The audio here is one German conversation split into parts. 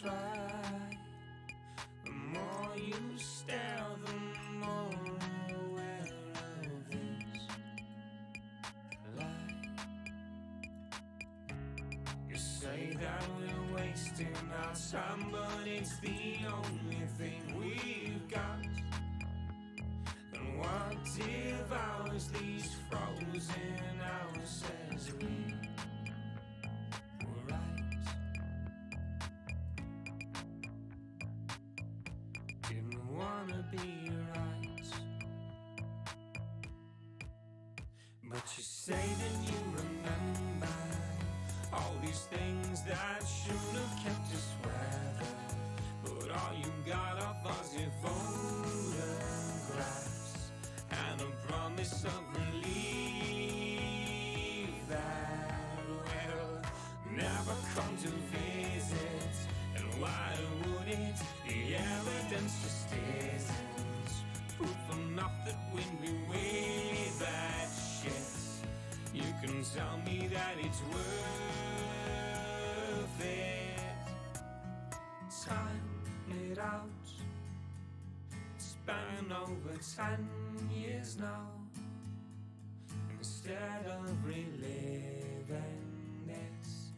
right. The more you stare, the more aware of this light. You say that we're wasting our time, but it's the only thing we've got. And what devours these frozen hours says we were right. Didn't wanna be right, but you say that you remember all these things that should have kept us weather. But all you got are fuzzy photographs and a promise of relief that will never come to visit. And why would it? The evidence just isn't proof enough that when we weigh that shit, you can tell me that it's worth it. Time it out. It's been over 10 years now. Instead of reliving this,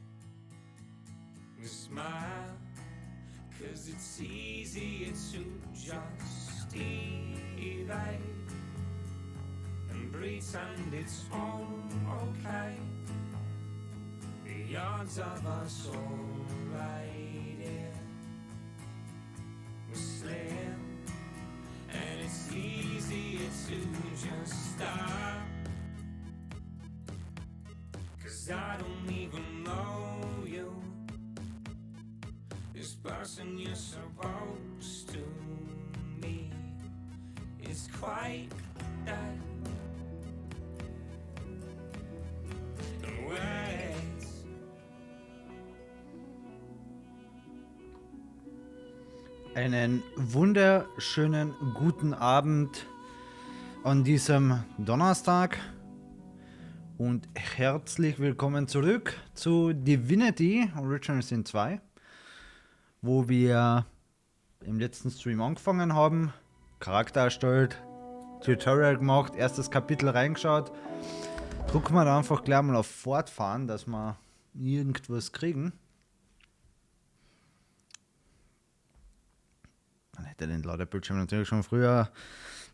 we smile, 'cause it's easier to just evade and pretend it's all okay. The odds of us all right here were slim, and it's easier to just stop. 'Cause I don't even know you, this person you're supposed to meet is quite dead. And wait, einen wunderschönen guten Abend an diesem Donnerstag und herzlich willkommen zurück zu Divinity Original Sin 2, wo wir im letzten Stream angefangen haben, Charakter erstellt, Tutorial gemacht, erstes Kapitel reingeschaut. Drucken wir da einfach gleich mal auf Fortfahren, dass wir irgendwas kriegen. Man hätte den Ladebildschirm natürlich schon früher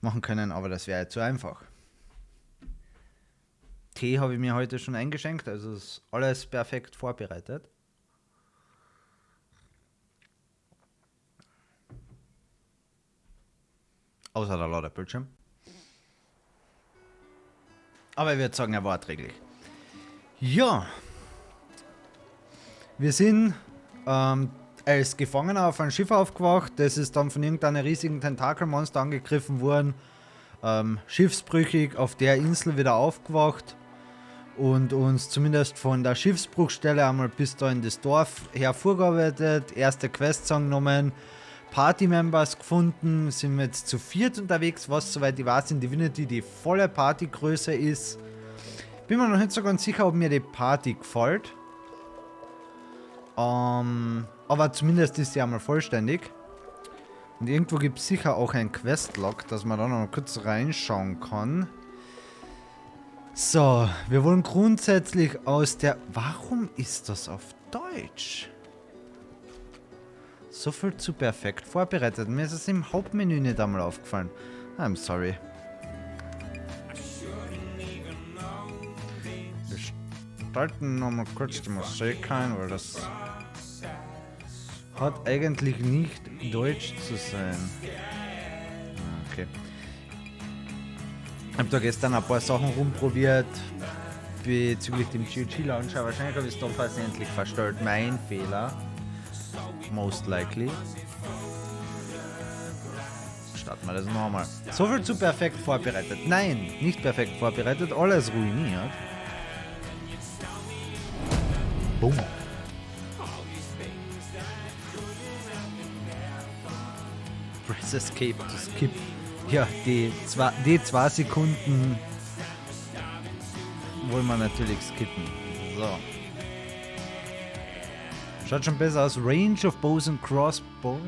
machen können, aber das wäre jetzt zu einfach. Tee habe ich mir heute schon eingeschenkt, also ist alles perfekt vorbereitet. Außer der Ladebildschirm. Aber ich würde sagen, er war erträglich. Ja. Wir sind als Gefangener auf ein Schiff aufgewacht. Das ist dann von irgendeinem riesigen Tentakelmonster angegriffen worden. Schiffsbrüchig auf der Insel wieder aufgewacht. Und uns zumindest von der Schiffsbruchstelle einmal bis da in das Dorf hervorgearbeitet. Erste Quests angenommen. Party-Members gefunden. Sind wir jetzt zu viert unterwegs, was soweit ich weiß in Divinity die volle Partygröße ist. Bin mir noch nicht so ganz sicher, ob mir die Party gefällt. Aber zumindest ist sie einmal vollständig. Und irgendwo gibt es sicher auch ein Questlog, dass man da noch mal kurz reinschauen kann. So, wir wollen grundsätzlich aus der... Warum ist das auf Deutsch? So viel zu perfekt vorbereitet. Mir ist es im Hauptmenü nicht einmal aufgefallen. I'm sorry. Wir starten nochmal kurz die Musik ein, weil das hat eigentlich nicht Deutsch zu sein. Okay. Ich habe da gestern ein paar Sachen rumprobiert bezüglich dem GOG-Launcher. Wahrscheinlich habe ich es da versehentlich verstellt. Mein Fehler. Most likely. Starten wir das nochmal. So viel zu perfekt vorbereitet. Nein, nicht perfekt vorbereitet. Alles ruiniert. Boom. Press Escape to skip. Ja, die 2 Sekunden wollen wir natürlich skippen. So. Schaut schon besser aus. Range of bows and crossbow.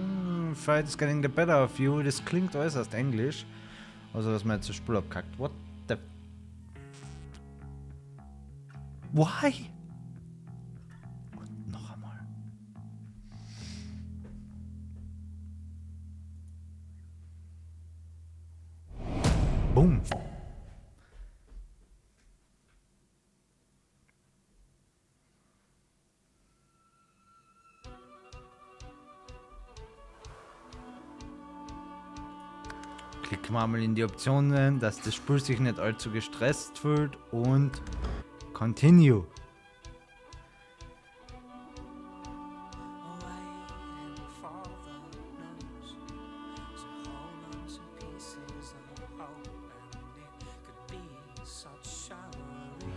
Fight is getting the better of you. Das klingt äußerst englisch. Also, dass man jetzt das Spiel abkackt. What the... Why? Und noch einmal. Boom. Klicken wir mal in die Optionen, dass das Spiel sich nicht allzu gestresst fühlt und Continue.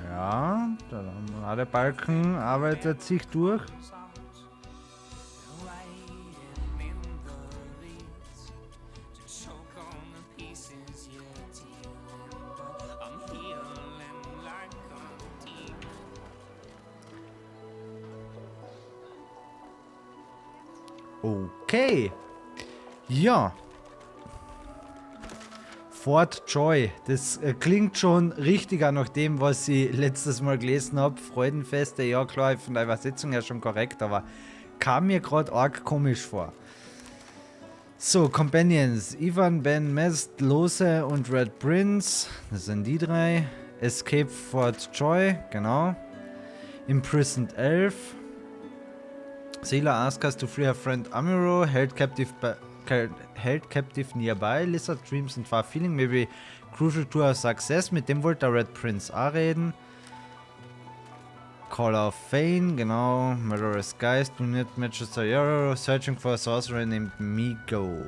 Ja, der Balken arbeitet sich durch. Okay. Ja. Fort Joy. Das klingt schon richtiger nach dem, was ich letztes Mal gelesen habe. Freudenfeste, ja klar, von der Übersetzung her schon korrekt, aber kam mir gerade arg komisch vor. So, Companions. Ivan, Ben, Mest, Lose und Red Prince. Das sind die drei. Escape Fort Joy, genau. Imprisoned Elf. Sailor asks us to free her friend Amuro, held captive nearby. Lizard dreams and far feeling may be crucial to our success. Mit dem wollte der Red Prince auch reden. Call of Fane, genau. Murderous Geist, do not Manchester Euro, searching for a sorcerer named Migo.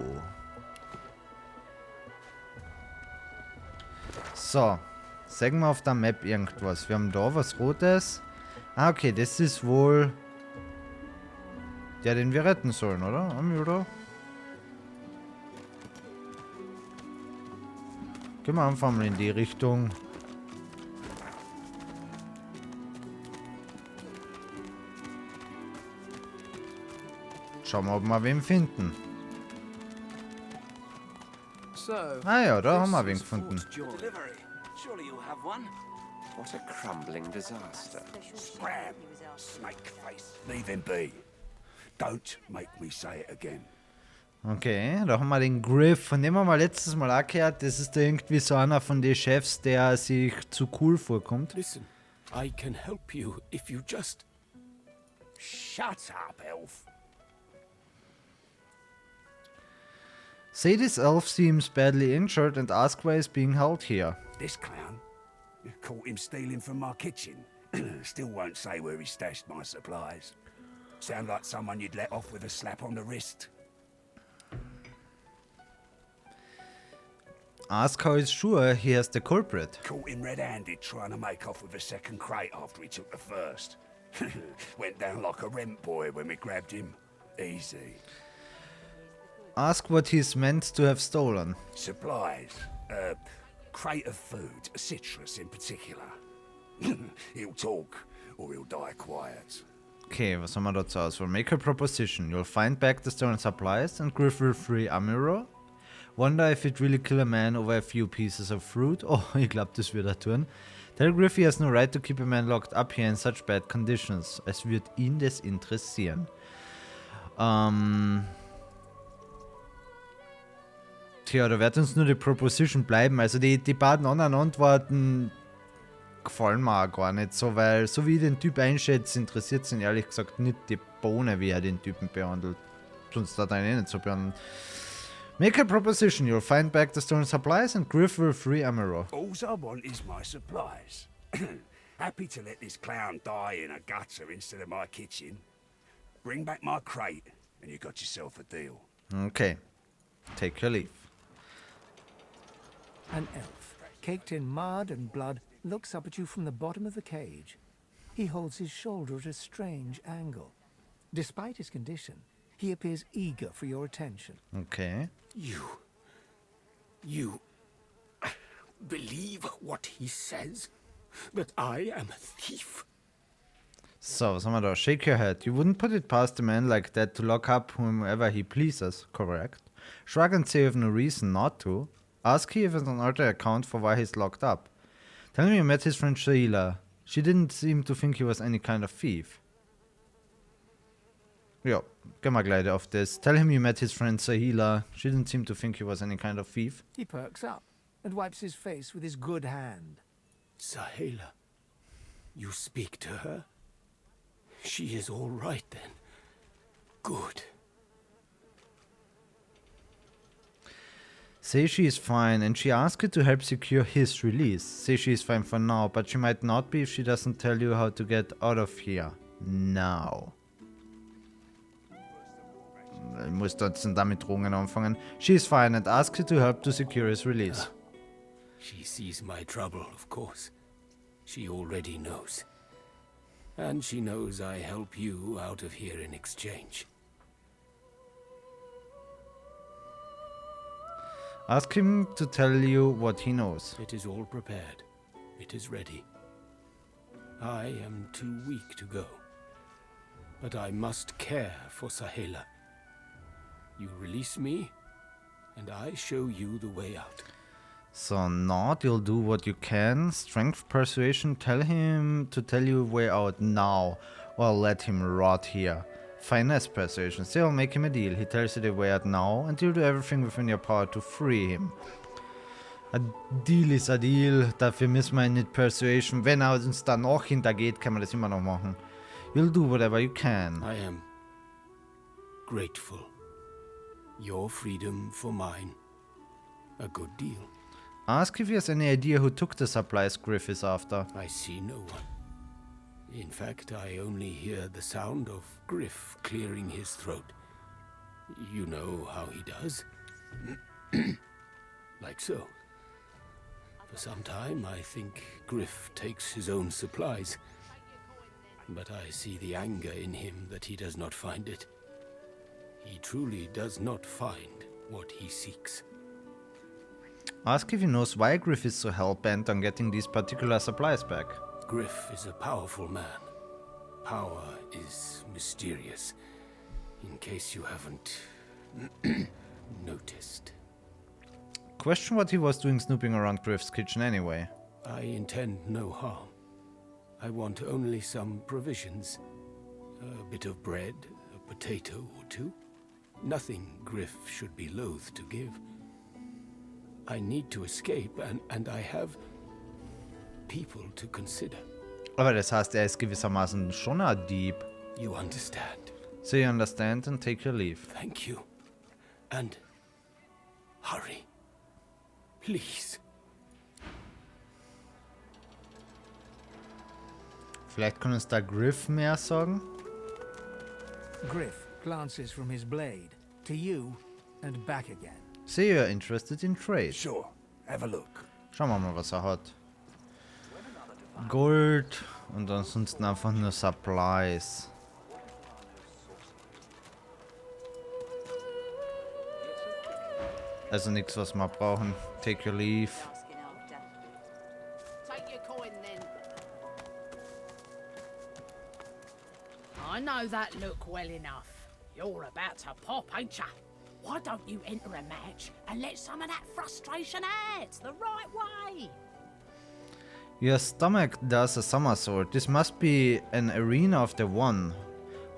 So, sagen wir auf der Map irgendwas. Wir haben da was Rotes. Ah, okay, das ist wohl der, den wir retten sollen, oder? Amuro? Gehen wir einfach mal in die Richtung. Schauen wir, ob wir wen finden. Ah ja, da haben wir wen gefunden. What a crumbling disaster. Scram, snake face. Leave him be. Don't make me say it again. Okay, da haben wir den Griff, von dem haben wir letztes Mal auch gehört. Das ist da irgendwie so einer von den Chefs, der sich zu cool vorkommt. Listen, I can help you if you just... Shut up, elf. Say this elf seems badly injured and ask why he's being held here. This clown, you caught him stealing from my kitchen. Still won't say where he stashed my supplies. Sound like someone you'd let off with a slap on the wrist. Ask how he's sure he has the culprit. Caught him red-handed trying to make off with a second crate after he took the first. Went down like a rent boy when we grabbed him. Easy. Ask what he's meant to have stolen. Supplies. Crate of food, citrus in particular. He'll talk, or he'll die quiet. Okay, was haben wir da zur Auswahl? Make a proposition. You'll find back the stolen supplies and Griff will free Amuro. Wonder if it really kill a man over a few pieces of fruit. Oh, ich glaube, das wird er tun. Tell Griff he has no right to keep a man locked up here in such bad conditions. Es wird ihn das interessieren. Tja, da wird uns nur die Proposition bleiben. Also die beiden anderen Antworten gefallen mir auch gar nicht so, weil so wie ich den Typ einschätze, interessiert es ihn ehrlich gesagt nicht die Bohne, wie er den Typen behandelt. Sonst hat er ihn nicht so behandelt. Make a proposition, you'll find back the stolen supplies and Griff will free Amuro. All I want is my supplies. Happy to let this clown die in a gutter instead of my kitchen. Bring back my crate and you got yourself a deal. Okay, take your leave. An elf, caked in mud and blood, looks up at you from the bottom of the cage. He holds his shoulder at a strange angle. Despite his condition, he appears eager for your attention. Okay. You believe what he says? That I am a thief? So, Samada, shake your head. You wouldn't put it past a man like that to lock up whomever he pleases, correct? Shrug and say you have no reason not to. Ask he if it's an alter account for why he's locked up. Tell him you met his friend Sheila. She didn't seem to think he was any kind of thief. Ja, gehen wir gleich auf das. Tell him you met his friend Sahila. She didn't seem to think he was any kind of thief. He perks up and wipes his face with his good hand. Sahela, you speak to her? She is all right then. Good. Say she is fine and she asked you to help secure his release. Say she is fine for now, but she might not be if she doesn't tell you how to get out of here. Now. Ich muss trotzdem damit Drohungen anfangen. She is fine and asks you to help to secure his release. She sees my trouble, of course. She already knows. And she knows I help you out of here in exchange. Ask him to tell you what he knows. It is all prepared. It is ready. I am too weak to go. But I must care for Sahela. You release me, and I show you the way out. So not, you'll do what you can. Strength, persuasion, tell him to tell you way out now. Or let him rot here. Finesse, persuasion, say I'll make him a deal. He tells you the way out now, and you'll do everything within your power to free him. A deal is a deal. Dafür müssen wir nicht persuasion. Wenn er uns dann noch hintergeht, kann man das immer noch machen. You'll do whatever you can. I am grateful. Your freedom for mine. A good deal. Ask if he has any idea who took the supplies Griff is after. I see no one. In fact, I only hear the sound of Griff clearing his throat. You know how he does? Like so. For some time, I think Griff takes his own supplies. But I see the anger in him that he does not find it. He truly does not find what he seeks. Ask if he knows why Griff is so hell-bent on getting these particular supplies back. Griff is a powerful man. Power is mysterious, in case you haven't noticed. Question what he was doing snooping around Griff's kitchen anyway. I intend no harm. I want only some provisions. A bit of bread, a potato or two. Nothing Griff should be loath to give. I need to escape, and I have people to consider. Aber das heißt, er ist gewissermaßen schon ein Dieb. You understand? So you understand and take your leave. Thank you. And hurry. Please. Vielleicht kann uns da Griff mehr sagen? Griff glances from his blade to you and back again. See you're interested in trade. Sure, have a look. Schauen wir mal, was er hat. Gold und ansonsten einfach nur Supplies. Also nichts, was wir brauchen. Take your leave. Take your coin then. I know that look well enough. You're about to pop, ain't ya? Why don't you enter a match and let some of that frustration out the right way? Your stomach does a somersault. This must be an arena of the one.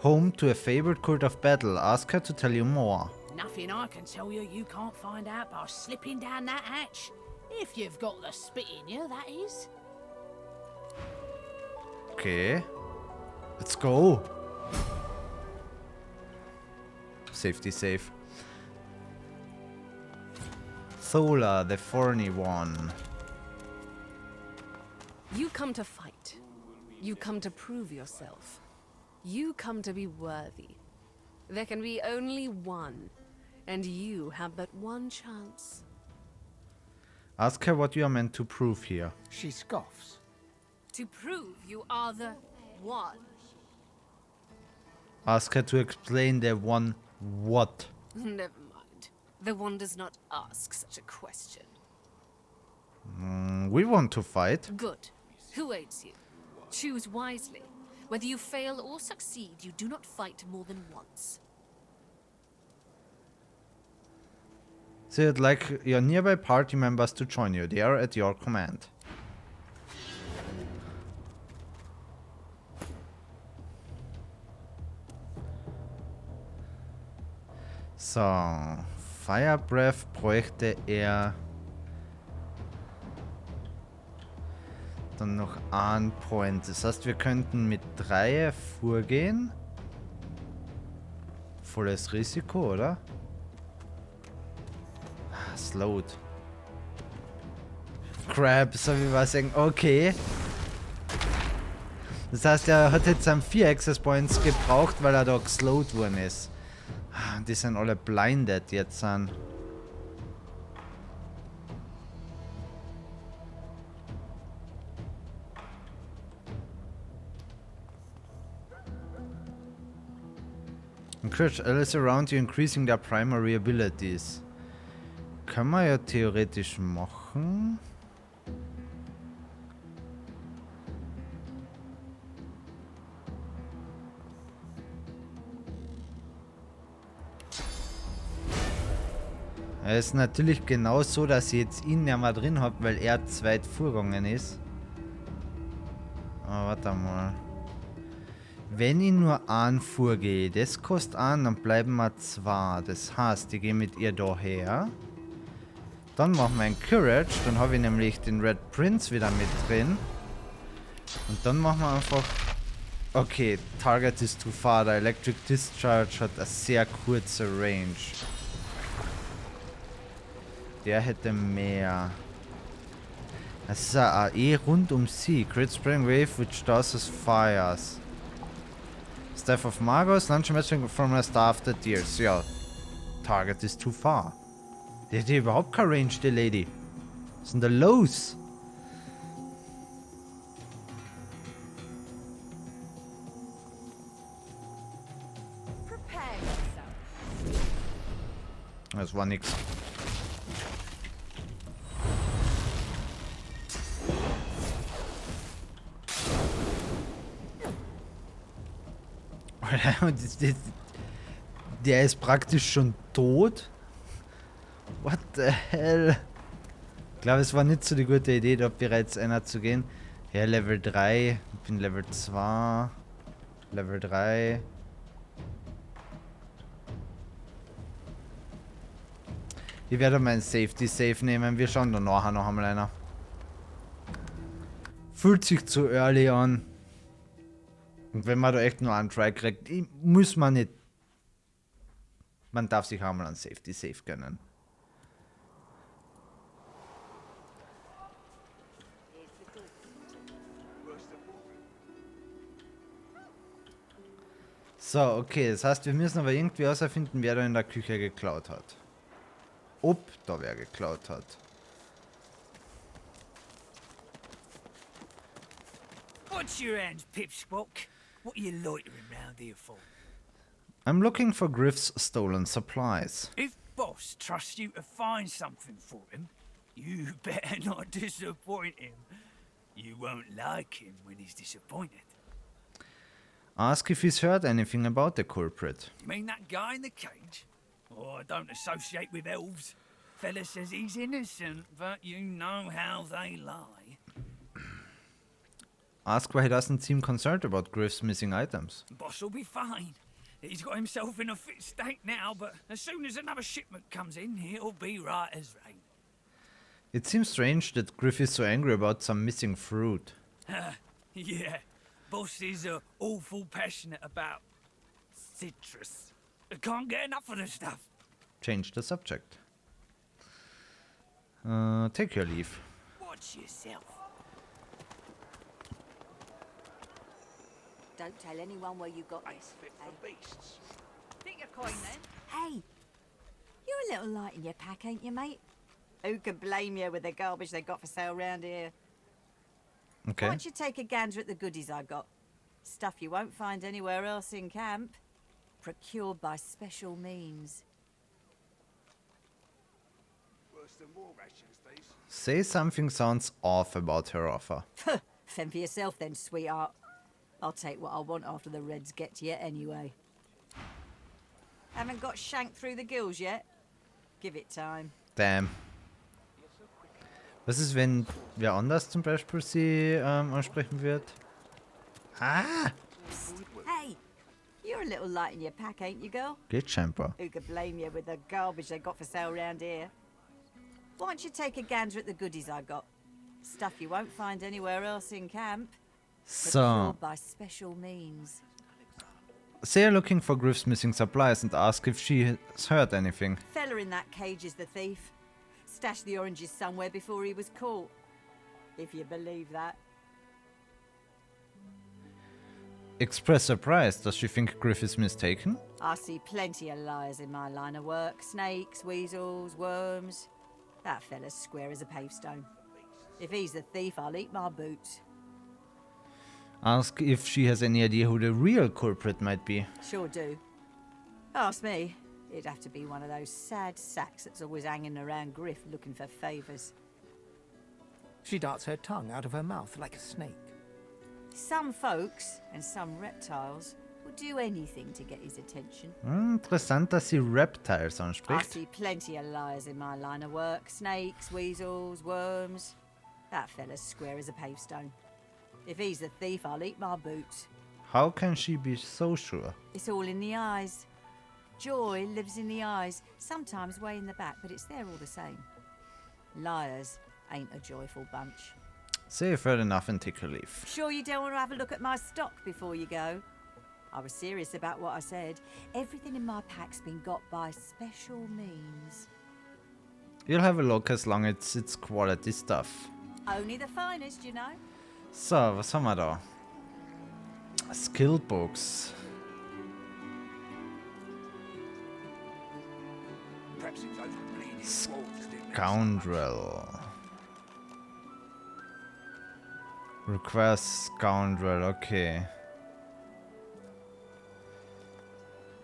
Home to a favorite cult of battle. Ask her to tell you more. Nothing I can tell you you can't find out by slipping down that hatch. If you've got the spit in you, that is. Okay. Let's go. Safety safe. Thola, the thorny one. You come to fight. You come to prove yourself. You come to be worthy. There can be only one, and you have but one chance. Ask her what you are meant to prove here. She scoffs. To prove you are the one. Ask her to explain the one what. Never mind. The one does not ask such a question. We want to fight. Good. Who aids you? Choose wisely. Whether you fail or succeed, you do not fight more than once. So you'd like your nearby party members to join you. They are at your command. So, Fire Breath bräuchte er dann noch einen Point. Das heißt, wir könnten mit 3 vorgehen. Volles Risiko, oder? Slowed. Crap, so wie wir sagen. Okay. Das heißt, er hat jetzt 4 Access Points gebraucht, weil er da geslowed worden ist. Die sind alle blinded jetzt an. Encourage allies around you, increasing their primary abilities. Kann man ja theoretisch machen. Es ist natürlich genau so, dass ich jetzt ihn ja mal drin habe, weil er zweit vorgegangen ist. Aber warte mal. Wenn ich nur einen vorgehe, das kostet einen, dann bleiben wir 2. Das heißt, ich gehe mit ihr daher. Dann machen wir ein Courage, dann habe ich nämlich den Red Prince wieder mit drin. Und dann machen wir einfach... Okay, Target is too far. Der Electric Discharge hat eine sehr kurze Range. Der hätte mehr. Das ist ein AE rund um sie. Great Spring Wave which tosses fires. Staff of Magos, launch a message from a staff that deers. Ja. Target is too far. Die hat hier überhaupt kein Range, die Lady. Was ist denn da los? Das war nix. Der ist praktisch schon tot. What the hell? Ich glaube, es war nicht so die gute Idee, da bereits einer zu gehen. Ja, Level 3. Ich bin Level 2. Level 3. Ich werde meinen Safety Safe nehmen. Wir schauen dann nachher noch einmal einer. Fühlt sich zu early an. Und wenn man da echt nur einen Try kriegt, muss man nicht. Man darf sich auch mal einen Safety Safe gönnen. So, okay, das heißt, wir müssen aber irgendwie herausfinden, wer da in der Küche geklaut hat. Ob da wer geklaut hat. What's your end, Pipsqueak? What are you loitering round here for? I'm looking for Griff's stolen supplies. If Boss trusts you to find something for him, you better not disappoint him. You won't like him when he's disappointed. Ask if he's heard anything about the culprit. You mean that guy in the cage? Oh, I don't associate with elves. Fella says he's innocent, but you know how they lie. Ask why he doesn't seem concerned about Griff's missing items. Boss will be fine. He's got himself in a fit state now, but as soon as another shipment comes in, he'll be right as rain. It seems strange that Griff is so angry about some missing fruit. Yeah, Boss is awful passionate about citrus. I can't get enough of the stuff. Change the subject. Take your leave. Watch yourself. Don't tell anyone where you got this. Fit for beasts. Take your coin then. Hey, you're a little light in your pack, ain't you, mate? Who could blame you with the garbage they got for sale round here? Okay. Why don't you take a gander at the goodies I got? Stuff you won't find anywhere else in camp. Procured by special means. Worse than war rations, these. Say something sounds off about her offer. Fend for yourself then, sweetheart. I'll take what I want after the Reds get to you anyway. Haven't got shanked through the gills yet? Give it time. Damn. Was ist, wenn wer anders zum Beispiel sie ansprechen wird? Ah! Hey! You're a little light in your pack, ain't you, girl? Geht scheinbar. Who could blame you with the garbage they got for sale round here? Why don't you take a gander at the goodies I got? Stuff you won't find anywhere else in camp. So. Procured by special means. They are looking for Griff's missing supplies and ask if she has heard anything. Fella in that cage is the thief. Stashed the oranges somewhere before he was caught. If you believe that. Express surprise. Does she think Griff is mistaken? I see plenty of liars in my line of work. Snakes, weasels, worms. That fella's square as a pavestone. If he's the thief, I'll eat my boots. Ask if she has any idea who the real culprit might be. Sure do. Ask me. It'd have to be one of those sad sacks that's always hanging around Griff looking for favours. She darts her tongue out of her mouth like a snake. Some folks, and some reptiles, will do anything to get his attention. Interessant, dass sie Reptiles I anspricht. see plenty of liars in my line of work. Snakes, weasels, worms. That fella's square as a pavestone. If he's the thief, I'll eat my boots. How can she be so sure? It's all in the eyes. Joy lives in the eyes, sometimes way in the back, but it's there all the same. Liars ain't a joyful bunch. Say you've heard enough and take a leave. Sure you don't want to have a look at my stock before you go? I was serious about what I said. Everything in my pack's been got by special means. You'll have a look as long as it's quality stuff. Only the finest, you know. So, was haben wir da? Skillbooks. Perhaps it's those bleeding wolves did make Scoundrel. Requires Scoundrel, okay.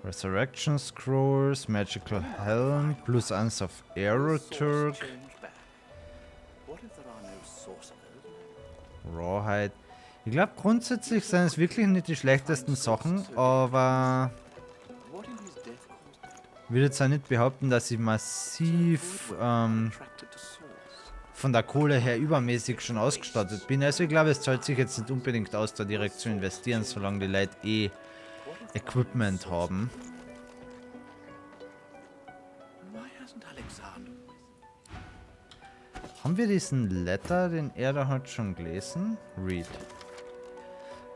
Resurrection Scrolls, Magical Helm, plus 1 auf Arrow Turk, Rawhide. Ich glaube grundsätzlich sind es wirklich nicht die schlechtesten Sachen, aber ich würde jetzt auch nicht behaupten, dass ich massiv von der Kohle her übermäßig schon ausgestattet bin. Also ich glaube, es zahlt sich jetzt nicht unbedingt aus, da direkt zu investieren, solange die Leute eh Equipment haben. Haben wir diesen Letter, den er da hat, schon gelesen? Read.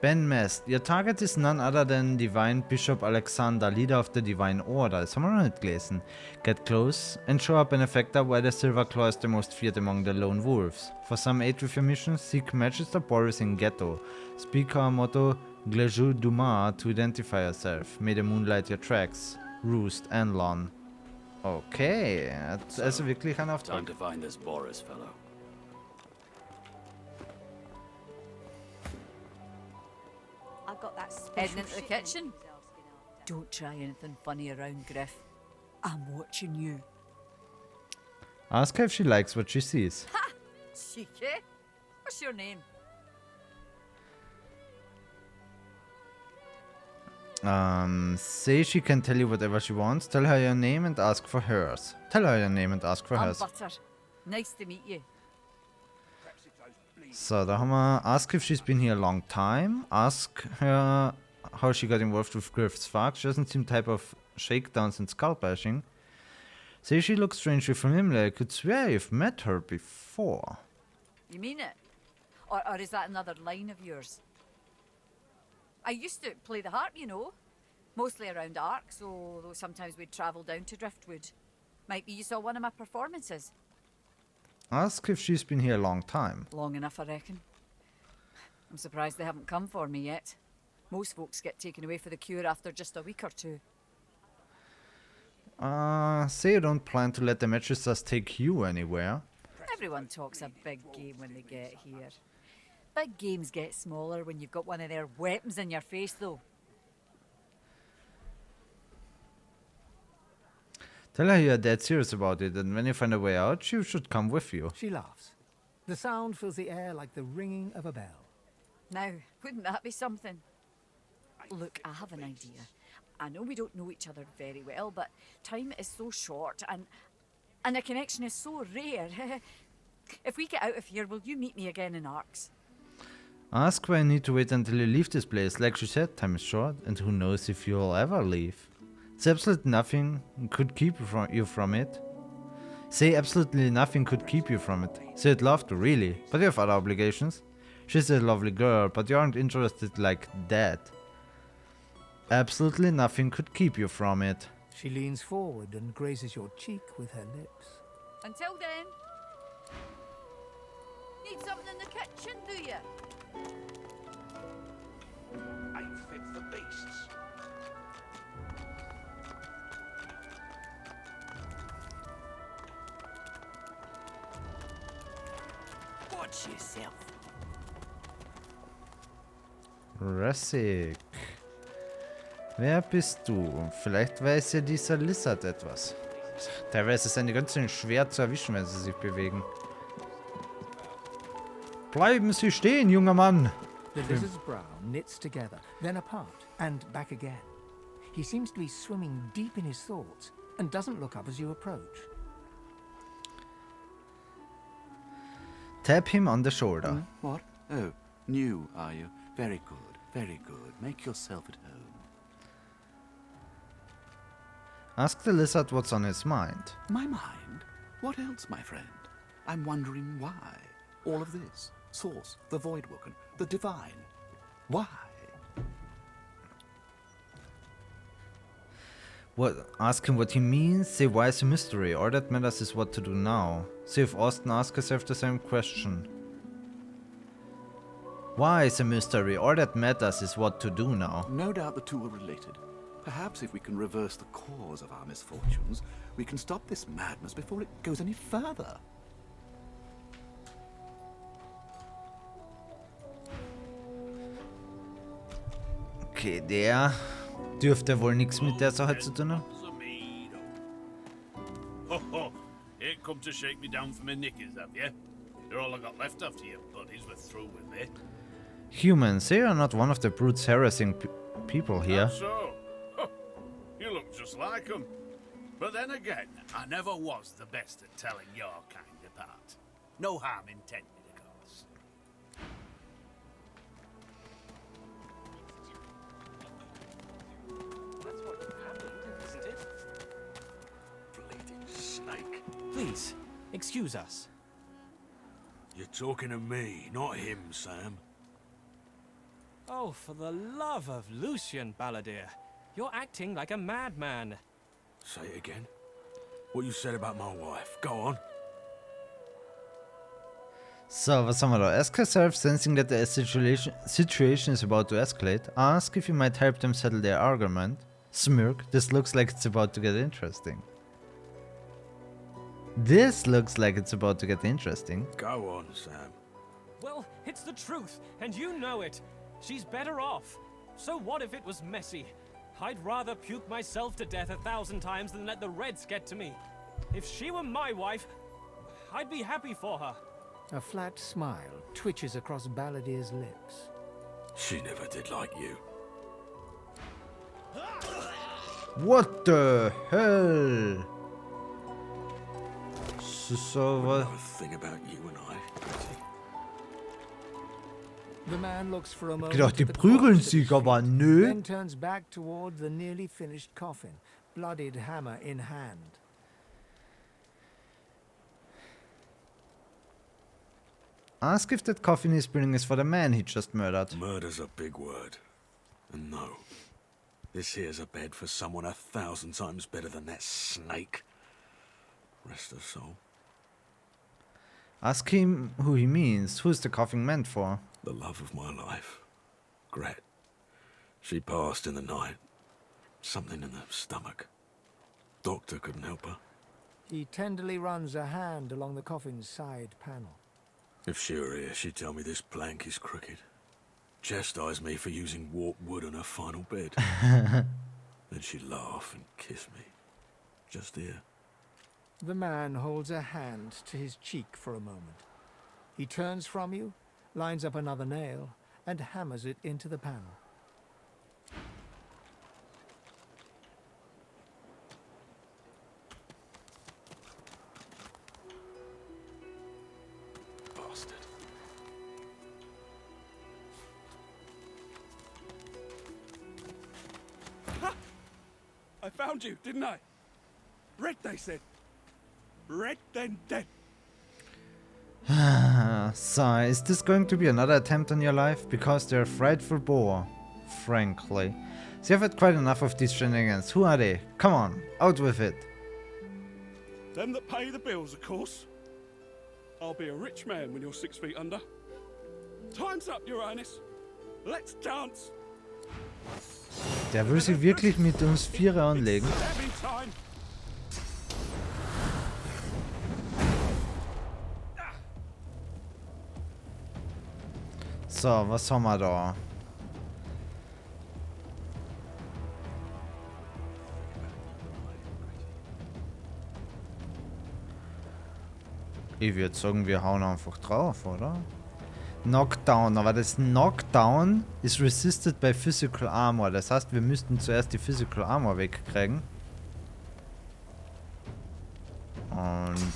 Ben Mest, your target is none other than Divine Bishop Alexander, leader of the Divine Order. Das haben wir noch nicht gelesen. Get close and show a benefactor why the Silver Claw is the most feared among the lone wolves. For some aid with your mission, seek Magister Boris in Ghetto. Speak our motto, Glejou Dumas, to identify yourself. May the moonlight your tracks. Roost and Lon. Okay, also wirklich ein Auftrag. Time to find this Boris fellow. I got that special Heading into the shit kitchen? Don't try anything funny around, Griff. I'm watching you. Ask her if she likes what she sees. Ha! Cheeky. What's your name? Say she can tell you whatever she wants. Tell her your name and ask for hers. Tell her your name and ask for I'm hers. Butter. Nice to meet you. So, da haben wir ask if she's been here a long time. Ask her how she got involved with Griff's fuck. She doesn't seem type of shakedowns and skull bashing. Say she looks strangely familiar. I could swear you've met her before. You mean it? Or is that another line of yours? I used to play the harp, you know. Mostly around Arcs, although sometimes we'd travel down to Driftwood. Might be you saw one of my performances. Ask if she's been here a long time. Long enough, I reckon. I'm surprised they haven't come for me yet. Most folks get taken away for the cure after just a week or two. Say you don't plan to let the Magisters take you anywhere. Everyone talks a big game when they get here. Big games get smaller when you've got one of their weapons in your face, though. Tell her you're dead serious about it, and when you find a way out, she should come with you. She laughs. The sound fills the air like the ringing of a bell. Now, wouldn't that be something? Look, I have an idea. I know we don't know each other very well, but time is so short and a connection is so rare. If we get out of here, will you meet me again in Arks? Ask why I need to wait until you leave this place. Like she said, time is short, and who knows if you'll ever leave. Say absolutely nothing could keep you from it. Say absolutely nothing could keep you from it. Say I'd love to, really, but you have other obligations. She's a lovely girl, but you aren't interested like that. Absolutely nothing could keep you from it. She leans forward and grazes your cheek with her lips. Until then, need something in the kitchen, do you? Ain't fit for beasts. Watch yourself. Rassig. Wer bist du? Vielleicht weiß ja dieser Lizard etwas. Teilweise sind die ganz schön schwer zu erwischen, wenn sie sich bewegen. Bleiben Sie stehen, junger Mann! The lizard's brow knits together, then apart, and back again. He seems to be swimming deep in his thoughts, and doesn't look up as you approach. Tap him on the shoulder. What? Oh, new, are you? Very good, very good. Make yourself at home. Ask the lizard what's on his mind. My mind? What else, my friend? I'm wondering why. All of this. Source, the Voidwoken, the Divine. Why? Ask him what he means, say why is a mystery. All that matters is what to do now. See if Austin asks herself the same question. Why is a mystery? All that matters is what to do now. No doubt the two are related. Perhaps if we can reverse the cause of our misfortunes, we can stop this madness before it goes any further. Okay, der dürfte wohl nichts mit der Sache zu tun haben. Oh, ain't come to shake me down for my knickers, have you? You're all I got left after your buddies were through with me. Humans, they are not one of the brutes harassing people here. That's so. You look just like them. But then again, I never was the best at telling your kind apart. No harm intended, of course. That's what happened, isn't it? Bleeding snake. Please, excuse us. You're talking to me, not him, Sam. Oh, for the love of Lucian, Balladeer. You're acting like a madman. Say it again. What you said about my wife. Go on. So, was haben wir da? Ask herself, sensing that the situation is about to escalate. Ask if you might help them settle their argument. Smirk. This looks like it's about to get interesting. This looks like it's about to get interesting. Go on, Sam. Well, it's the truth, and you know it. She's better off. So what if it was messy? I'd rather puke myself to death 1,000 times than let the Reds get to me. If she were my wife, I'd be happy for her. A flat smile twitches across Balladeer's lips. She never did like you. What the hell? So what? Another thing about you and I. The man looks for a moment Gedacht, die at the prügeln corpse at his sich, aber feet, nö. then turns back toward the nearly finished coffin, bloodied hammer in hand. Ask if that coffin he's building is for the man he just murdered. Murder's a big word. And no. This here's a bed for someone 1,000 times better than that snake. Rest her soul. Ask him who he means. Who's the coffin meant for? The love of my life. Gret. She passed in the night. Something in the stomach. Doctor couldn't help her. He tenderly runs a hand along the coffin's side panel. If she were here, she'd tell me this plank is crooked. Chastise me for using warped wood on her final bed. Then she'd laugh and kiss me. Just here. The man holds a hand to his cheek for a moment. He turns from you, lines up another nail, and hammers it into the panel. found you, didn't I? Red, they said. Red, then dead. So, is this going to be another attempt on your life? Because they're a frightful bore, frankly. So you've had quite enough of these shenanigans. Who are they? Come on, out with it. Them that pay the bills, of course. I'll be a rich man when you're 6 feet under. Time's up, Your Highness. Let's dance. Der will sich wirklich mit uns Vierer anlegen. Stabbing time. So, was haben wir da? Ich würde sagen, wir hauen einfach drauf, oder? Knockdown, aber das Knockdown ist resisted by Physical Armor. Das heißt, wir müssten zuerst die Physical Armor wegkriegen. Und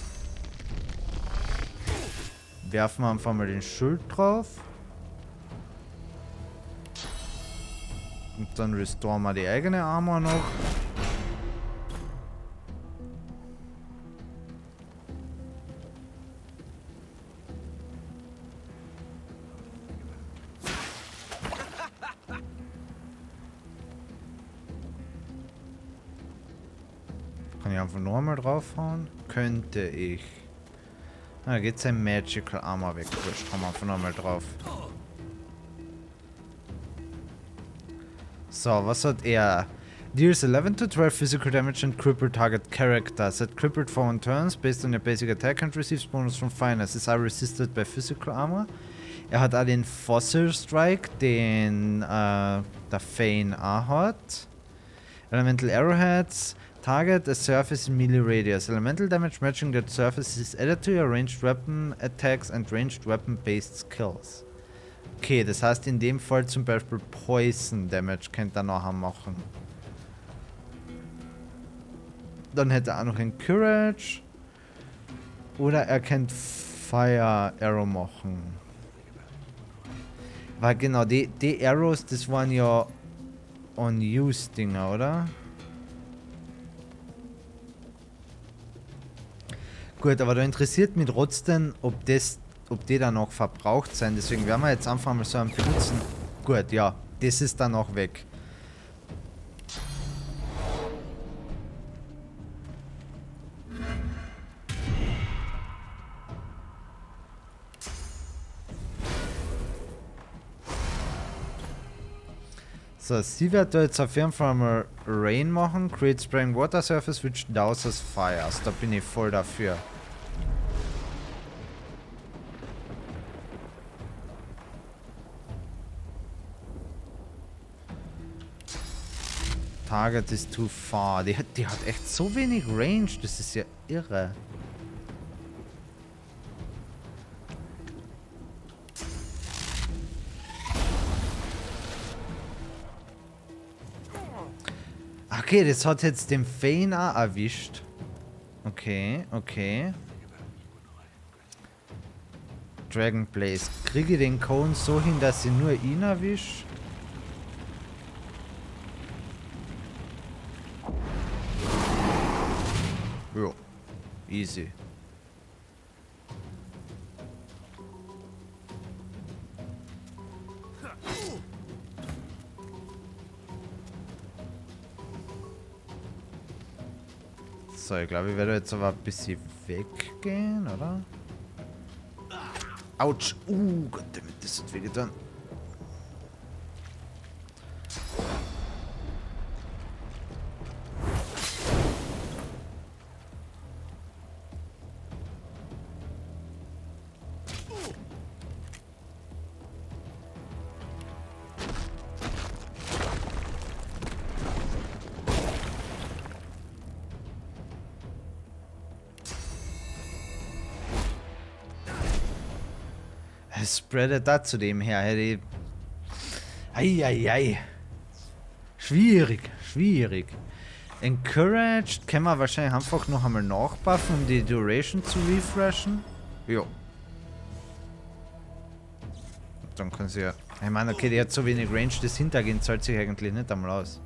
werfen wir einfach mal den Schild drauf. Und dann restoren wir die eigene Armor noch. Kann ich einfach nochmal draufhauen? Könnte ich. Da geht sein Magical Armor weg. Wurscht, haben wir einfach nochmal drauf. So, was hat er? Deals 11 to 12 physical damage and crippled target character. Set crippled for 1 turns based on your basic attack and receives bonus from finesse. Is resisted by physical armor. Er hat auch den Fossil Strike, den der Fane auch hat. Elemental Arrowheads. Target a surface in melee radius. Elemental damage matching that surface is added to your ranged weapon attacks and ranged weapon based skills. Okay, das heißt in dem Fall zum Beispiel Poison Damage könnte er nachher machen. Dann hätte er auch noch ein Courage. Oder er könnte Fire Arrow machen. Weil genau, die Arrows, das waren ja Unused Dinger, oder? Gut, aber da interessiert mich trotzdem, ob die dann noch verbraucht sind. Deswegen werden wir jetzt einfach mal so einen benutzen. Gut, ja, das ist dann auch weg. So, sie wird da jetzt auf jeden Fall mal Rain machen. Create Spraying Water Surface which douses fires. Da bin ich voll dafür. Target is too far. Die hat echt so wenig Range. Das ist ja irre. Okay, das hat jetzt den Fane auch erwischt. Okay, okay. Dragon Blaze. Kriege ich den Cone so hin, dass ich nur ihn erwische? Ja, easy. So, ich glaube, ich werde jetzt aber ein bisschen weggehen, oder? Autsch! Goddammit, das hat wehgetan. Spreadet da zu dem her, hätte ich... Eieiei. Schwierig, schwierig. Encouraged können wir wahrscheinlich einfach noch einmal nachbuffen, um die Duration zu refreshen. Jo. Dann kann sie ja... Ich meine, okay, die hat so wenig Range, das Hintergehen zahlt sich eigentlich nicht einmal aus.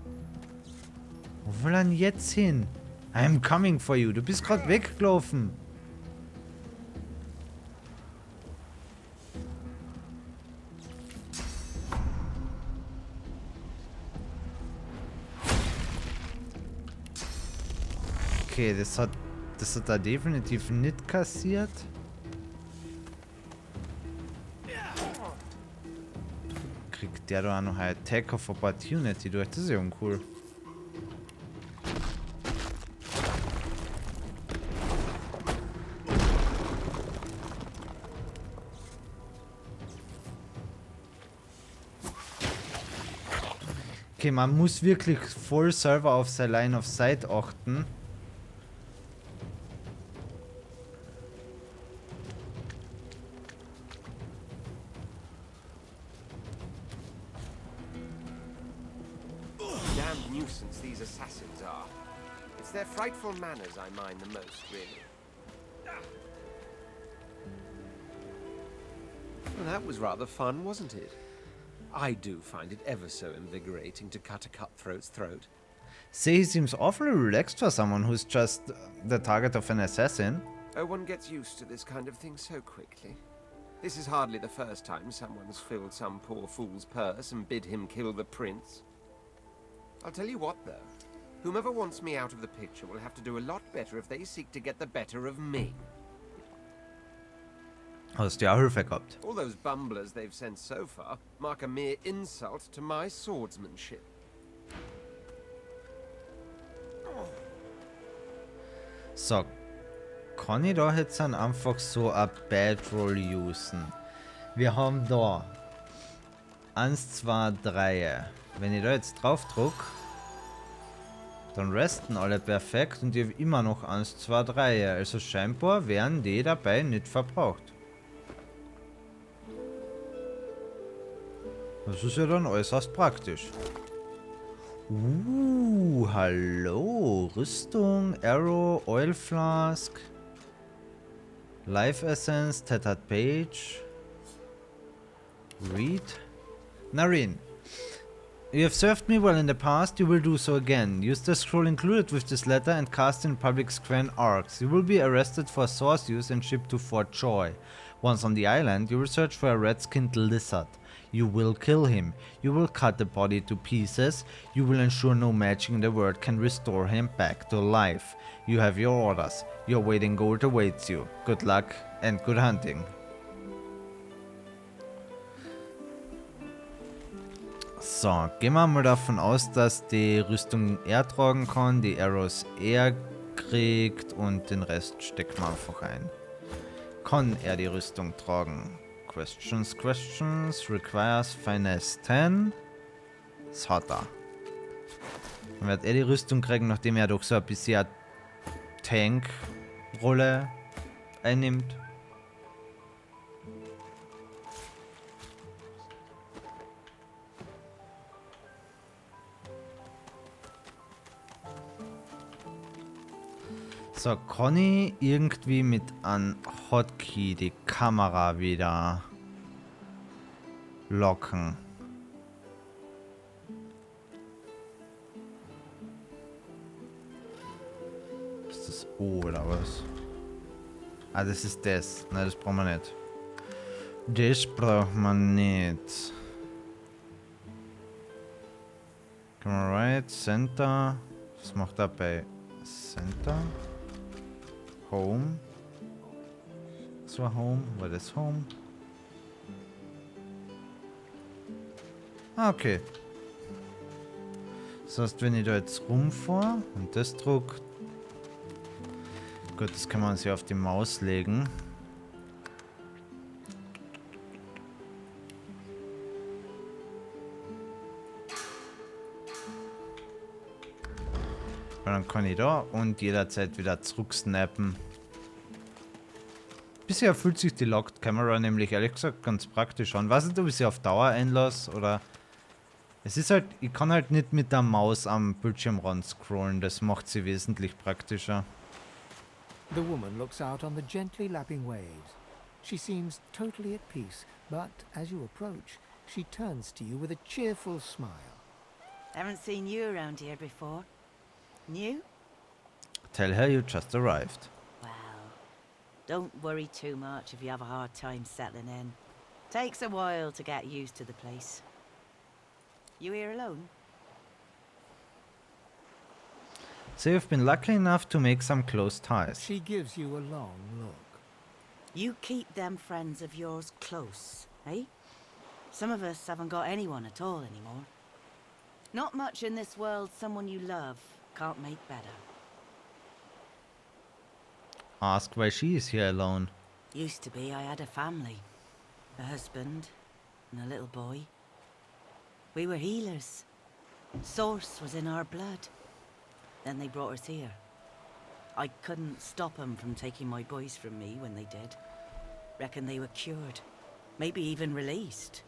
Wo will er denn jetzt hin? I'm coming for you. Du bist gerade weggelaufen. Okay, das hat er definitiv nicht kassiert. Kriegt der da auch noch ein Attack of Opportunity durch? Das ist ja uncool. Okay, man muss wirklich voll selber auf sein Line of Sight achten. Damned nuisance these assassins are. It's their frightful manners I mind the most, really. Well, that was rather fun, wasn't it? I do find it ever so invigorating to cut a cutthroat's throat. See, he seems awfully relaxed for someone who's just the target of an assassin. Oh, one gets used to this kind of thing so quickly. This is hardly the first time someone's filled some poor fool's purse and bid him kill the prince. I'll tell you what, though. Whomever wants me out of the picture will have to do a lot better if they seek to get the better of me. Hast du ja Hilfe gehabt. All those bumblers they've sent so far mark a mere insult to my swordsmanship. So, kann ich da jetzt dann einfach so ein Bad Roll usen? Wir haben da 1, 2, 3. Wenn ich da jetzt drauf drücke, dann resten alle perfekt und ich habe immer noch 1, 2, 3. Also scheinbar werden die dabei nicht verbraucht. Das ist ja dann äußerst praktisch. Hallo. Rüstung, Arrow, Oil Flask, Life Essence, Tattered Page, Read. Narine. You have served me well in the past, you will do so again. Use the scroll included with this letter and cast in public square in arcs. You will be arrested for source use and shipped to Fort Joy. Once on the island, you will search for a red-skinned lizard. You will kill him. You will cut the body to pieces. You will ensure no magic in the world can restore him back to life. You have your orders. Your waiting gold awaits you. Good luck and good hunting. So, gehen wir mal davon aus, dass die Rüstung er tragen kann, die Arrows er kriegt und den Rest stecken wir einfach ein. Kann er die Rüstung tragen? Questions, requires Finesse 10. Das hat er. Dann wird er die Rüstung kriegen, nachdem er doch so ein bisschen Tank-Rolle einnimmt. So, kann ich irgendwie mit einem Hotkey die Kamera wieder locken? Ist das O oder was? Ah, das ist das. Nein, das brauchen wir nicht. Das braucht man nicht. Camera right, Center. Was macht er bei Center? Home. Das war Home. War das Home? Ah, okay. Das heißt, wenn ich da jetzt rumfahre und das druck. Gut, das kann man sich auf die Maus legen. Und dann kann ich da und jederzeit wieder zurücksnappen. Bisher fühlt sich die Locked Camera nämlich ehrlich gesagt ganz praktisch an. Weiß nicht, ob ich sie auf Dauer einlasse oder... Es ist halt, ich kann halt nicht mit der Maus am Bildschirmrand scrollen, das macht sie wesentlich praktischer. The woman looks out on the gently lapping waves. She seems totally at peace, but as you approach, she turns to you with a cheerful smile. Haven't seen you around here before. New? Tell her you just arrived. Well, don't worry too much if you have a hard time settling in. Takes a while to get used to the place. You here alone? So you've been lucky enough to make some close ties. She gives you a long look. You keep them friends of yours close, eh? Some of us haven't got anyone at all anymore. Not much in this world someone you love can't make better. Ask why she is here alone. Used to be I had a family. A husband and a little boy. We were healers. Source was in our blood. Then they brought us here. I couldn't stop them from taking my boys from me when they did. Reckon they were cured. Maybe even released.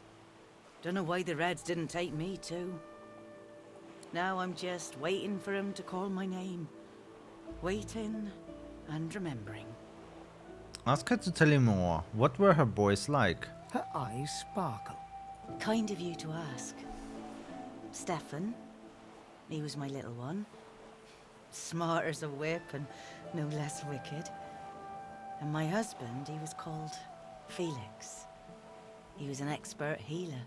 Don't know why the Reds didn't take me too. Now I'm just waiting for him to call my name. Waiting and remembering. Ask her to tell you more. What were her boys like? Her eyes sparkle. Kind of you to ask. Stefan, he was my little one. Smart as a whip and no less wicked. And my husband, he was called Felix. He was an expert healer.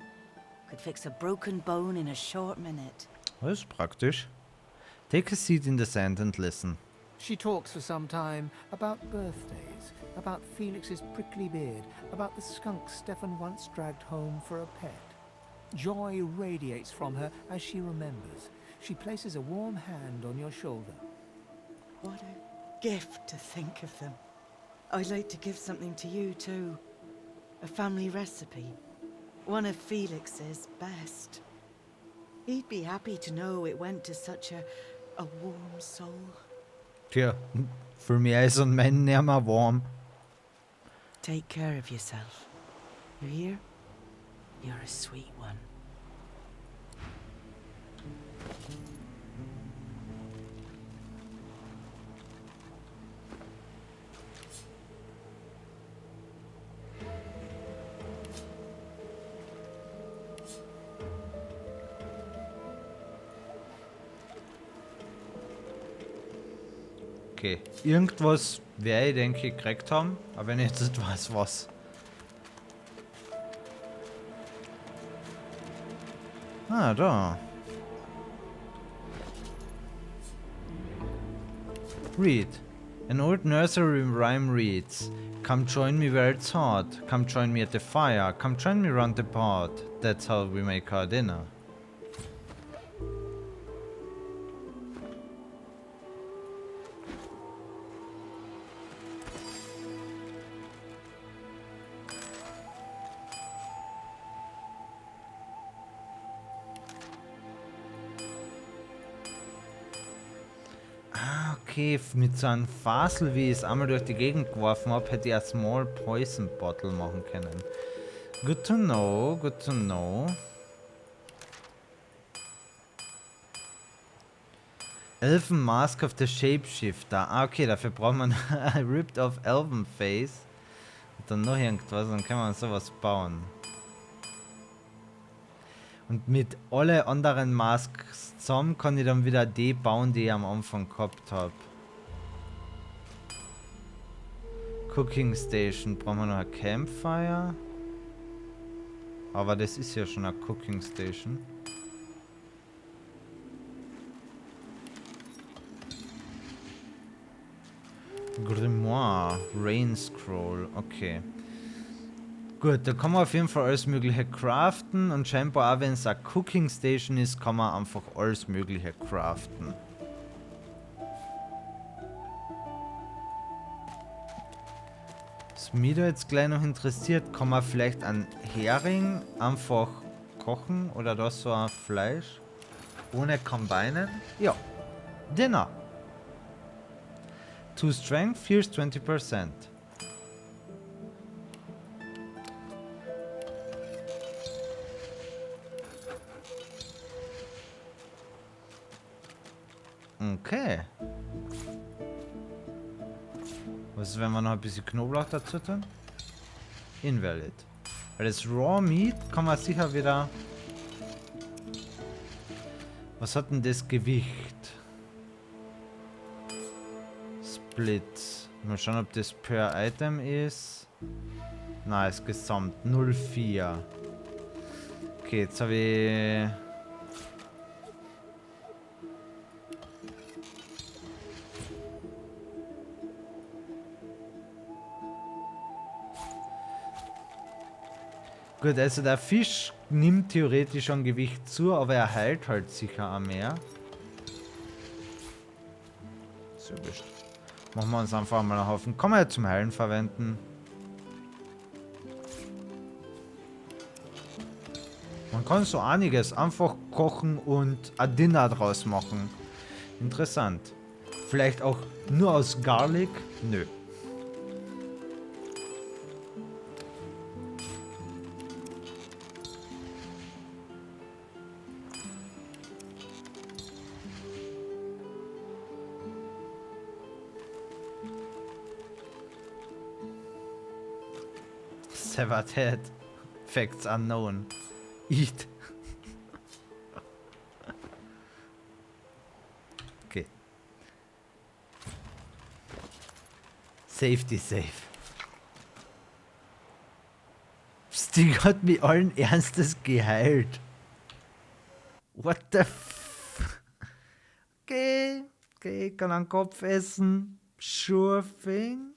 Could fix a broken bone in a short minute. Das ist praktisch. Take a seat in the sand and listen. She talks for some time about birthdays, about Felix's prickly beard, about the skunk Stefan once dragged home for a pet. Joy radiates from her as she remembers. She places a warm hand on your shoulder. What a gift to think of them. I'd like to give something to you too. A family recipe. One of Felix's best. He'd be happy to know it went to such a warm soul. Tja, für mich ist und mein nicht mehr warm. Take care of yourself. You hear? You're a sweet one. Okay, irgendwas werde ich, denke ich, gekriegt haben, aber wenn ich jetzt nicht weiß, was. Ah, da. Read. An old nursery rhyme reads, "Come join me where it's hot, come join me at the fire, come join me round the pot. That's how we make our dinner." Okay, mit so einem Fasel, wie ich es einmal durch die Gegend geworfen habe, hätte ich ein Small Poison Bottle machen können. Good to know, good to know. Elven Mask of the Shapeshifter. Ah, okay, dafür braucht man ein Ripped Off Elven Face. Und dann noch irgendwas, dann kann man sowas bauen. Und mit alle anderen Masks zusammen kann ich dann wieder die bauen, die ich am Anfang gehabt habe. Cooking Station. Brauchen wir noch ein Campfire? Aber das ist ja schon eine Cooking Station. Grimoire. Rain Scroll. Okay. Gut, da kann man auf jeden Fall alles Mögliche craften und scheinbar auch wenn es eine Cooking Station ist, kann man einfach alles Mögliche craften. Was mich da jetzt gleich noch interessiert, kann man vielleicht einen Hering einfach kochen oder das so ein Fleisch ohne Combinen? Ja, Dinner. 2 Strength, Fierce 20%. Okay. Was ist, wenn wir noch ein bisschen Knoblauch dazu tun? Invalid. Weil das Raw Meat kann man sicher wieder... Was hat denn das Gewicht? Blitz. Mal schauen, ob das per Item ist. Nein, ist gesamt 0,4. Okay, jetzt habe ich... Gut, also der Fisch nimmt theoretisch an Gewicht zu, aber er heilt halt sicher auch mehr. So wurscht. Machen wir uns einfach mal einen Haufen. Kann man ja zum Heilen verwenden. Man kann so einiges einfach kochen und ein Dinner draus machen. Interessant. Vielleicht auch nur aus Garlic? Nö. Severed head. Facts unknown. Eat. Okay. Safety safe. Sting hat mich allen Ernstes geheilt. What the f... Okay. Okay, kann einen Kopf essen. Sure thing.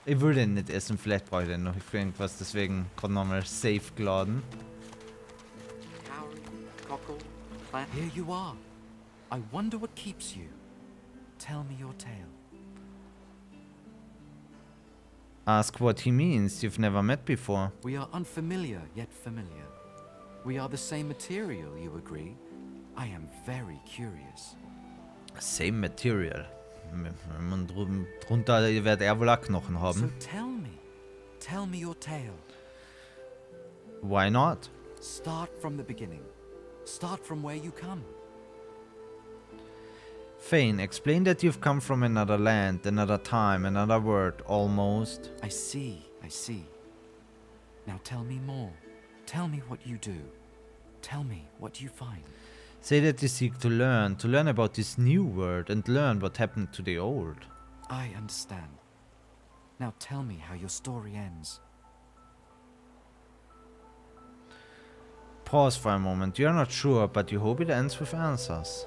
Ich will den nicht essen, vielleicht brauche ich den noch für irgendwas, deswegen gerade nochmal safe geladen. Here you are. I wonder what keeps you. Tell me your tale. Ask what he means, you've never met before. We are unfamiliar, yet familiar. We are the same material, you agree? I am very curious. Same material. Drunter wird er wohl auch Knochen haben. So tell me your tale. Why not? Start from the beginning. Start from where you come. Fane, explain that you've come from another land, another time, another world, almost. I see. Now tell me more. Tell me what you do. Tell me what you find. Say that you seek to learn about this new world and learn what happened to the old. I understand. Now tell me how your story ends. Pause for a moment. You're not sure, but you hope it ends with answers.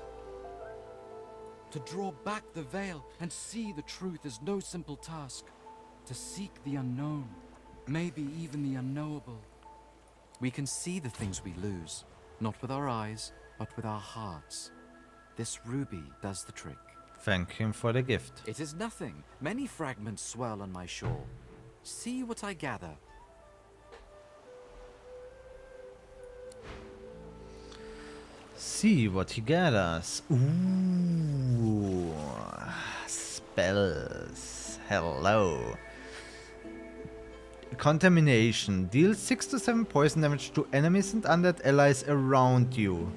To draw back the veil and see the truth is no simple task. To seek the unknown, maybe even the unknowable. We can see the things we lose, not with our eyes, but with our hearts. This ruby does the trick. Thank him for the gift. It is nothing. Many fragments swirl on my shore. See what I gather. See what he gathers. Ooh. Spells. Hello. Contamination. Deals 6 to 7 poison damage to enemies and undead allies around you.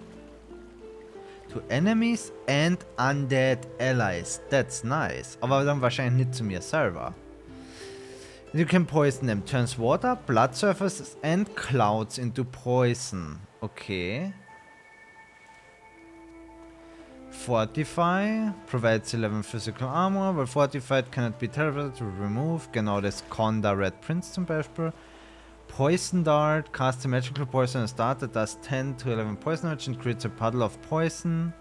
To enemies and undead allies. That's nice. Aber dann wahrscheinlich nicht zu mir selber. You can poison them. Turns water, blood surfaces and clouds into poison. Okay. Fortify. Provides 11 physical armor. While fortified cannot be teleported to remove. Genau das kann der Red Prince zum Beispiel. Poison Dart, cast a magical poison on a start that does 10 to 11 poison damage and creates a puddle of poison.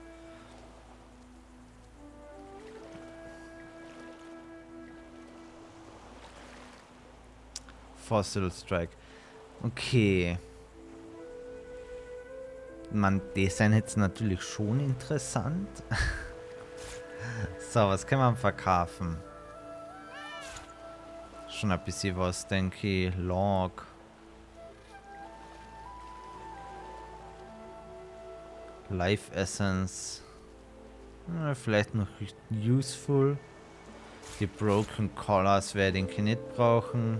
Fossil Strike. Okay. Man, die sind jetzt natürlich schon interessant. So, was kann man verkaufen? Schon ein bisschen was, denke ich. Log. Life Essence. Vielleicht noch useful. Die Broken Collars werde ich nicht brauchen.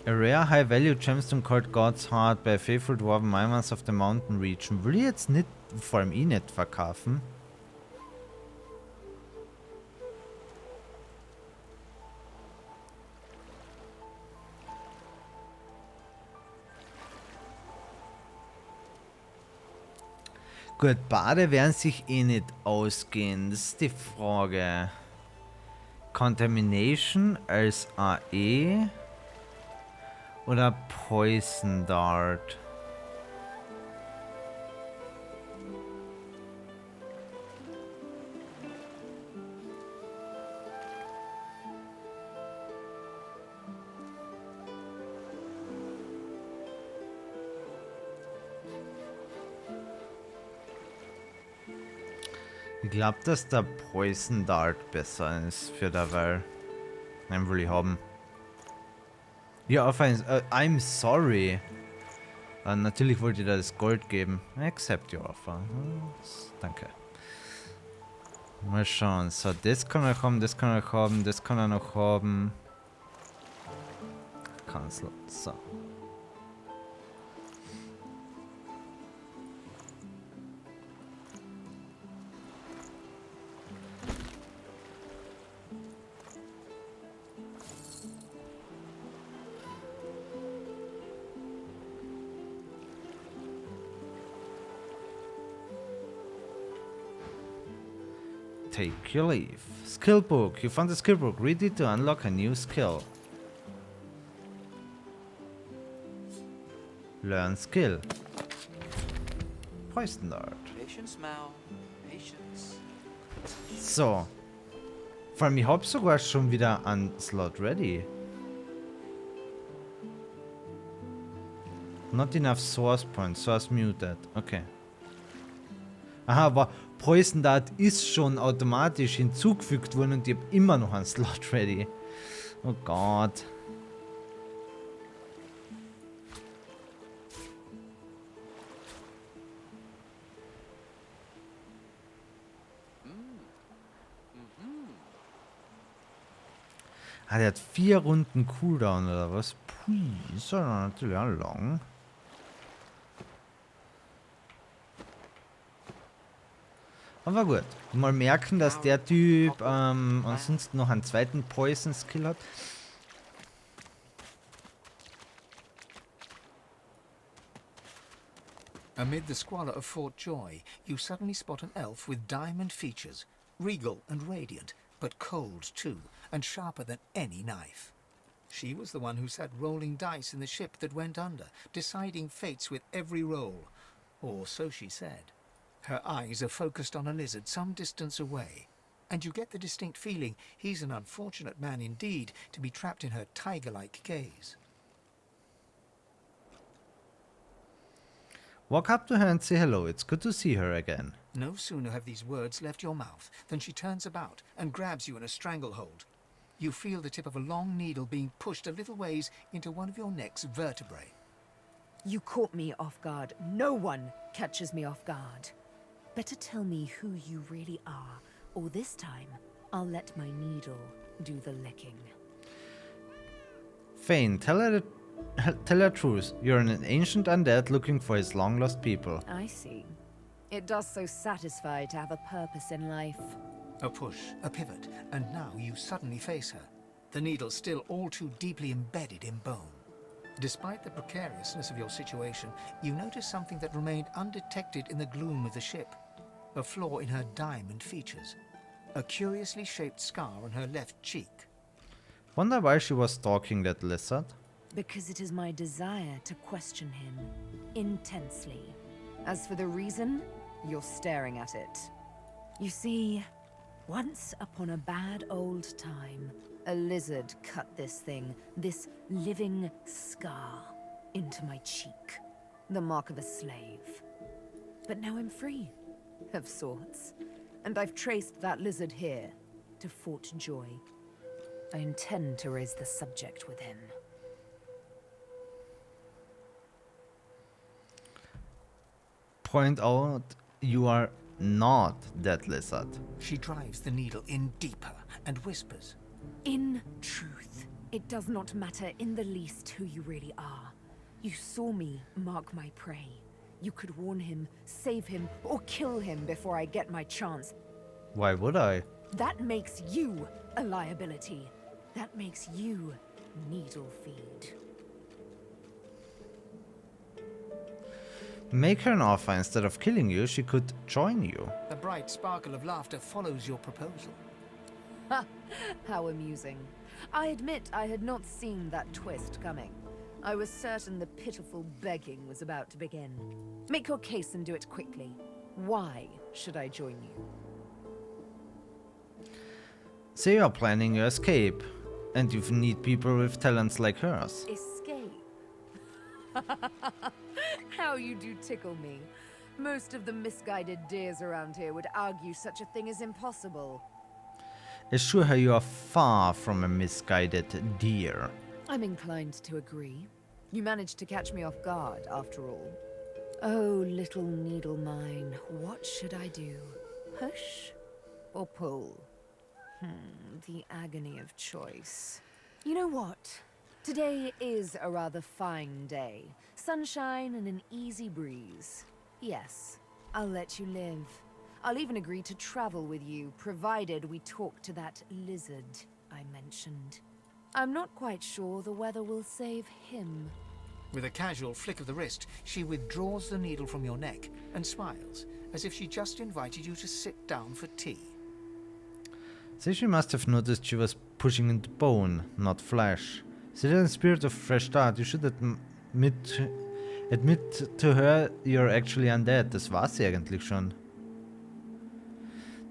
A rare high value gemstone called God's Heart by a faithful dwarven miners of the mountain region. Will ich jetzt nicht, vor allem ich nicht verkaufen. Gut, Bade werden sich eh nicht ausgehen. Das ist die Frage. Contamination als AE oder Poison Dart? Ich glaube, dass der Poison Dart besser ist für dabei. Den will ich haben. Ja, auf ein... I'm sorry. Natürlich wollte ich dir das Gold geben. Accept your offer. Danke. Mal schauen. So, das kann er haben, das kann er haben, das kann er noch haben. Cancel. So. Take your leave. Skill book. You found the skill book. Read it to unlock a new skill. Learn skill. Poison Dart. Patience, Mal. Patience. So. Vor allem, ich hab sogar schon wieder einen Slot ready. Not enough source points. Source muted. Okay. Aha, aber Poison Dart ist schon automatisch hinzugefügt worden und ich habe immer noch einen Slot ready. Oh Gott. Ah, der hat 4 Runden Cooldown oder was? Pui, ist ja natürlich auch lang. Aber gut, mal merken, dass der Typ ansonsten noch einen zweiten Poison Skill hat. Amid the squalor of Fort Joy, you suddenly spot an elf with diamond features, regal and radiant, but cold too, and sharper than any knife. She was the one who sat rolling dice in the ship that went under, deciding fates with every roll, or so she said. Her eyes are focused on a lizard some distance away, and you get the distinct feeling he's an unfortunate man indeed to be trapped in her tiger-like gaze. Walk up to her and say hello. It's good to see her again. No sooner have these words left your mouth than she turns about and grabs you in a stranglehold. You feel the tip of a long needle being pushed a little ways into one of your neck's vertebrae. You caught me off guard. No one catches me off guard. Better tell me who you really are, or this time, I'll let my needle do the licking. Fane, tell her truth. You're an ancient undead looking for his long-lost people. I see. It does so satisfy to have a purpose in life. A push, a pivot, and now you suddenly face her, the needle still all too deeply embedded in bone. Despite the precariousness of your situation, you notice something that remained undetected in the gloom of the ship. A flaw in her diamond features. A curiously shaped scar on her left cheek. Wonder why she was stalking that lizard? Because it is my desire to question him intensely. As for the reason, you're staring at it. You see, once upon a bad old time, a lizard cut this thing, this living scar, into my cheek. The mark of a slave. But now I'm free, of sorts. And I've traced that lizard here, to Fort Joy. I intend to raise the subject with him. Point out you are not that lizard. She drives the needle in deeper and whispers. In truth, it does not matter in the least who you really are. You saw me mark my prey. You could warn him, save him, or kill him before I get my chance. Why would I? That makes you a liability. That makes you needle feed. make her an offer. Instead of killing you, she could join you. The bright sparkle of laughter follows your proposal. Ha! How amusing. I admit I had not seen that twist coming. I was certain the pitiful begging was about to begin. Make your case and do it quickly. Why should I join you? Say you're planning your escape, and you need people with talents like hers. Escape? How you do tickle me. Most of the misguided deers around here would argue such a thing is impossible. Assure her you are far from a misguided deer. I'm inclined to agree. You managed to catch me off guard, after all. Oh, little needle mine, what should I do? Push or pull? The agony of choice. You know what? Today is a rather fine day. Sunshine and an easy breeze. Yes, I'll let you live. I'll even agree to travel with you, provided we talk to that lizard I mentioned. I'm not quite sure the weather will save him. With a casual flick of the wrist, she withdraws the needle from your neck and smiles, as if she just invited you to sit down for tea. Say she must have noticed she was pushing into bone, not flesh. Say that in spirit of fresh start, you should admit to her you're actually undead. Das war sie eigentlich schon.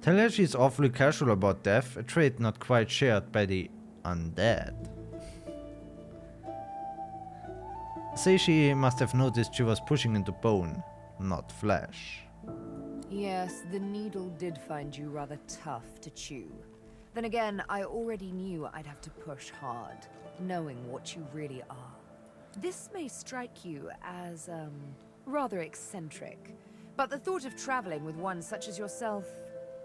Tell her she's awfully casual about death, a trait not quite shared by the undead. Say she must have noticed she was pushing into bone, not flesh. Yes, the needle did find you rather tough to chew. Then again, I already knew I'd have to push hard, knowing what you really are. This may strike you as, rather eccentric, but the thought of traveling with one such as yourself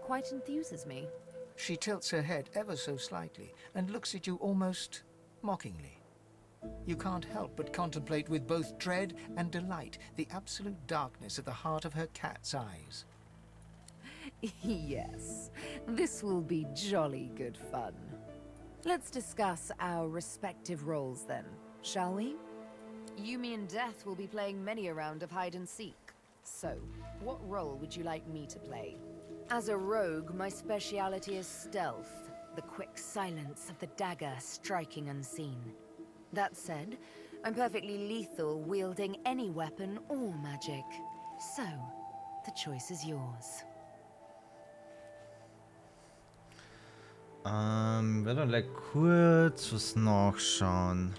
quite enthuses me. She tilts her head ever so slightly and looks at you almost mockingly. You can't help but contemplate with both dread and delight the absolute darkness at the heart of her cat's eyes. Yes, this will be jolly good fun. Let's discuss our respective roles then, shall we? You, me, and Death will be playing many a round of hide and seek. So, what role would you like me to play? As a rogue, my speciality is stealth, the quick silence of the dagger striking unseen. That said, I'm perfectly lethal wielding any weapon or magic. So, the choice is yours. Werde kurz was nachschauen.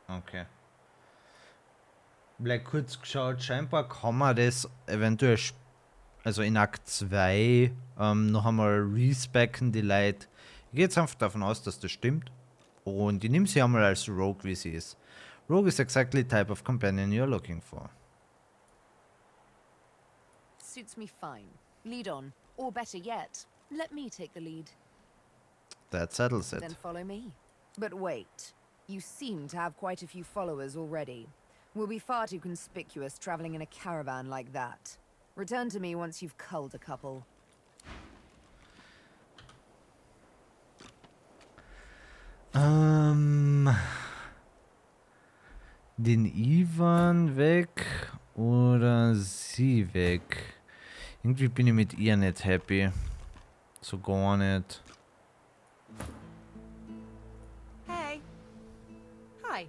Okay. Vielleicht kurz geschaut, scheinbar kann man das eventuell, also in Akt 2, noch einmal respecken, die Leute. Ich gehe jetzt einfach davon aus, dass das stimmt. Und ich nehme sie einmal als Rogue, wie sie ist. Rogue is exactly the type of companion you're looking for. Suits me fine. Lead on. Or better yet, let me take the lead. That settles it. Then follow me. But wait. You seem to have quite a few followers already. We'll be far too conspicuous traveling in a caravan like that. Return to me once you've culled a couple. Den Ivan weg oder sie weg? Irgendwie bin ich mit ihr nicht happy. So gar nicht. Hey. Hi.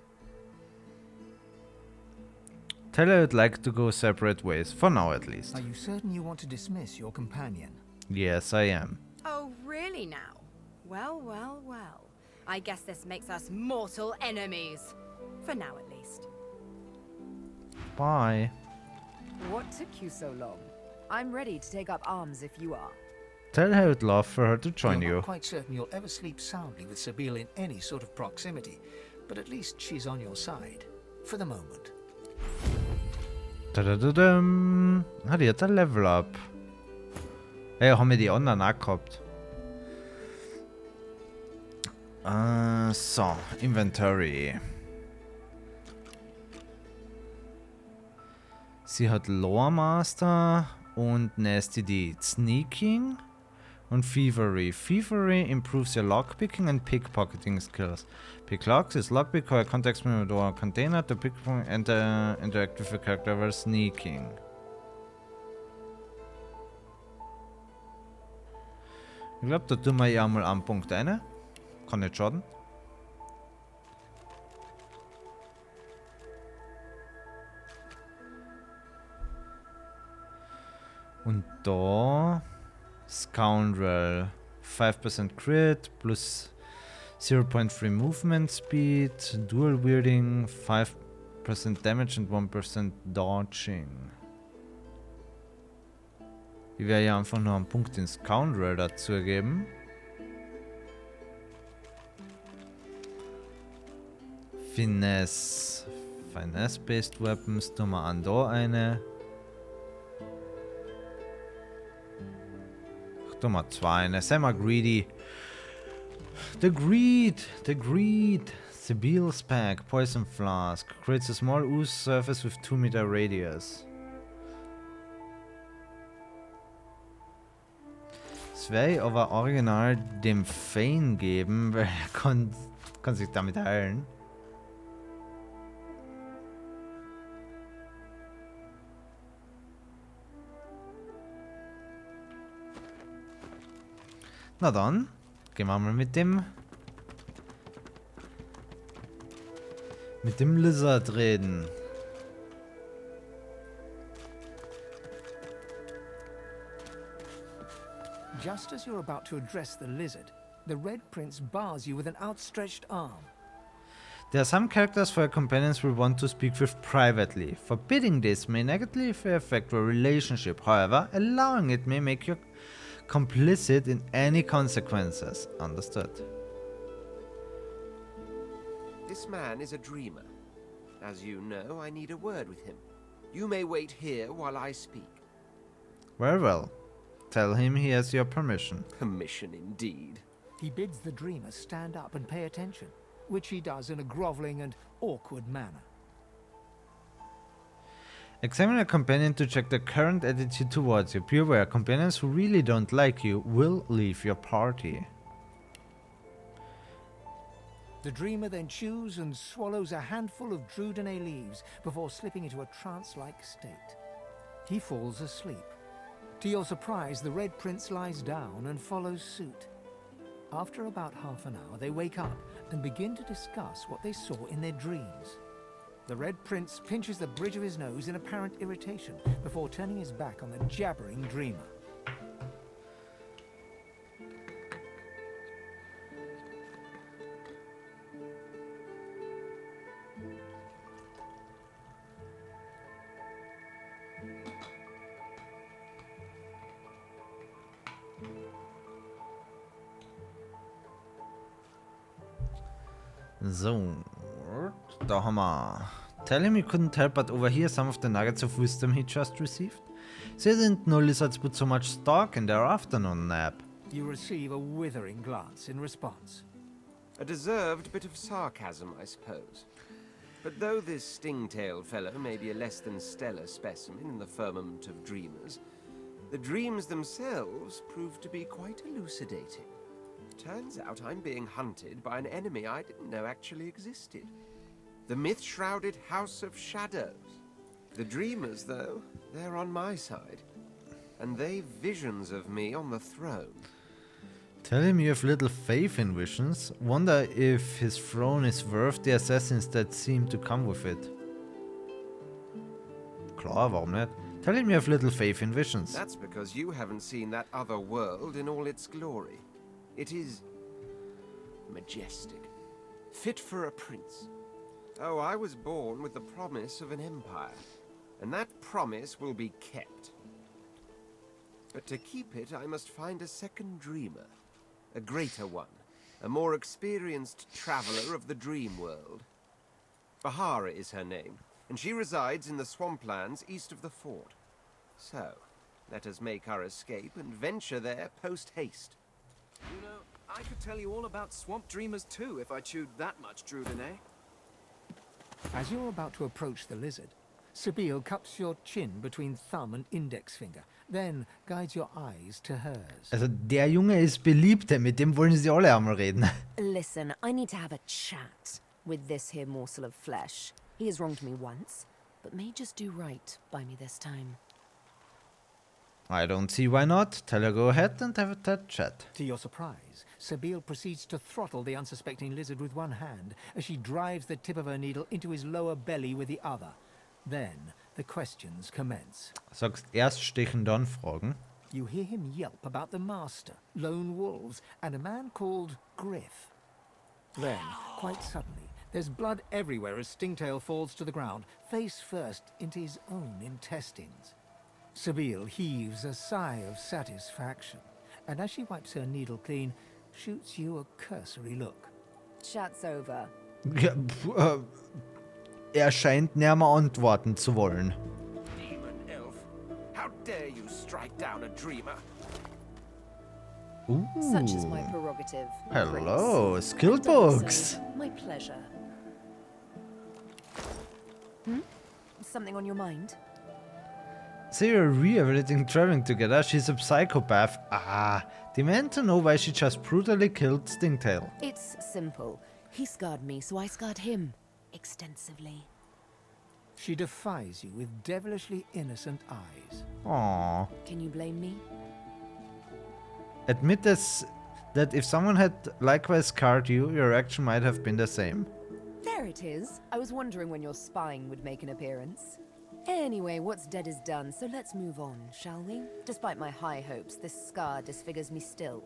Tell her I'd like to go separate ways, for now at least. Are you certain you want to dismiss your companion? Yes, I am. Oh, really now? Well, well, well. I guess this makes us mortal enemies. For now, at least. Bye. What took you so long? I'm ready to take up arms if you are. Tell her I would love for her to join You're you. not quite certain you'll ever sleep soundly with Sabine in any sort of proximity, but at least she's on your side. For the moment. Tadadadam. Hat jetzt ein Level Up. Hey, haben wir die anderen auch gehabt? So, Inventory. Sie hat Lore Master und Nasty Deed. Sneaking und Thievery. Thievery improves your lockpicking and pickpocketing skills. Pick locks is lockpick or context menu door container to pick and interact with a character while sneaking. Ich glaube, da tun wir ja mal einen Punkt rein. Kann nicht schaden. Und da Scoundrel 5% Crit plus 0.3 Movement Speed, Dual Wielding 5% Damage and 1% Dodging. Ich werde ja einfach nur einen Punkt in Scoundrel dazu geben. Finesse. Finesse-based Weapons tun wir an da eine. Tun wir zwei eine. Sei mal greedy. The Greed. Sibyll's Pack. Poison Flask. Creates a small ooze surface with 2 meter radius. Das werde ich aber original dem Fane geben, weil er kann sich damit heilen. Na dann, gehen wir mal mit dem Lizard reden. Just as you're about to address the lizard, the Red Prince bars you with an outstretched arm. There are some characters for your companions will want to speak with privately. Forbidding this may negatively affect your relationship. However, allowing it may make you complicit in any consequences. Understood. This man is a dreamer. As you know, I need a word with him. You may wait here while I speak. Very well. Tell him he has your permission. Permission indeed. He bids the dreamer stand up and pay attention, which he does in a groveling and awkward manner. Examine your companion to check their current attitude towards you. Be aware, companions who really don't like you will leave your party. The dreamer then chews and swallows a handful of Drudene leaves before slipping into a trance-like state. He falls asleep. To your surprise, the Red Prince lies down and follows suit. After about half an hour, they wake up and begin to discuss what they saw in their dreams. The Red Prince pinches the bridge of his nose in apparent irritation before turning his back on the jabbering dreamer. So, da haben wir. Tell him you couldn't help but overhear some of the nuggets of wisdom he just received. So didn't know lizards put so much stock in their afternoon nap. You receive a withering glance in response. A deserved bit of sarcasm, I suppose. But though this sting-tailed fellow may be a less than stellar specimen in the firmament of dreamers, the dreams themselves prove to be quite elucidating. Turns out I'm being hunted by an enemy I didn't know actually existed. The myth-shrouded House of Shadows. The dreamers, though, they're on my side. And they've visions of me on the throne. Tell him you have little faith in visions. Wonder if his throne is worth the assassins that seem to come with it. Klar, warum nicht? Tell him you have little faith in visions. That's because you haven't seen that other world in all its glory. It is majestic. Fit for a prince. Oh, I was born with the promise of an empire, and that promise will be kept. But to keep it, I must find a second dreamer. A greater one. A more experienced traveler of the dream world. Bahara is her name, and she resides in the swamplands east of the fort. So, let us make our escape and venture there post-haste. You know, I could tell you all about swamp dreamers too if I chewed that much Druden, eh? As you're about to approach the lizard, Sabine cups your chin between thumb and index finger, then guides your eyes to hers. Also der Junge ist beliebt, mit dem wollen sie alle einmal reden. Listen, I need to have a chat with this here morsel of flesh. He has wronged me once, but may just do right by me this time. I don't see why not. Tell her go ahead and have that chat. To your surprise, Sabine proceeds to throttle the unsuspecting lizard with one hand as she drives the tip of her needle into his lower belly with the other. Then the questions commence. Sagst erst stechen, dann fragen. You hear him yelp about the master, lone wolves, and a man called Griff. Then, quite suddenly, there's blood everywhere as Stingtail falls to the ground, face first into his own intestines. Sabine heaves a sigh of satisfaction, and as she wipes her needle clean, shoots you a cursory look. Chat's over. Ja, scheint nicht mehr antworten zu wollen. Demon elf, how dare you strike down a dreamer? Ooh. Such is my prerogative. Hello, Prince. skill I've done books. so. My pleasure. Something on your mind? They are rehabilitating traveling together. She's a psychopath. Ah, demand to know why she just brutally killed Stingtail. It's simple. He scarred me, so I scarred him. Extensively. She defies you with devilishly innocent eyes. Aww. Can you blame me? Admit this, that if someone had likewise scarred you, your reaction might have been the same. There it is. I was wondering when your spine would make an appearance. Anyway, what's dead is done, so let's move on, shall we? Despite my high hopes, this scar disfigures me still.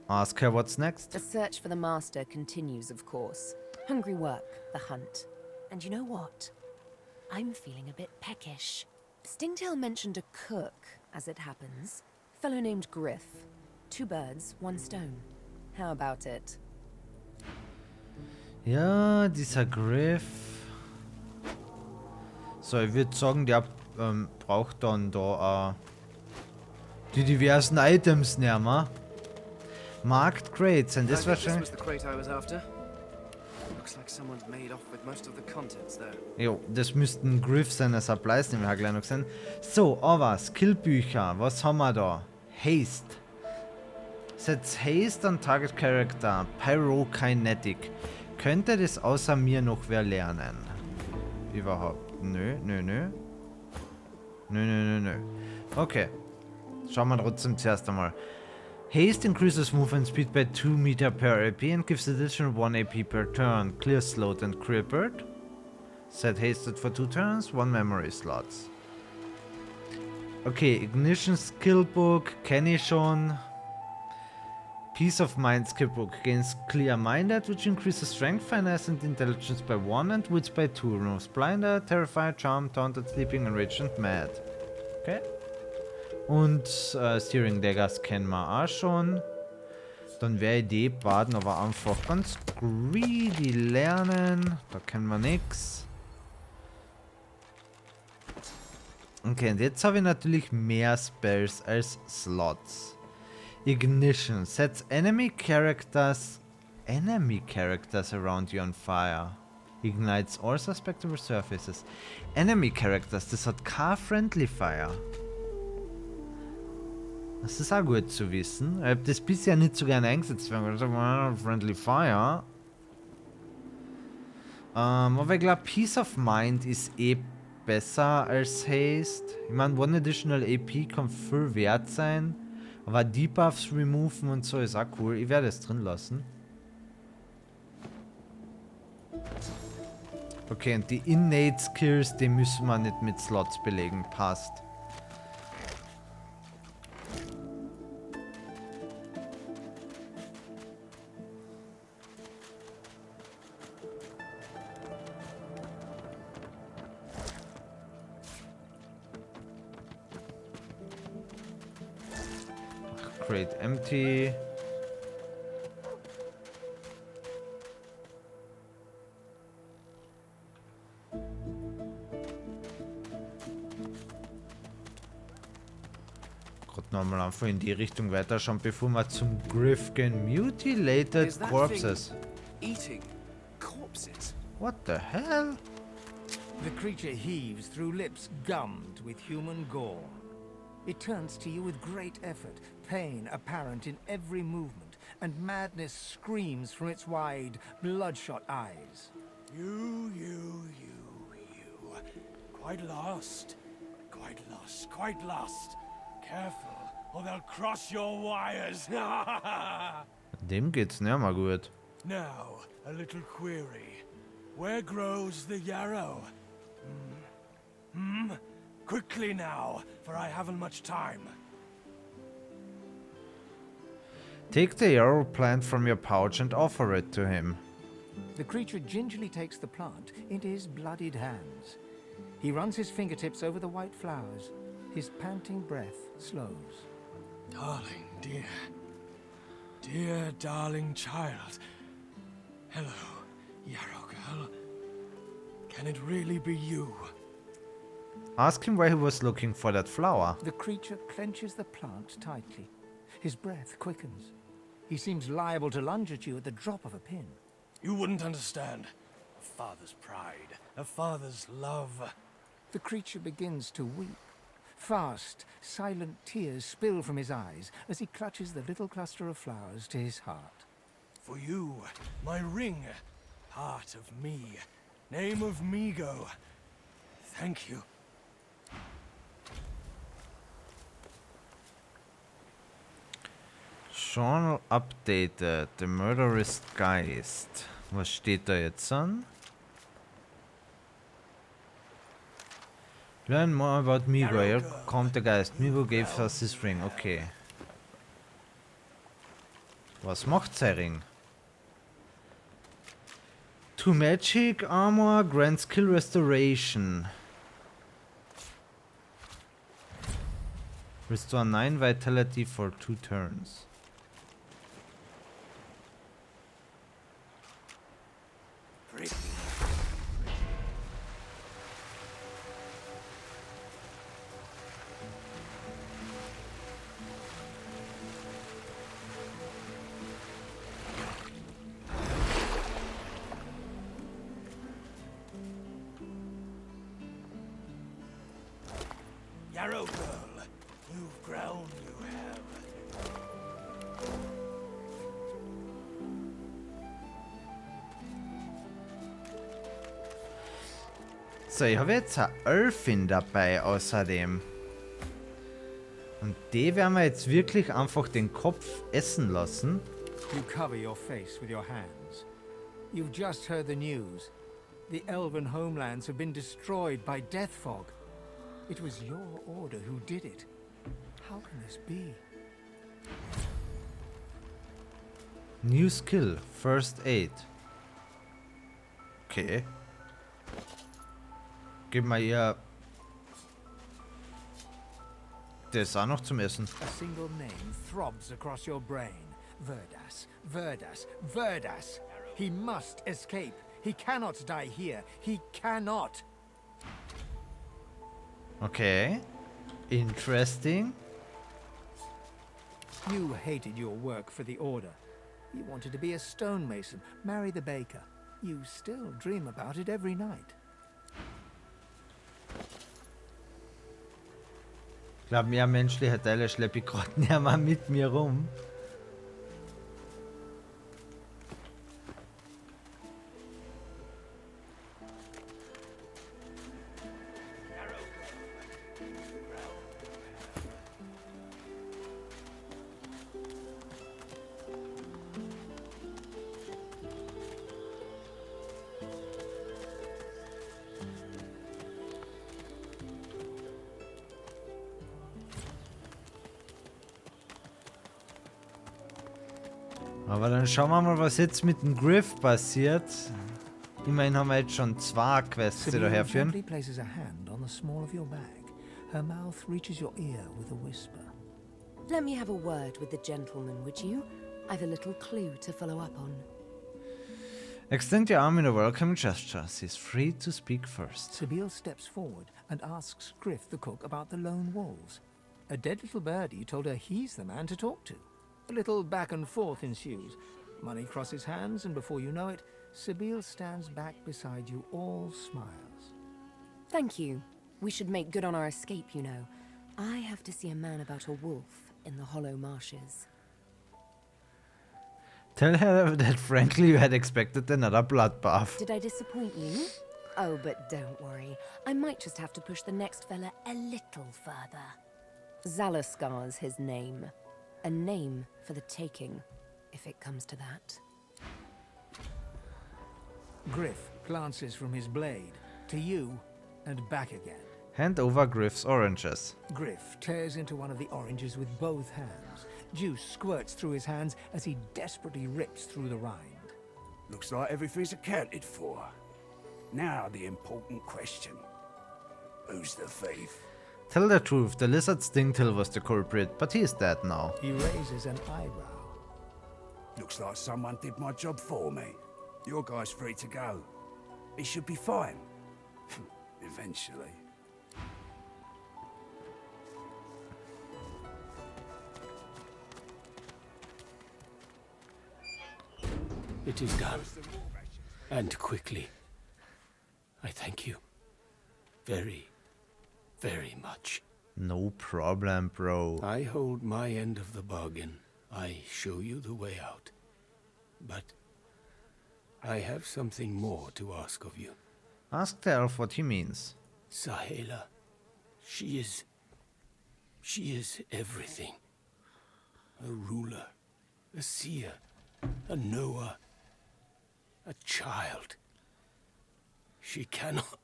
Ask her what's next. The search for the master continues, of course. Hungry work, the hunt. And you know what? I'm feeling a bit peckish. Stingtail mentioned a cook, as it happens. Fellow named Griff. 2 birds, 1 stone. How about it? Ja, dieser Griff. So, ich würde sagen, der braucht dann da die diversen Items nehmen. Marked Crates, und das wahrscheinlich... Jo, das müssten Griff seine Supplies nämlich auch gleich noch sein. So, aber Skillbücher, was haben wir da? Haste. Setz Haste an Target Character. Pyrokinetic. Könnte das außer mir noch wer lernen? Überhaupt? Nö. Okay. Schauen wir trotzdem zuerst einmal. Haste increases movement speed by 2 meter per AP and gives additional 1 AP per turn. Clear slot and crippled. Set hasted for 2 turns, 1 memory slots. Okay, Ignition Skillbook kenne ich schon. Peace of Mind Skillbook gains Clear-Minded, which increases Strength, Finesse and Intelligence by 1 and Wits by 2. Removes Blinded, Terrified, Charmed, Taunted, Sleeping, Enraged and Mad. Okay. Und Steering Daggers kennen wir auch schon. Dann wäre Idee, Baden aber einfach ganz greedy lernen. Da kennen wir nix. Okay, und jetzt habe ich natürlich mehr Spells als Slots. Ignition sets enemy characters around you on fire. Ignites all suspectable surfaces. Enemy characters, das hat kein Friendly Fire. Das ist auch gut zu wissen. Ich habe das bisher nicht so gerne eingesetzt. Friendly Fire. Aber ich glaube, Peace of Mind ist eh besser als Haste. Ich meine, 1 additional AP kann viel wert sein. Aber Debuffs removen und so ist auch cool. Ich werde es drin lassen. Okay, und die Innate Skills, die müssen wir nicht mit Slots belegen. Passt. Crate empty. Gerade nochmal einfach in die Richtung weiterschauen, bevor wir zum Griff gehen. Mutilated Is that corpses. thing eating corpses? What the hell? The creature heaves through lips gummed with human gore. It turns to you with great effort, pain apparent in every movement, and madness screams from its wide, bloodshot eyes. You. Quite lost. Quite lost. Careful, or they'll cross your wires. Dem geht's nicht mehr gut. Now, a little query. Where grows the yarrow? Quickly now, for I haven't much time. Take the yarrow plant from your pouch and offer it to him. The creature gingerly takes the plant into his bloodied hands. He runs his fingertips over the white flowers. His panting breath slows. Darling, dear darling child. Hello, yarrow girl. Can it really be you? Ask him why he was looking for that flower. The creature clenches the plant tightly. His breath quickens. He seems liable to lunge at you at the drop of a pin. You wouldn't understand. A father's pride, a father's love. The creature begins to weep. Fast, silent tears spill from his eyes as he clutches the little cluster of flowers to his heart. For you, my ring, part of me, name of Migo. Thank you. Journal updated. The murderous Geist. Was steht da jetzt an? Learn more about Migo. Here kommt der Geist. Migo gave us his ring. Okay. Was macht sein Ring? To magic armor grants skill restoration. Restore 9 vitality for 2 turns. Yarrow girl, you've grown, you have. So, ich habe jetzt eine Elfin dabei außerdem. Und die werden wir jetzt wirklich einfach den Kopf essen lassen. You cover your face with your hands. You've just heard the news. The elven homelands have been destroyed by death fog. It was your order who did it. How can this be? New skill, First Aid. Okay. Gib mal ihr das auch noch zum Essen. A single name throbs across your brain. Verdas, Verdas, Verdas. He must escape. He cannot die here. He cannot. Okay. Interesting. You hated your work for the Order. You wanted to be a stonemason, marry the baker. You still dream about it every night. Ich glaube, mehr menschliche Teile schleppe ich gerade nicht mehr mit mir rum. Aber dann schauen wir mal, was jetzt mit dem Griff passiert. Immerhin haben wir jetzt schon 2 Quests, die daher führen. Gently places a hand on the small of your bag. Her mouth reaches your ear with a whisper. Let me have a word with the gentleman, would you? I've a little clue to follow up on. Extend your arm in a welcome gesture. She's free to speak first. Sibyl steps forward and asks Griff the cook about the lone wolves. A dead little birdie told her he's the man to talk to. A little back and forth ensues. Money crosses hands, and before you know it, Sibyl stands back beside you, all smiles. Thank you. We should make good on our escape, you know. I have to see a man about a wolf in the hollow marshes. Tell her that frankly you had expected another bloodbath. Did I disappoint you? Oh, but don't worry. I might just have to push the next fella a little further. Zalaskar's his name. A name for the taking, if it comes to that. Griff glances from his blade to you and back again. Hand over Griff's oranges. Griff tears into one of the oranges with both hands. Juice squirts through his hands as he desperately rips through the rind. Looks like everything's accounted for. Now the important question. Who's the thief? Tell the truth, the lizard Stingtail was the culprit, but he is dead now. He raises an eyebrow. Looks like someone did my job for me. Your guy's free to go. He should be fine. Eventually. It is done. And quickly. I thank you. Very, very much. No problem, bro. I hold my end of the bargain. I show you the way out. But I have something more to ask of you. Ask the elf what he means. Sahela. She is everything. A ruler, a seer, a knower, a child. She cannot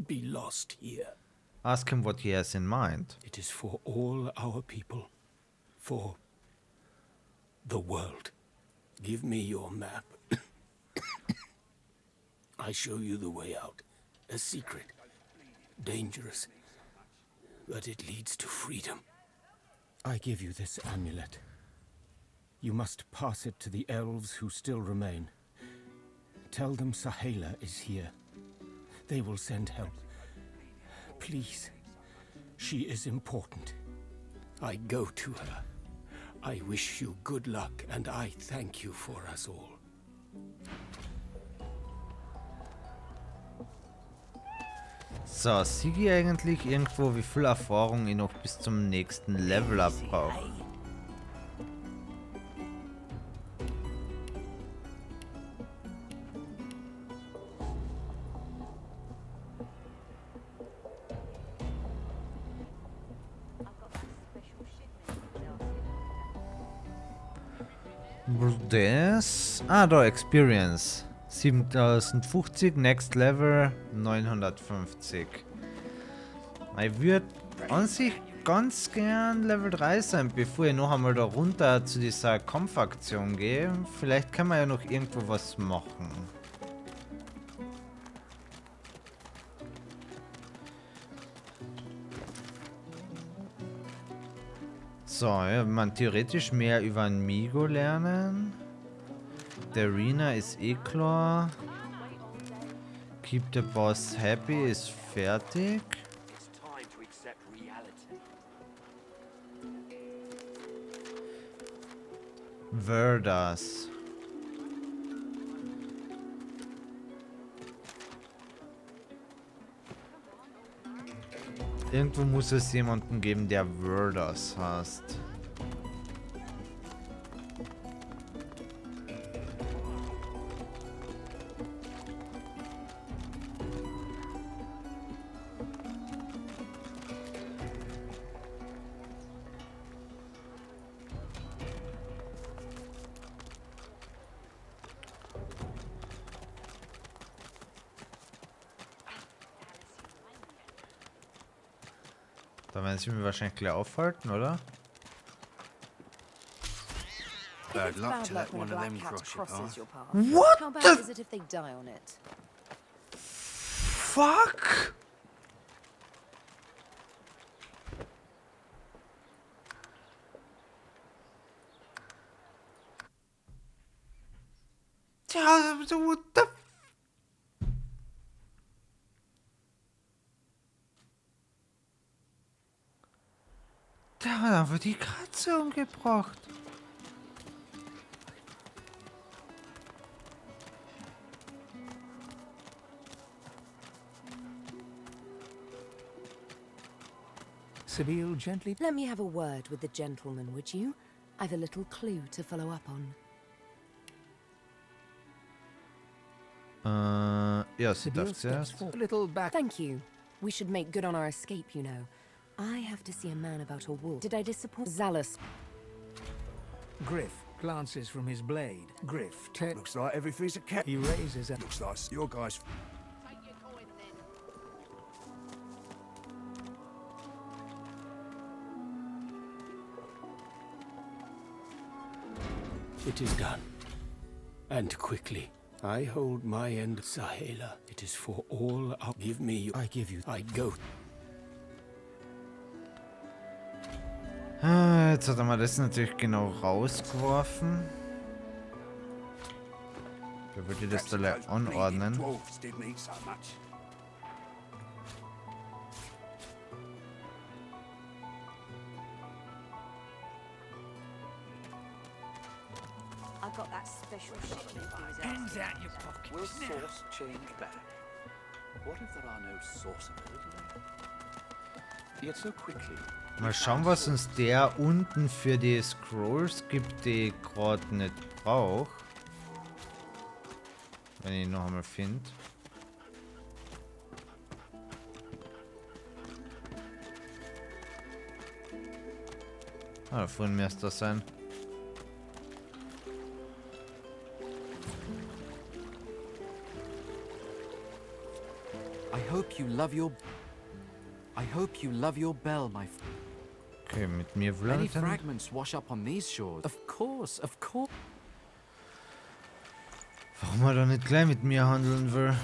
be lost here. Ask him what he has in mind. It is for all our people. For the world. Give me your map. I show you the way out. A secret. Dangerous. But it leads to freedom. I give you this amulet. You must pass it to the elves who still remain. Tell them Sahela is here. They will send help. Please. She is important. I go to her. I wish you good luck, and I thank you for us all. So, siege ich eigentlich irgendwo, wie viel Erfahrung ich noch bis zum nächsten Level-Up brauche? Das? Ah, da, Experience. 7050, Next Level 950. Ich würde an sich ganz gern Level 3 sein, bevor ich noch einmal da runter zu dieser Kampfaktion gehe. Vielleicht kann man ja noch irgendwo was machen. So, ja, man theoretisch mehr über ein Migo lernen. Der Arena ist eh klar. Keep the Boss Happy ist fertig. Verdas. Irgendwo muss es jemanden geben, der Verdas heißt. Da werden sie mir wahrscheinlich gleich aufhalten, oder? Bad luck to let one of them cross your path. What How bad the is it if they die on it? fuck? Ja, what the... Der hat einfach die Katze umgebracht. Sibyl gently... Let me have a word with the gentleman, would you? I've a little clue to follow up on. Ja, sie darf zuerst. A little back. Thank you. We should make good on our escape, you know. I have to see a man about a wolf. Did I disappoint? Zalus. Griff glances from his blade. Griff Looks like everything's a cat. He raises a... Looks like your guys. It is done. And quickly. I hold my end, Sahela. It is for all. Give me you. I give you. I go. Jetzt hat er mal das natürlich genau rausgeworfen. Da würde ich das da gleich anordnen. I got that special shit. Hands out your pockets. Will source change back? What if there are no source available? Yet so quickly. Mal schauen, was uns der unten für die Scrolls gibt, die ich gerade nicht brauche. Wenn ich ihn noch einmal finde. Ah, da vorhin müsste das sein. I hope you love your bell, my Okay, mit mir Many Vladen. fragments wash up on these shores. Of course, of course. Warum er da nicht gleich mit mir handeln will?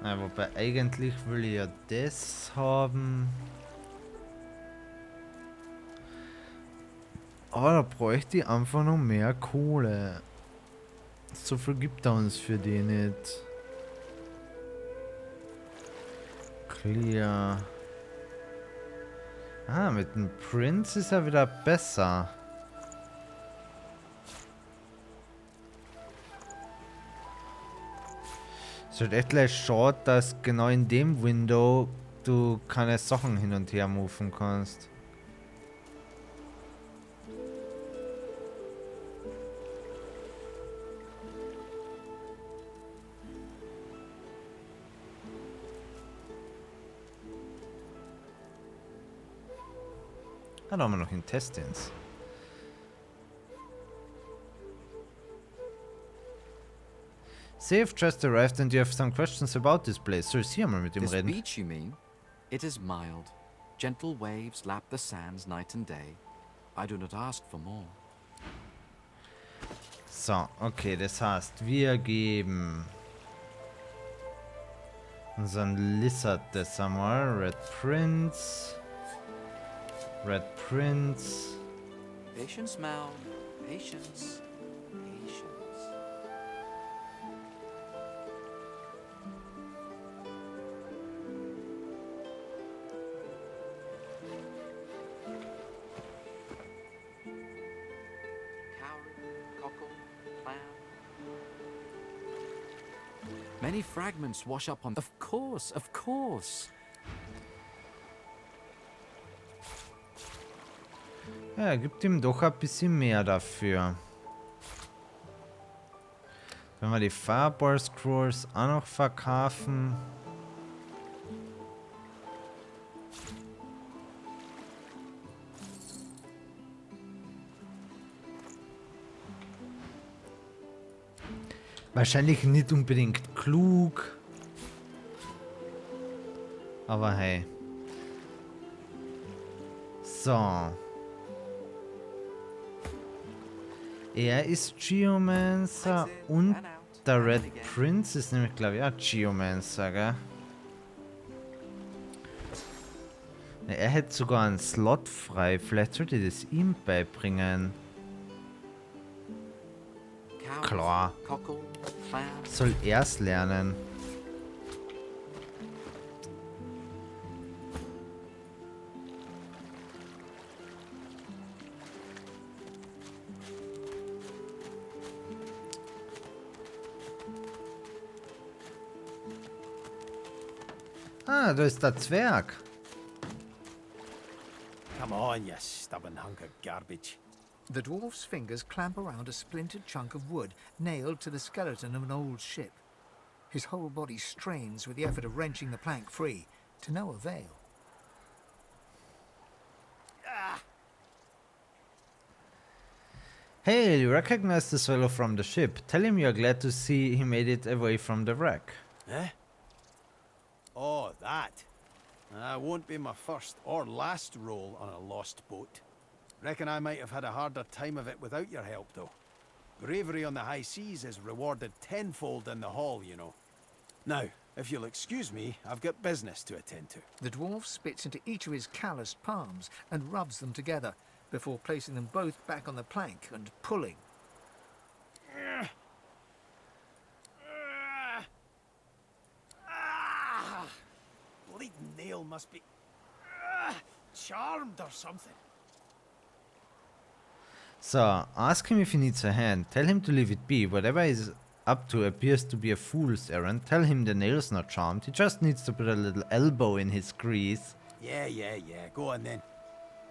Ja, wobei eigentlich will ich ja das haben. Aber da bräuchte ich einfach noch mehr Kohle. So viel gibt er uns für die nicht. Clear. Ah, mit dem Prince ist er wieder besser. Es ist halt echt gleich schade, dass genau in dem Window du keine Sachen hin und her moven kannst. Ah, da haben wir noch Intestines. Safe just arrived and you have some questions about this place. Soll ich hier mal mit ihm This reden? beach, you mean? It is mild. Gentle waves lap the sands night and day. I do not ask for more. So, okay, das heißt, wir geben unseren Lizard das einmal. Red Prince. Red Prince. Patience, Mal. Patience. Patience. Cowrie, cockle, clam. Many fragments wash up on... Of course, of course. Ja, er gibt ihm doch ein bisschen mehr dafür. Wenn wir die Fireball Scrolls auch noch verkaufen. Wahrscheinlich nicht unbedingt klug. Aber hey. So. Er ist Geomancer und Der Red Prince ist nämlich, glaube ich, auch Geomancer, gell? Ja, er hätte sogar einen Slot frei. Vielleicht sollte ich das ihm beibringen. Klar. Soll er's lernen. Ah, da ist der Zwerg. Come on, you stubborn hunk of garbage. The dwarf's fingers clamp around a splintered chunk of wood nailed to the skeleton of an old ship. His whole body strains with the effort of wrenching the plank free, to no avail. Hey, you recognize this fellow from the ship. Tell him you're glad to see he made it away from the wreck. Eh? Oh, that. Won't be my first or last roll on a lost boat. Reckon I might have had a harder time of it without your help, though. Bravery on the high seas is rewarded tenfold in the hall, you know. Now, if you'll excuse me, I've got business to attend to. The dwarf spits into each of his calloused palms and rubs them together, before placing them both back on the plank and pulling. Bleeding nail must be charmed or something. So, ask him if he needs a hand. Tell him to leave it be. Whatever he's up to appears to be a fool's errand. Tell him the nail's not charmed. He just needs to put a little elbow in his grease. Yeah. Go on then.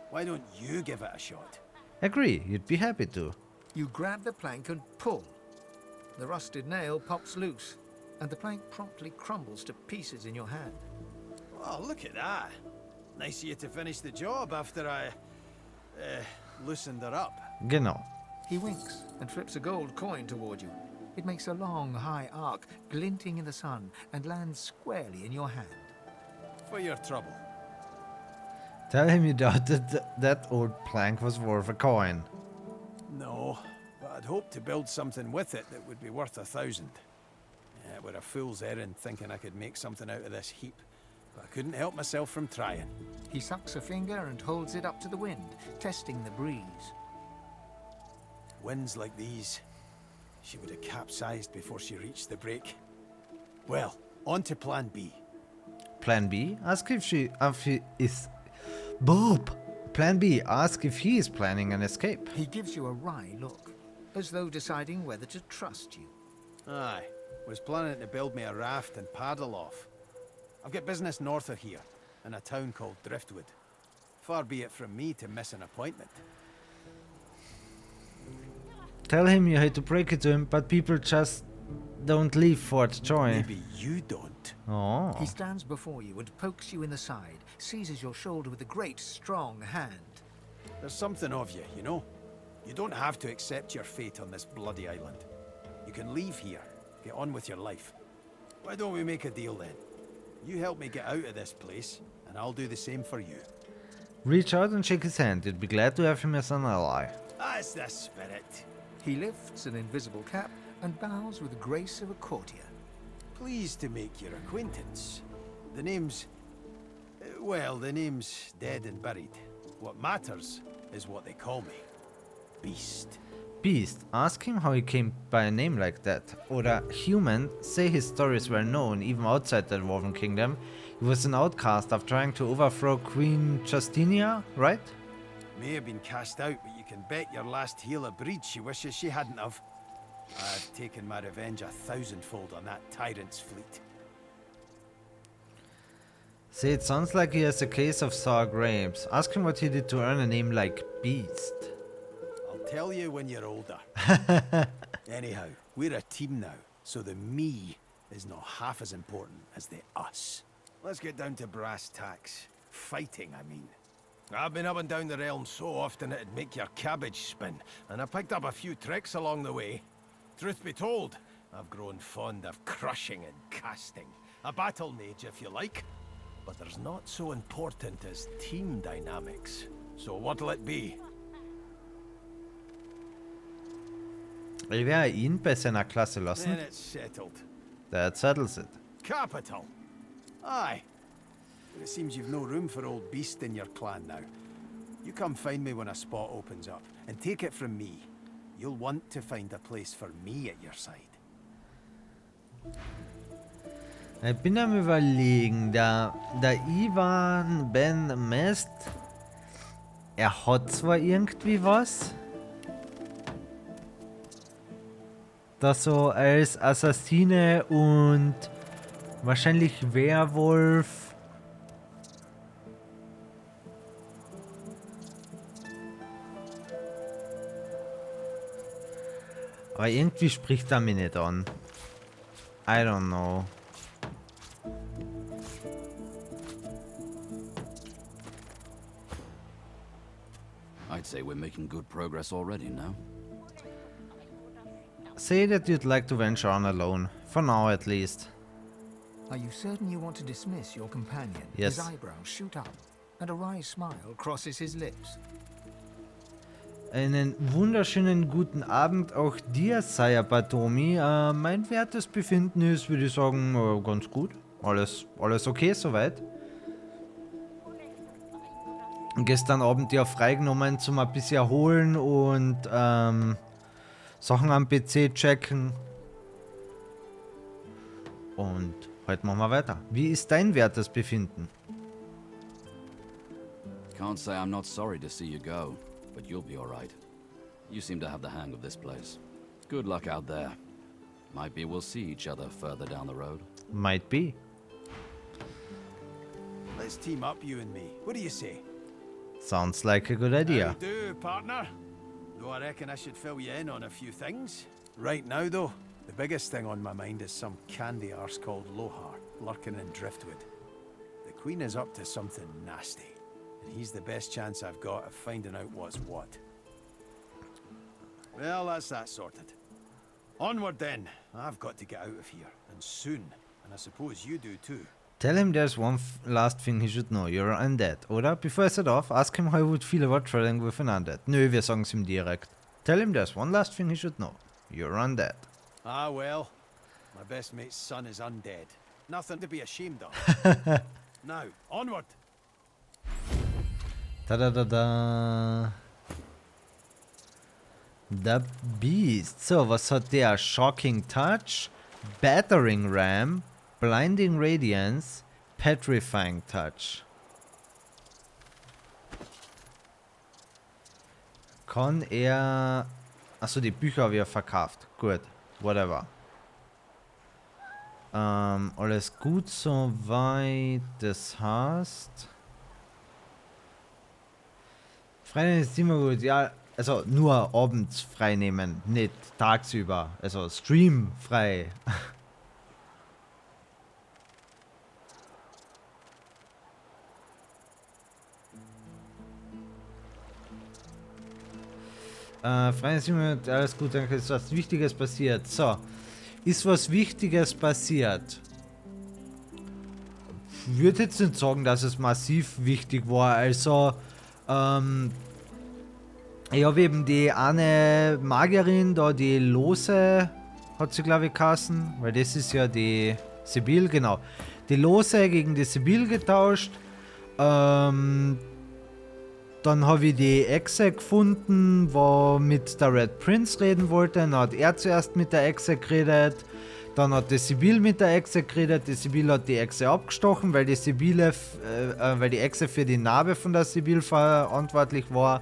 Why don't you give it a shot? Agree, you'd be happy to. You grab the plank and pull. The rusted nail pops loose, and the plank promptly crumbles to pieces in your hand. Oh, look at that. Nice of you to finish the job after I loosened her up. Genau. He winks and flips a gold coin toward you. It makes a long, high arc, glinting in the sun, and lands squarely in your hand. For your trouble. Tell him you doubted that old plank was worth a coin. No, but I'd hoped to build something with it that would be worth 1,000. Yeah, it were a fool's errand thinking I could make something out of this heap, but I couldn't help myself from trying. He sucks a finger and holds it up to the wind, testing the breeze. Winds like these, she would have capsized before she reached the break. Well, on to plan B. Plan B? Ask if he is... Boop! Plan B. Ask if he is planning an escape. He gives you a wry look, as though deciding whether to trust you. Aye, was planning to build me a raft and paddle off. I've got business north of here, in a town called Driftwood. Far be it from me to miss an appointment. Tell him you hate to break it to him, but people just don't leave Fort Joy. Maybe you don't. Oh. He stands before you and pokes you in the side, seizes your shoulder with a great, strong hand. There's something of you, you know? You don't have to accept your fate on this bloody island. You can leave here, get on with your life. Why don't we make a deal then? You help me get out of this place, and I'll do the same for you. Reach out and shake his hand. You'd be glad to have him as an ally. That's the spirit. He lifts an invisible cap and bows with the grace of a courtier. Pleased to make your acquaintance. The name's... well, the name's dead and buried. What matters is what they call me. Beast. Beast. Ask him how he came by a name like that. Oder human. Say his stories were known even outside the Dwarven Kingdom. He was an outcast after trying to overthrow Queen Justinia, right? May have been cast out, but you can bet your last heel of breed she wishes she hadn't have. I've taken my revenge 1,000-fold on that tyrant's fleet. Say, it sounds like he has a case of sour grapes. Ask him what he did to earn a name like Beast. I'll tell you when you're older. Anyhow, we're a team now, so the me is not half as important as the us. Let's get down to brass tacks. Fighting, I mean. I've been up and down the realm so often it'd make your cabbage spin, and I picked up a few tricks along the way. Truth be told, I've grown fond of crushing and casting. A battle mage, if you like. But there's not so important as team dynamics. So what'll it be? Ich werde ihn bei seiner Klasse lassen. Then it's settled. That settles it. Capital. Aye. But it seems you've no room for old beast in your clan now. You come find me when a spot opens up, and take it from me. You'll want to find a place for me at your side. Ich bin am Überlegen, der Ivan Ben Mest, er hat zwar irgendwie was, das so als Assassine und wahrscheinlich Werwolf. Aber irgendwie spricht er mich nicht an. I don't know. I'd say we're making good progress already, no? Say that you'd like to venture on alone, for now at least. Are you certain you want to dismiss your companion? Yes. His eyebrows shoot up, and a wry smile crosses his lips. Einen wunderschönen guten Abend auch dir, Saya Batomi. Mein wertes Befinden ist, würde ich sagen, ganz gut. Alles okay soweit. Gestern Abend ja freigenommen zum ein bisschen erholen und Sachen am PC checken. Und heute machen wir weiter. Wie ist dein wertes Befinden? Can't say I'm not sorry to see you go, but you'll be alright. You seem to have the hang of this place. Good luck out there. Might be we'll see each other further down the road. Might be. Let's team up, you and me. What do you say? Sounds like a good idea. How do, partner? Though I reckon I should fill you in on a few things. Right now, though, the biggest thing on my mind is some candy arse called Lohar, lurking in Driftwood. The Queen is up to something nasty, and he's the best chance I've got of finding out what's what. Well, that's that sorted. Onward then. I've got to get out of here, and soon, and I suppose you do too. Tell him there's one last thing he should know. You're undead. Oder? Before I set off, ask him how he would feel about traveling with an undead. Nö, wir sagen's ihm direkt. Tell him there's one last thing he should know. You're undead. Ah, well. My best mate's son is undead. Nothing to be ashamed of. Now, onward. Da. The Beast. So, was hat der? Shocking Touch, Battering Ram, Blinding Radiance, Petrifying Touch. Kann er... Achso, die Bücher habe ich ja verkauft. Gut, whatever. Alles gut soweit. Das heißt... Freitag ist immer gut, ja. Also nur abends frei nehmen, nicht tagsüber. Also Stream frei. Freitag, alles gut, danke, ist was Wichtiges passiert. So, ist was Wichtiges passiert. Ich würde jetzt nicht sagen, dass es massiv wichtig war. Also, ich habe eben die eine Magierin, da die Lose, hat sie glaube ich geheißen, weil das ist ja die Sibyl, genau. Die Lose gegen die Sibyl getauscht. Dann habe ich die Echse gefunden, wo mit der Red Prince reden wollte. Dann hat er zuerst mit der Echse geredet. Dann hat die Sibyl mit der Echse geredet. Die Sibyl hat die Echse abgestochen, weil weil die Echse für die Narbe von der Sibyl verantwortlich war.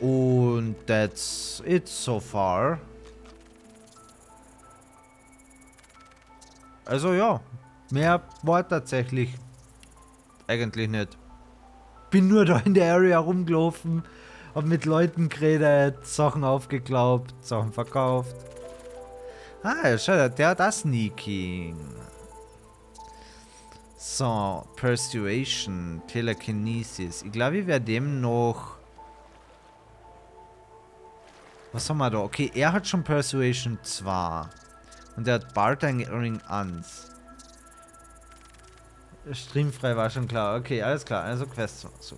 Und that's it so far. Also ja, mehr war tatsächlich eigentlich nicht. Bin nur da in der Area rumgelaufen, hab mit Leuten geredet, Sachen aufgeklaubt, Sachen verkauft. Ah, schau, der hat das Sneaking. So, Persuasion, Telekinesis. Ich glaube, ich werde dem noch... Was haben wir da? Okay, er hat schon Persuasion 2. Und er hat Bartering 1. Streamfrei war schon klar. Okay, alles klar. Also Quest. So.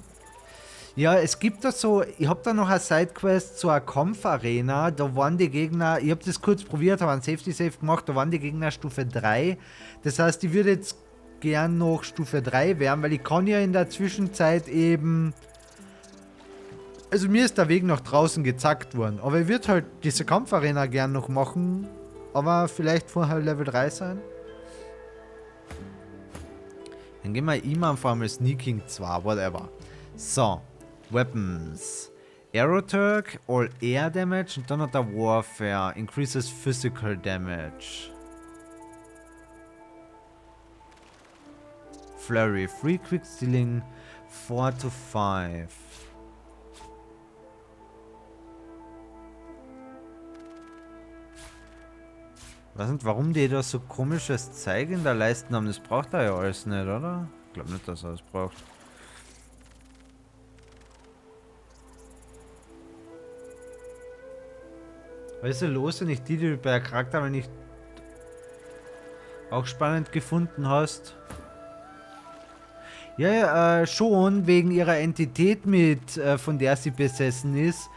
Ja, es gibt da so, ich hab da noch eine Sidequest zu einer Kampfarena, da waren die Gegner, ich hab das kurz probiert, habe einen Safety Save gemacht, da waren die Gegner Stufe 3. Das heißt, ich würde jetzt gern noch Stufe 3 werden, weil ich kann ja in der Zwischenzeit eben, also mir ist der Weg nach draußen gezackt worden, aber ich würde halt diese Kampfarena gern noch machen, aber vielleicht vorher Level 3 sein. Dann gehen wir immer vor allem Sneaking 2, whatever. So. Weapons. Arrow Turk, all air damage und dann hat er Warfare. Increases physical damage. Flurry. Free quick stealing 4 to 5. Weiß nicht, warum die da so komisches Zeug in der Leiste haben. Das braucht er ja alles nicht, oder? Ich glaube nicht, dass er das braucht. Was ist denn los, wenn ich die bei der Charakter, wenn ich auch spannend gefunden hast? Ja, schon wegen ihrer Entität mit, von der sie besessen ist.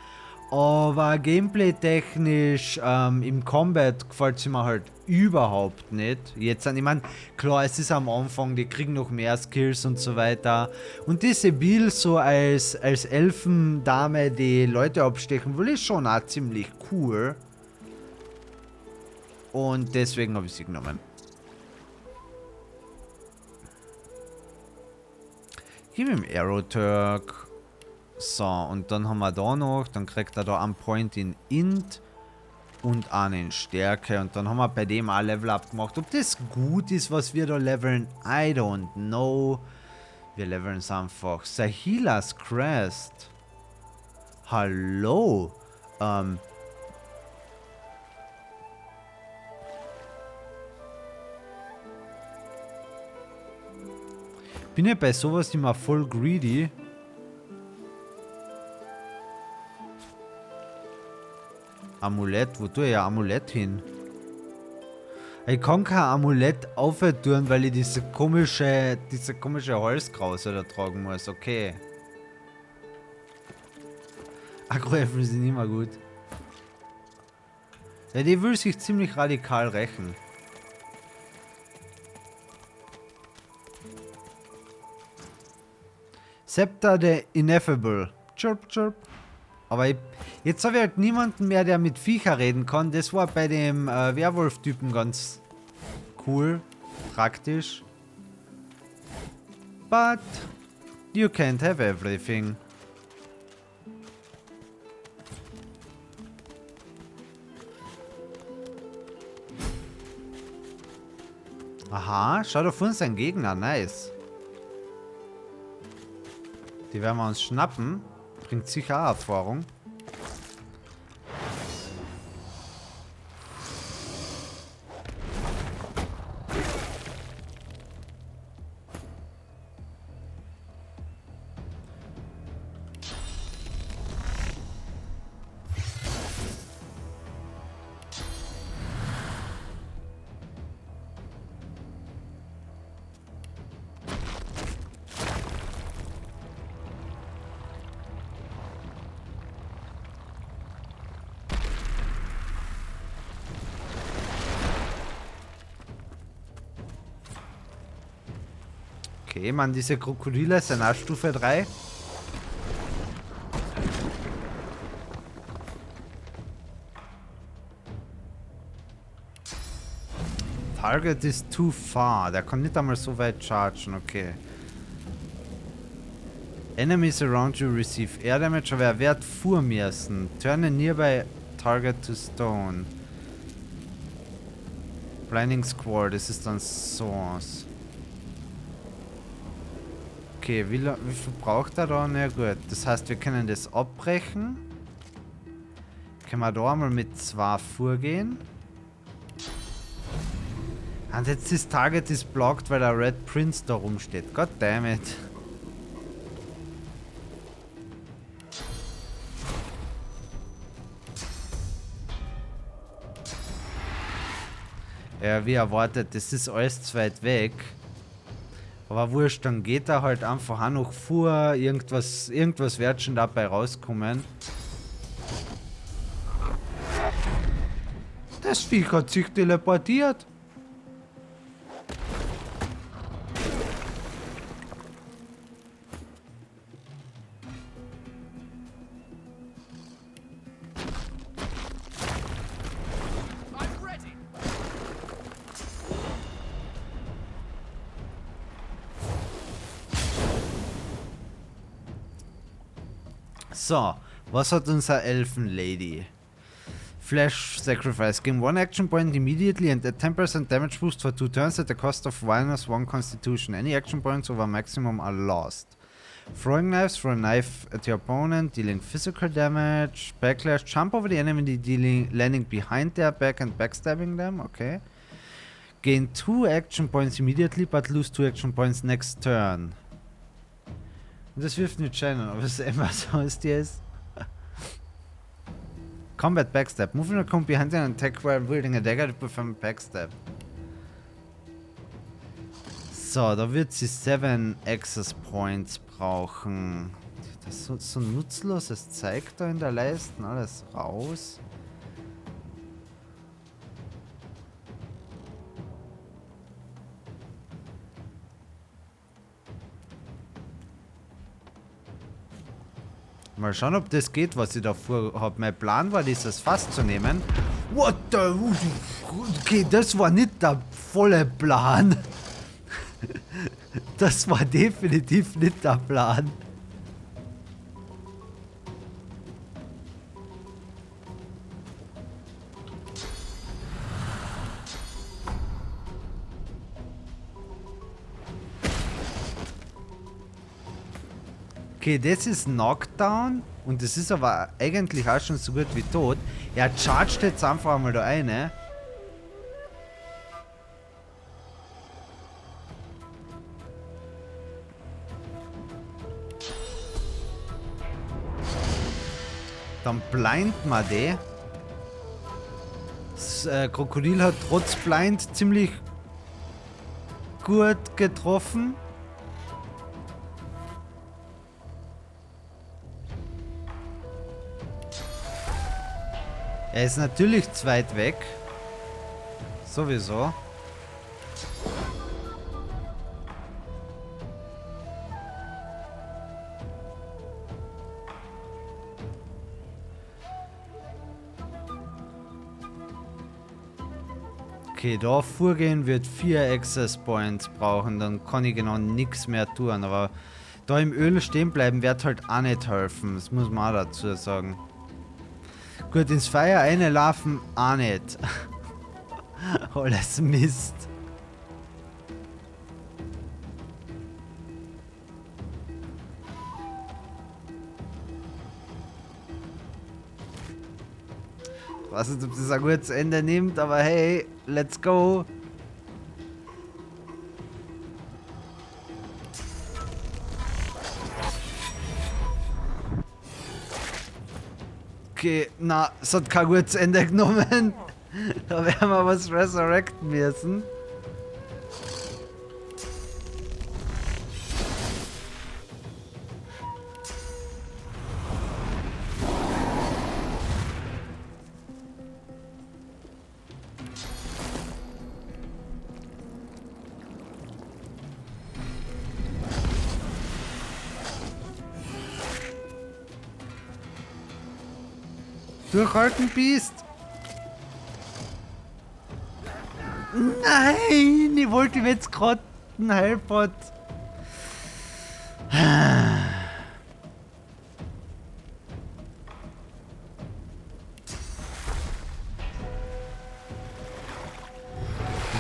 Aber gameplay-technisch im Combat gefällt sie mir halt überhaupt nicht. Jetzt, ich meine, klar, es ist am Anfang, die kriegen noch mehr Skills und so weiter. Und diese Bill so als Elfendame, die Leute abstechen will, ist schon auch ziemlich cool. Und deswegen habe ich sie genommen. Gib ihm Arrow Turk. So, und dann haben wir da noch, dann kriegt er da einen Point in Int und einen in Stärke. Und dann haben wir bei dem auch Level Up gemacht. Ob das gut ist, was wir da leveln, I don't know. Wir leveln es einfach. Sahilas Crest. Hallo. Bin ja bei sowas immer voll greedy. Amulett, wo tue ich ja Amulett hin? Ich kann kein Amulett aufhören, weil ich diese komische Holzkrause da tragen muss. Okay. Aggro-Äpfel sind immer gut. Ja, die will sich ziemlich radikal rächen. Scepter the Ineffable. Chirp, chirp. Aber jetzt habe ich halt niemanden mehr, der mit Viecher reden kann. Das war bei dem Werwolf-Typen ganz cool, praktisch. But you can't have everything. Aha, schau da vorne sein Gegner, nice. Die werden wir uns schnappen. Bringt sicher auch Erfahrung. Okay, man, diese Krokodile sind auch Stufe 3. Target is too far. Der kann nicht einmal so weit chargen, okay. Enemies around you receive air damage, aber er wird vor müssen. Turn a nearby target to stone. Blinding Squall, das ist dann Source. Okay, wie viel braucht er da? Na gut, das heißt, wir können das abbrechen. Können wir da einmal mit 2 vorgehen. Und jetzt das Target ist blockt, weil der Red Prince da rumsteht. Goddammit. Ja, wie erwartet, das ist alles zu weit weg. Aber wurscht, dann geht er halt einfach auch noch vor. Irgendwas wird schon dabei rauskommen. Das Viech hat sich teleportiert. So, was hat unser Elfen-Lady? Flash Sacrifice. Gain 1 action point immediately and a 10% damage boost for 2 turns at the cost of -1 Constitution. Any action points over maximum are lost. Throwing knives, throw a knife at your opponent, dealing physical damage. Backlash, jump over the enemy, landing behind their back and backstabbing them. Okay. Gain 2 action points immediately, but lose 2 action points next turn. Und das wirft nicht scheinen, ob es immer so ist jetzt. Combat Backstab. Moving or come behind and attack while wielding a dagger to perform Backstab. So, da wird sie 7 Access Points brauchen. Das ist so nutzlos. Es zeigt da in der Leiste alles raus. Mal schauen, ob das geht, was ich da vorhabe. Mein Plan war, dieses Fass zu nehmen. What the... Okay, das war nicht der volle Plan. Das war definitiv nicht der Plan. Okay, das ist Knockdown und das ist aber eigentlich auch schon so gut wie tot. Er chargt jetzt einfach einmal da eine. Dann blind man die. Das Krokodil hat trotz Blind ziemlich gut getroffen. Er ist natürlich zu weit weg. Sowieso. Okay, da vorgehen wird 4 Access Points brauchen, dann kann ich genau nichts mehr tun. Aber da im Öl stehen bleiben wird halt auch nicht helfen. Das muss man auch dazu sagen. Gut, ins Feuer reinlaufen auch nicht. Alles Mist. Ich weiß nicht, ob das ein gutes Ende nimmt, aber hey, let's go. Okay, na, es hat kein gutes Ende genommen. Da werden wir was resurrecten müssen. Durchhalten, Biest! Nein! Ich wollte ihm jetzt gerade einen Heilpot.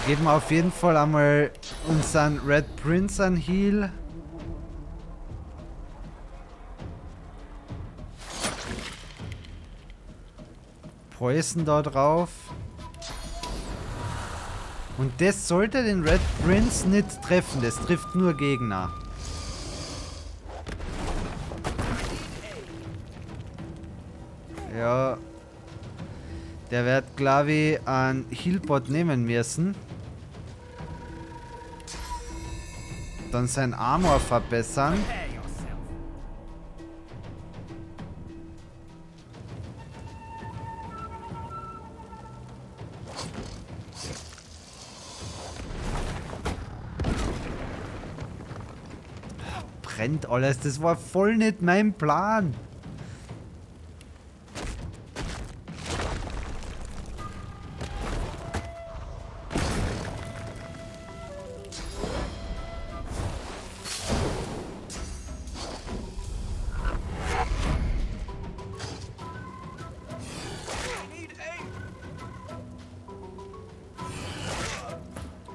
Geben wir auf jeden Fall einmal unseren Red Prince an Heal. Poison da drauf. Und das sollte den Red Prince nicht treffen. Das trifft nur Gegner. Ja. Der wird, glaube ich, einen Healbot nehmen müssen. Dann sein Armor verbessern. Brennt alles. Das war voll nicht mein Plan.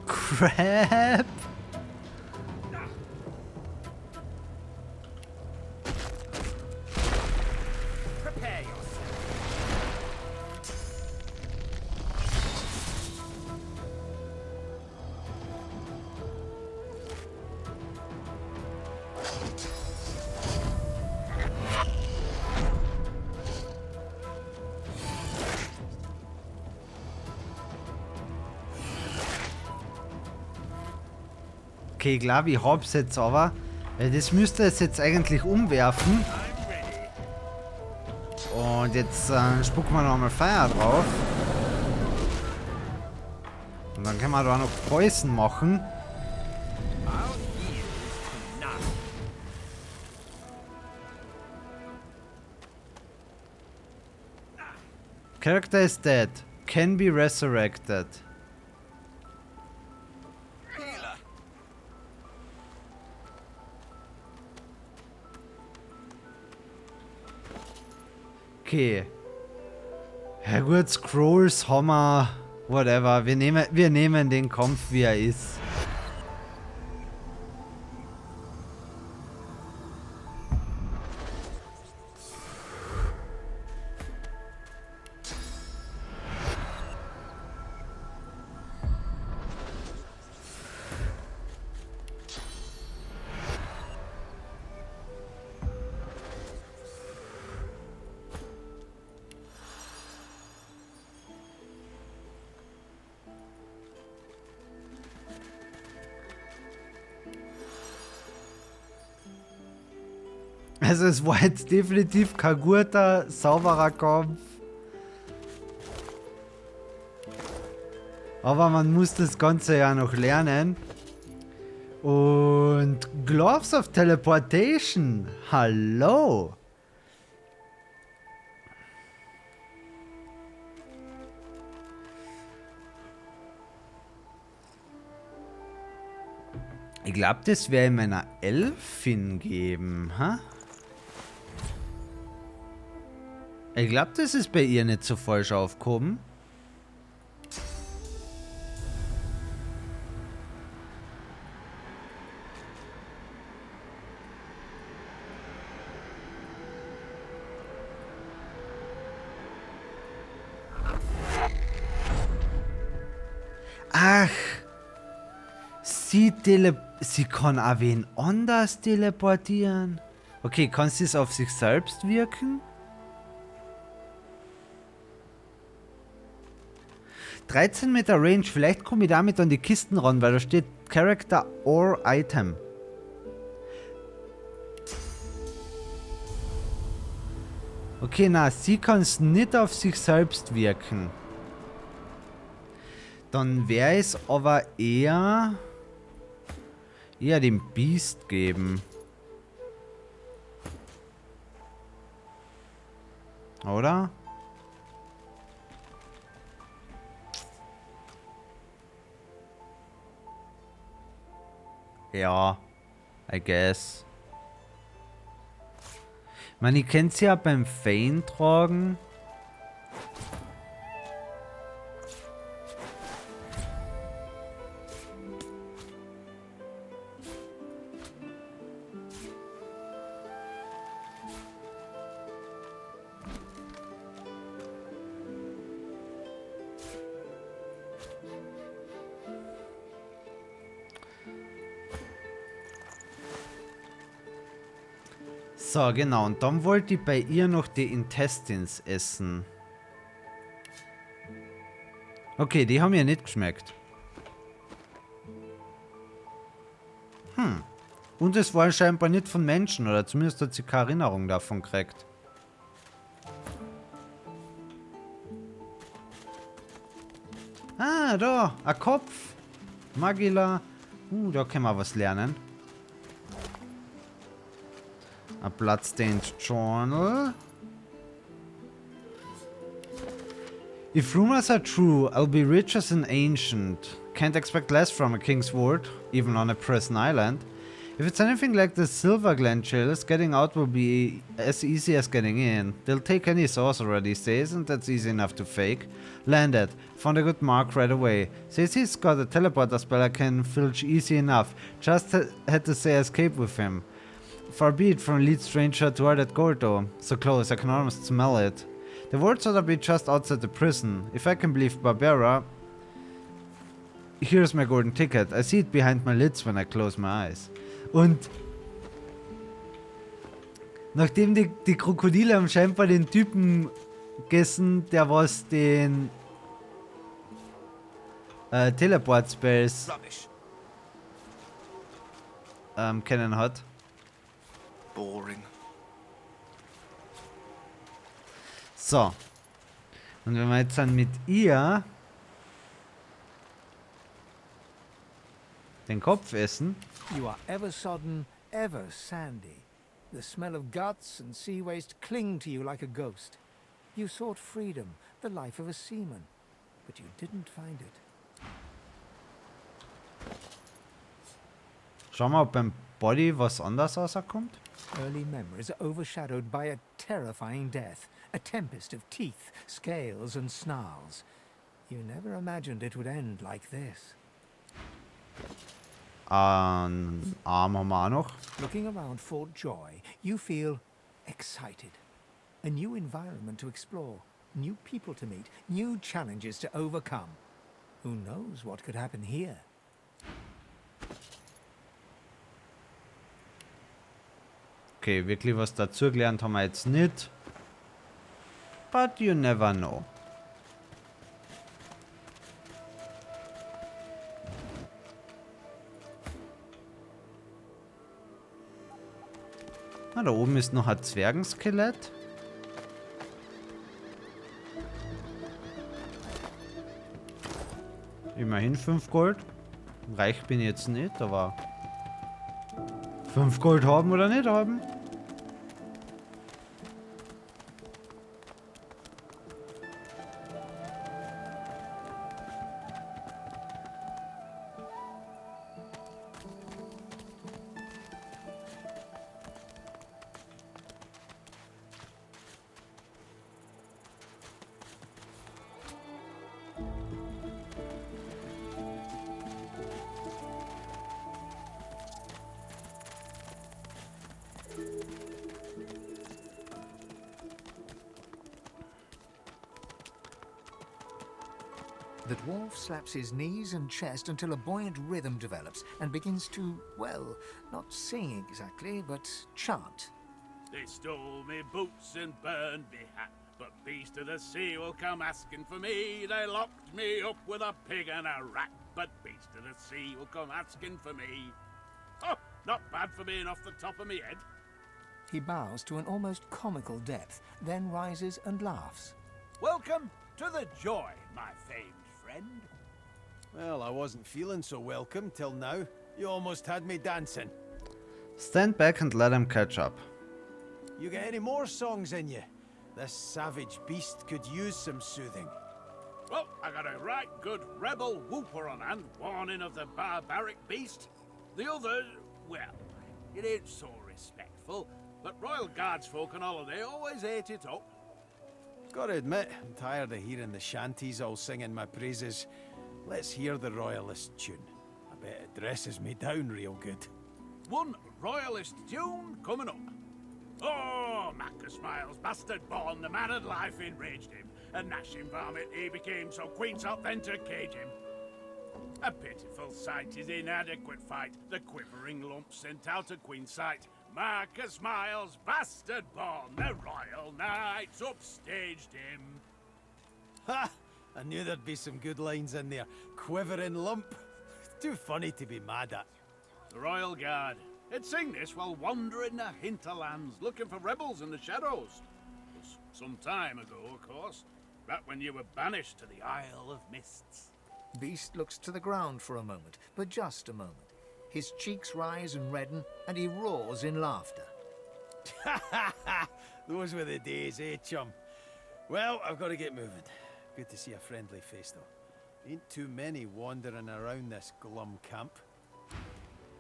Crap. Okay, klar, ich hab's jetzt aber. Das müsste es jetzt eigentlich umwerfen. Und jetzt spucken wir nochmal Feuer drauf. Und dann können wir da noch Poison machen. Character is dead. Can be resurrected. Okay. Ja gut, Scrolls haben wir. Whatever. Wir nehmen den Kampf, wie er ist. Also es war jetzt definitiv kein guter, sauberer Kampf. Aber man muss das Ganze ja noch lernen. Und Gloves of Teleportation. Hallo. Ich glaube, das werde ich meiner Elfin geben, ha? Ich glaube, das ist bei ihr nicht so falsch aufgehoben. Ach, sie kann auch wen anders teleportieren. Okay, kann sie es auf sich selbst wirken? 13 Meter Range, vielleicht komme ich damit an die Kisten ran, weil da steht Character or Item. Okay, na, sie kann es nicht auf sich selbst wirken. Dann wäre es aber eher dem Beast geben. Oder? Ja, I guess. Ich meine, ich kenne sie ja beim Fein tragen. So, genau. Und dann wollte ich bei ihr noch die Intestines essen. Okay, die haben mir nicht geschmeckt. Und es war scheinbar nicht von Menschen, oder zumindest hat sie keine Erinnerung davon gekriegt. Ah, da, ein Kopf. Magila. Da können wir was lernen. A bloodstained journal. If rumors are true, I'll be rich as an ancient. Can't expect less from a king's ward, even on a prison island. If it's anything like the Silver Glen chills, getting out will be as easy as getting in. They'll take any sorcerer these days, and that's easy enough to fake. Landed. Found a good mark right away. Says he's got a teleporter spell I can filch easy enough. Just had to say escape with him. Far be it from lead stranger to our that gold though. So close, I can almost smell it. The wards ought to be just outside the prison. If I can believe Barbara... Here's my golden ticket. I see it behind my lids when I close my eyes. Und... Nachdem die Krokodile haben scheinbar den Typen gegessen, der was den... Teleport-Spells... kennen hat. Boring. So. Und wenn wir jetzt dann mit ihr den Kopf essen. You are ever sodden, ever sandy. The smell of guts and sea waste cling to you like a ghost. You sought freedom, the life of a seaman, but you didn't find it. Schauen wir, ob beim Body was anders rauskommt. Early memories are overshadowed by a terrifying death, a tempest of teeth, scales and snarls. You never imagined it would end like this. Arm haben wir auch noch. Looking around Fort Joy, you feel excited. A new environment to explore, new people to meet, new challenges to overcome. Who knows what could happen here? Okay, wirklich was dazugelernt haben wir jetzt nicht. But you never know. Ah, da oben ist noch ein Zwergenskelett. Immerhin 5 Gold. Reich bin ich jetzt nicht, aber 5 Gold haben oder nicht haben. The dwarf slaps his knees and chest until a buoyant rhythm develops and begins to, well, not sing exactly, but chant. They stole me boots and burned me hat, but beast of the sea will come asking for me. They locked me up with a pig and a rat, but beast of the sea will come asking for me. Oh, not bad for being off the top of me head. He bows to an almost comical depth, then rises and laughs. Welcome to the Joy, my famed friend. Well, I wasn't feeling so welcome till now. You almost had me dancing. Stand back and let him catch up. You got any more songs in you? This savage beast could use some soothing. Well, I got a right good rebel whooper on hand, warning of the barbaric beast. The other, well, it ain't so respectful, but Royal Guards folk on holiday always ate it up. Gotta admit, I'm tired of hearing the shanties all singing my praises. Let's hear the Royalist tune. I bet it dresses me down real good. One Royalist tune coming up. Oh, Macca Smiles, bastard born, the man of life enraged him, and gnashing varmint he became, so Queen sought then to cage him. A pitiful sight, his inadequate fight, the quivering lump sent out of Queen's sight. Marcus Miles, bastard born, the royal knights upstaged him. Ha! I knew there'd be some good lines in there. Quivering lump. Too funny to be mad at. The Royal Guard. It sing this while wandering the hinterlands, looking for rebels in the shadows. It was some time ago, of course. Back when you were banished to the Isle of Mists. Beast looks to the ground for a moment, but just a moment. His cheeks rise and redden, and he roars in laughter. Those were the days, eh, chum? Well, I've got to get moving. Good to see a friendly face, though. Ain't too many wandering around this glum camp.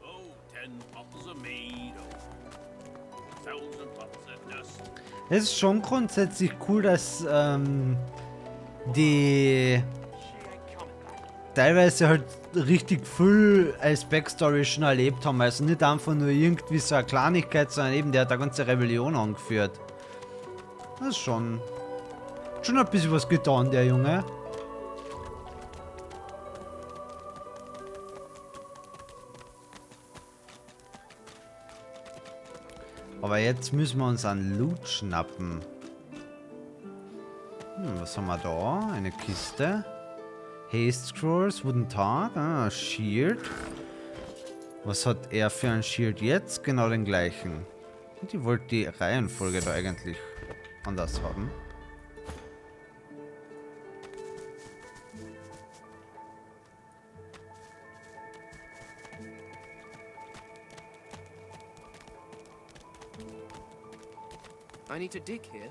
Oh, 10 bottles of mead, or 1,000 bottles of dust. Es ist schon grundsätzlich cool, dass die teilweise halt richtig viel als Backstory schon erlebt haben. Also nicht einfach nur irgendwie so eine Kleinigkeit, sondern eben der hat eine ganze Rebellion angeführt. Das ist schon ein bisschen was getan, der Junge. Aber jetzt müssen wir uns einen Loot schnappen. Was haben wir da? Eine Kiste. Haste Scrolls, Wooden Tag, Shield. Was hat er für ein Shield jetzt? Genau den gleichen. Und ich wollte die Reihenfolge da eigentlich anders haben. I need to dig here.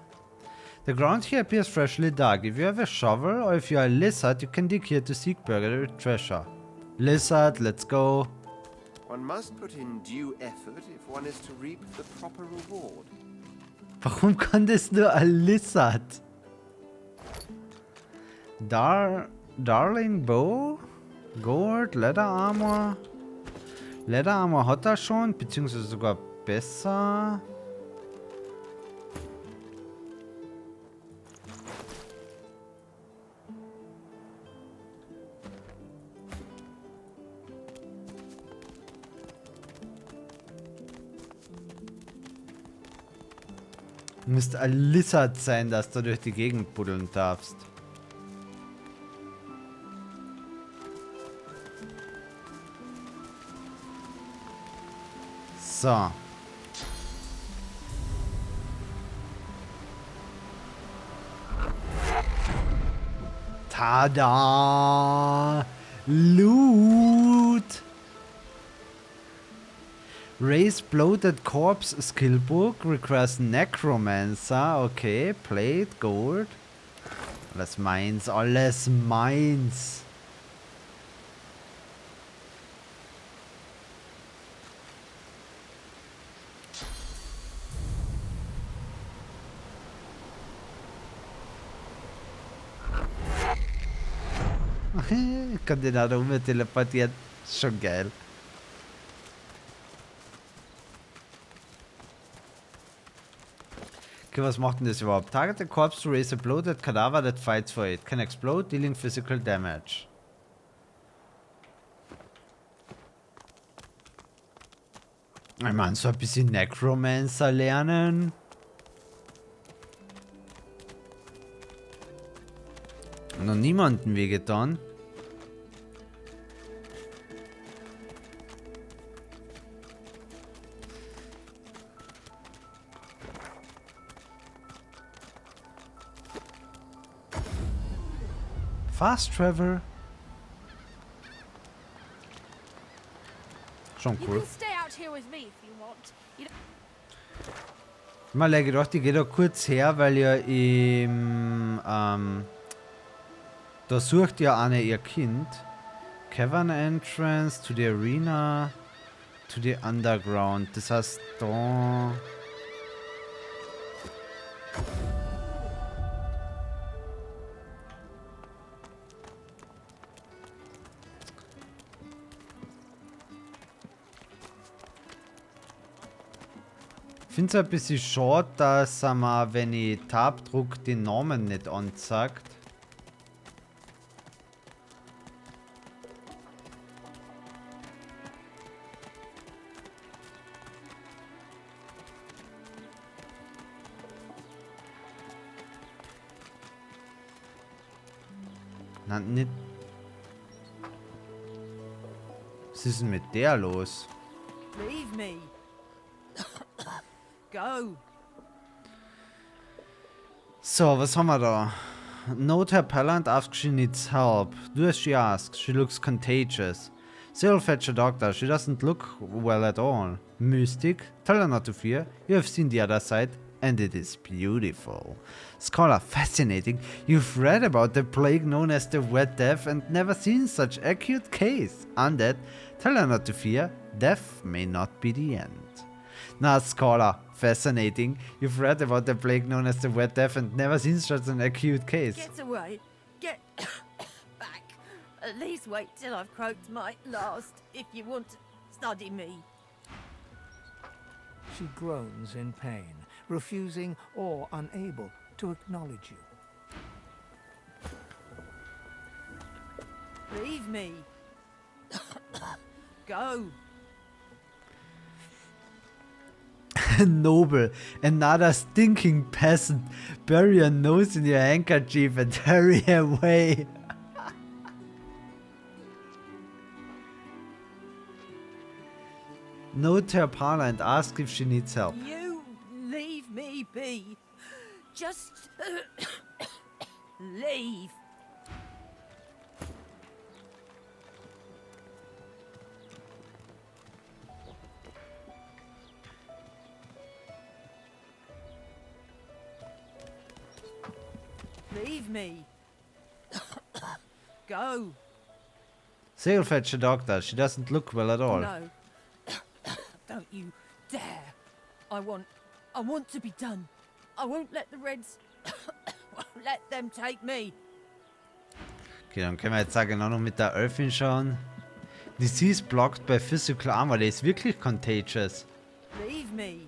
The ground here appears freshly dug. If you have a shovel or if you are a lizard, you can dig here to seek buried treasure. Lizard, let's go. One must put in due effort if one is to reap the proper reward. Warum kann das nur ein Lizard? Darling Bow? Gold, Leather Armor. Leather Armor hat er schon, beziehungsweise sogar besser. Müsste ein Lizard sein, dass du durch die Gegend buddeln darfst. So. Tada! Loot! Raise bloated corpse skill book requires necromancer. Okay, plate, gold. Alles meins, alles meins. Ich kann den da rum teleportieren. Schon geil. Okay, was macht denn das überhaupt? Target the corpse to raise a bloated cadaver that fights for it. Can explode, dealing physical damage. Ich meine, so ein bisschen Necromancer lernen. Noch niemandem wehgetan. Fast Travel. Schon You cool. can stay out here with me if you want. You don't... Ich habe mir gedacht, ich gehe da kurz her, weil ja im da sucht ja eine ihr Kind. Cavern Entrance to the Arena to the Underground. Das heißt da. Ich finde es ein bisschen schade, dass er mir, wenn ich Tab druck, den Namen nicht anzeigt. Na, nicht. Was ist denn mit der los? Leave me. Go. So, was haben wir da? Note her Pellant asks she needs help. Do as she asks. She looks contagious. Say will fetch a doctor. She doesn't look well at all. Mystic. Tell her not to fear. You have seen the other side, and it is beautiful. Scholar. Fascinating. You've read about the plague known as the Wet Death and never seen such acute case. Undead. Tell her not to fear. Death may not be the end. Now, Scholar. Fascinating. You've read about the plague known as the Wet Death and never seen such an acute case. Get away. Get back. At least wait till I've croaked my last, if you want to study me. She groans in pain, refusing or unable to acknowledge you. Leave me. Go. Noble, another stinking peasant. Bury your nose in your handkerchief and hurry away. Note her parlor and ask if she needs help. You leave me be. Just leave. Leave me. Go. Say you'll fetch a doctor. She doesn't look well at all. No. Don't you dare. I want to be done. I won't let the Reds won't let them take me. Okay, dann können wir jetzt genau noch mit der Elfin schauen. Disease blocked by physical armor. Der ist wirklich contagious. Leave me.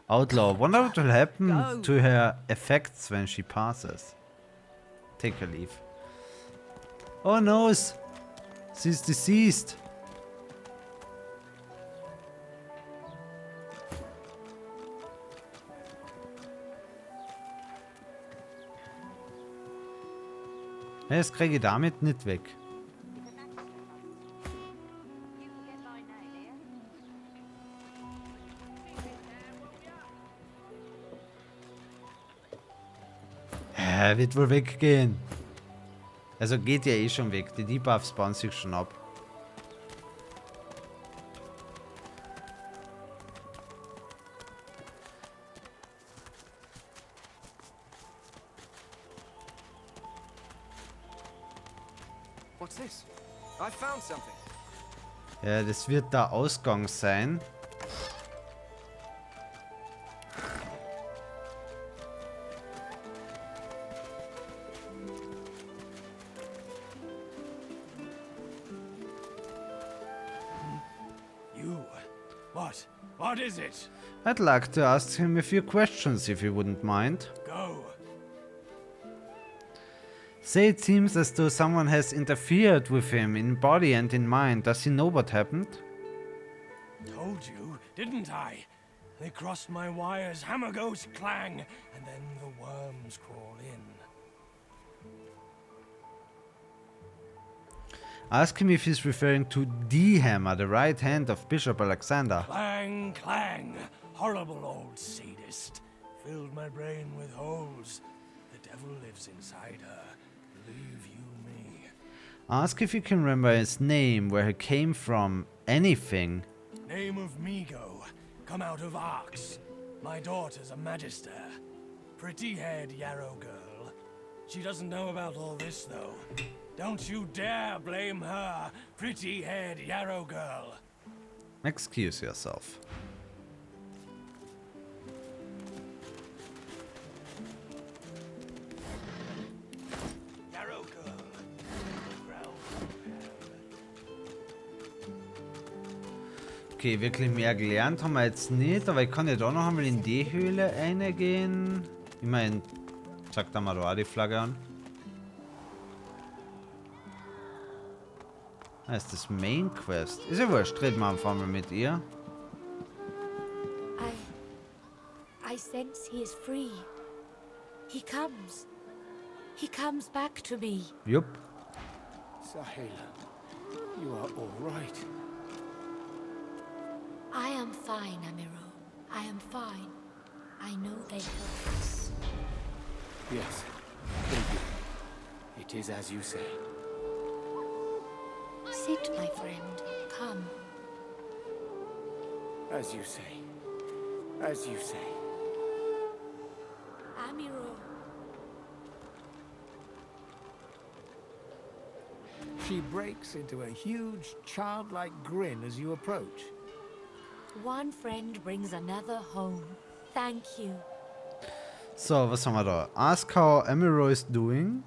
Outlaw. Wonder what will happen to her effects when she passes. Take a leave. Oh no! She's deceased. Ja, das kriege ich damit nicht weg. Wird wohl weggehen. Also geht ja eh schon weg. Die Debuffs bauen sich schon ab. What's this? I found something. Ja, das wird der Ausgang sein. What is it? I'd like to ask him a few questions, if you wouldn't mind. Go. Say it seems as though someone has interfered with him in body and in mind. Does he know what happened? Told you, didn't I? They crossed my wires, hammer goes clang, and then the worms crawl in. Ask him if he's referring to the hammer, the right hand of Bishop Alexander. Clang, clang. Horrible old sadist. Filled my brain with holes. The devil lives inside her. Believe you me. Ask if you can remember his name, where he came from, anything. Name of Migo. Come out of Arx. My daughter's a magister. Pretty-haired yarrow girl. She doesn't know about all this, though. Don't you dare blame her, pretty-haired yarrow girl. Excuse yourself. Yarrow girl. Okay, wirklich mehr gelernt haben wir jetzt nicht, aber ich kann ja da noch einmal in die Höhle reingehen. Ich meine, sagt da mal da auch die Flagge an. Das ist das Main Quest. Ist ja wurscht, reden wir einfach mal mit ihr. I sense he is free. He comes. He comes back to me. Yup. Sahil, you are all right. am fine, Amiro. I am fine. I know they help us. Yes, they do. It is as you say. Sit, my friend. Come. As you say. As you say. Amiro. She breaks into a huge, childlike grin as you approach. One friend brings another home. Thank you. So, was haben wir da? Ask how Amiro is doing.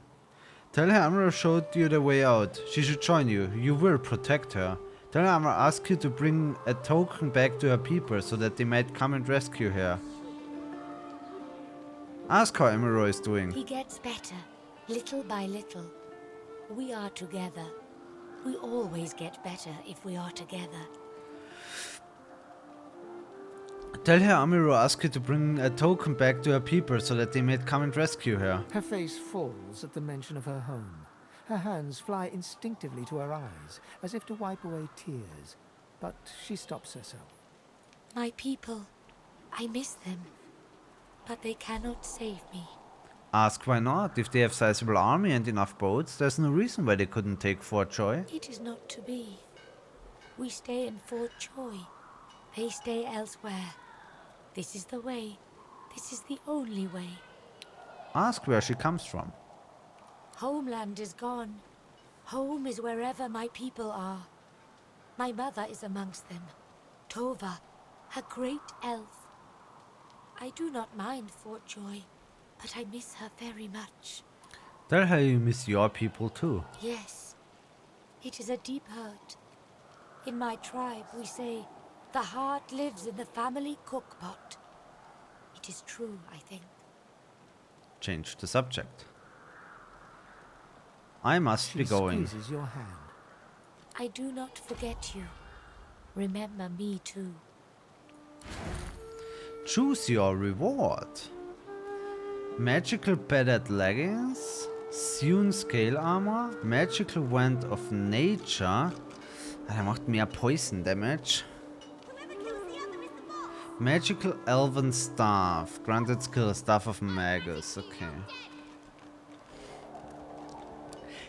Tell her Amiro showed you the way out. She should join you. You will protect her. Tell her Amiro asked you to bring a token back to her people so that they might come and rescue her. Ask how Amiro is doing. He gets better, little by little. We are together. We always get better if we are together. Tell her Amiro asked you to bring a token back to her people so that they might come and rescue her. Her face falls at the mention of her home. Her hands fly instinctively to her eyes, as if to wipe away tears. But she stops herself. My people, I miss them. But they cannot save me. Ask why not. If they have sizable army and enough boats, there's no reason why they couldn't take Fort Joy. It is not to be. We stay in Fort Joy. They stay elsewhere. This is the way. This is the only way. Ask where she comes from. Homeland is gone. Home is wherever my people are. My mother is amongst them. Tova, a great elf. I do not mind Fort Joy, but I miss her very much. Tell her you miss your people too. Yes, it is a deep hurt. In my tribe, we say, the heart lives in the family cookpot. It is true, I think. Change the subject. I must be going. She squeezes your hand. I do not forget you. Remember me too. Choose your reward. Magical padded leggings, Sewn scale armor, magical wand of nature. Er macht mehr Poison Damage. Magical elven staff, granted skill, staff of magus. Okay.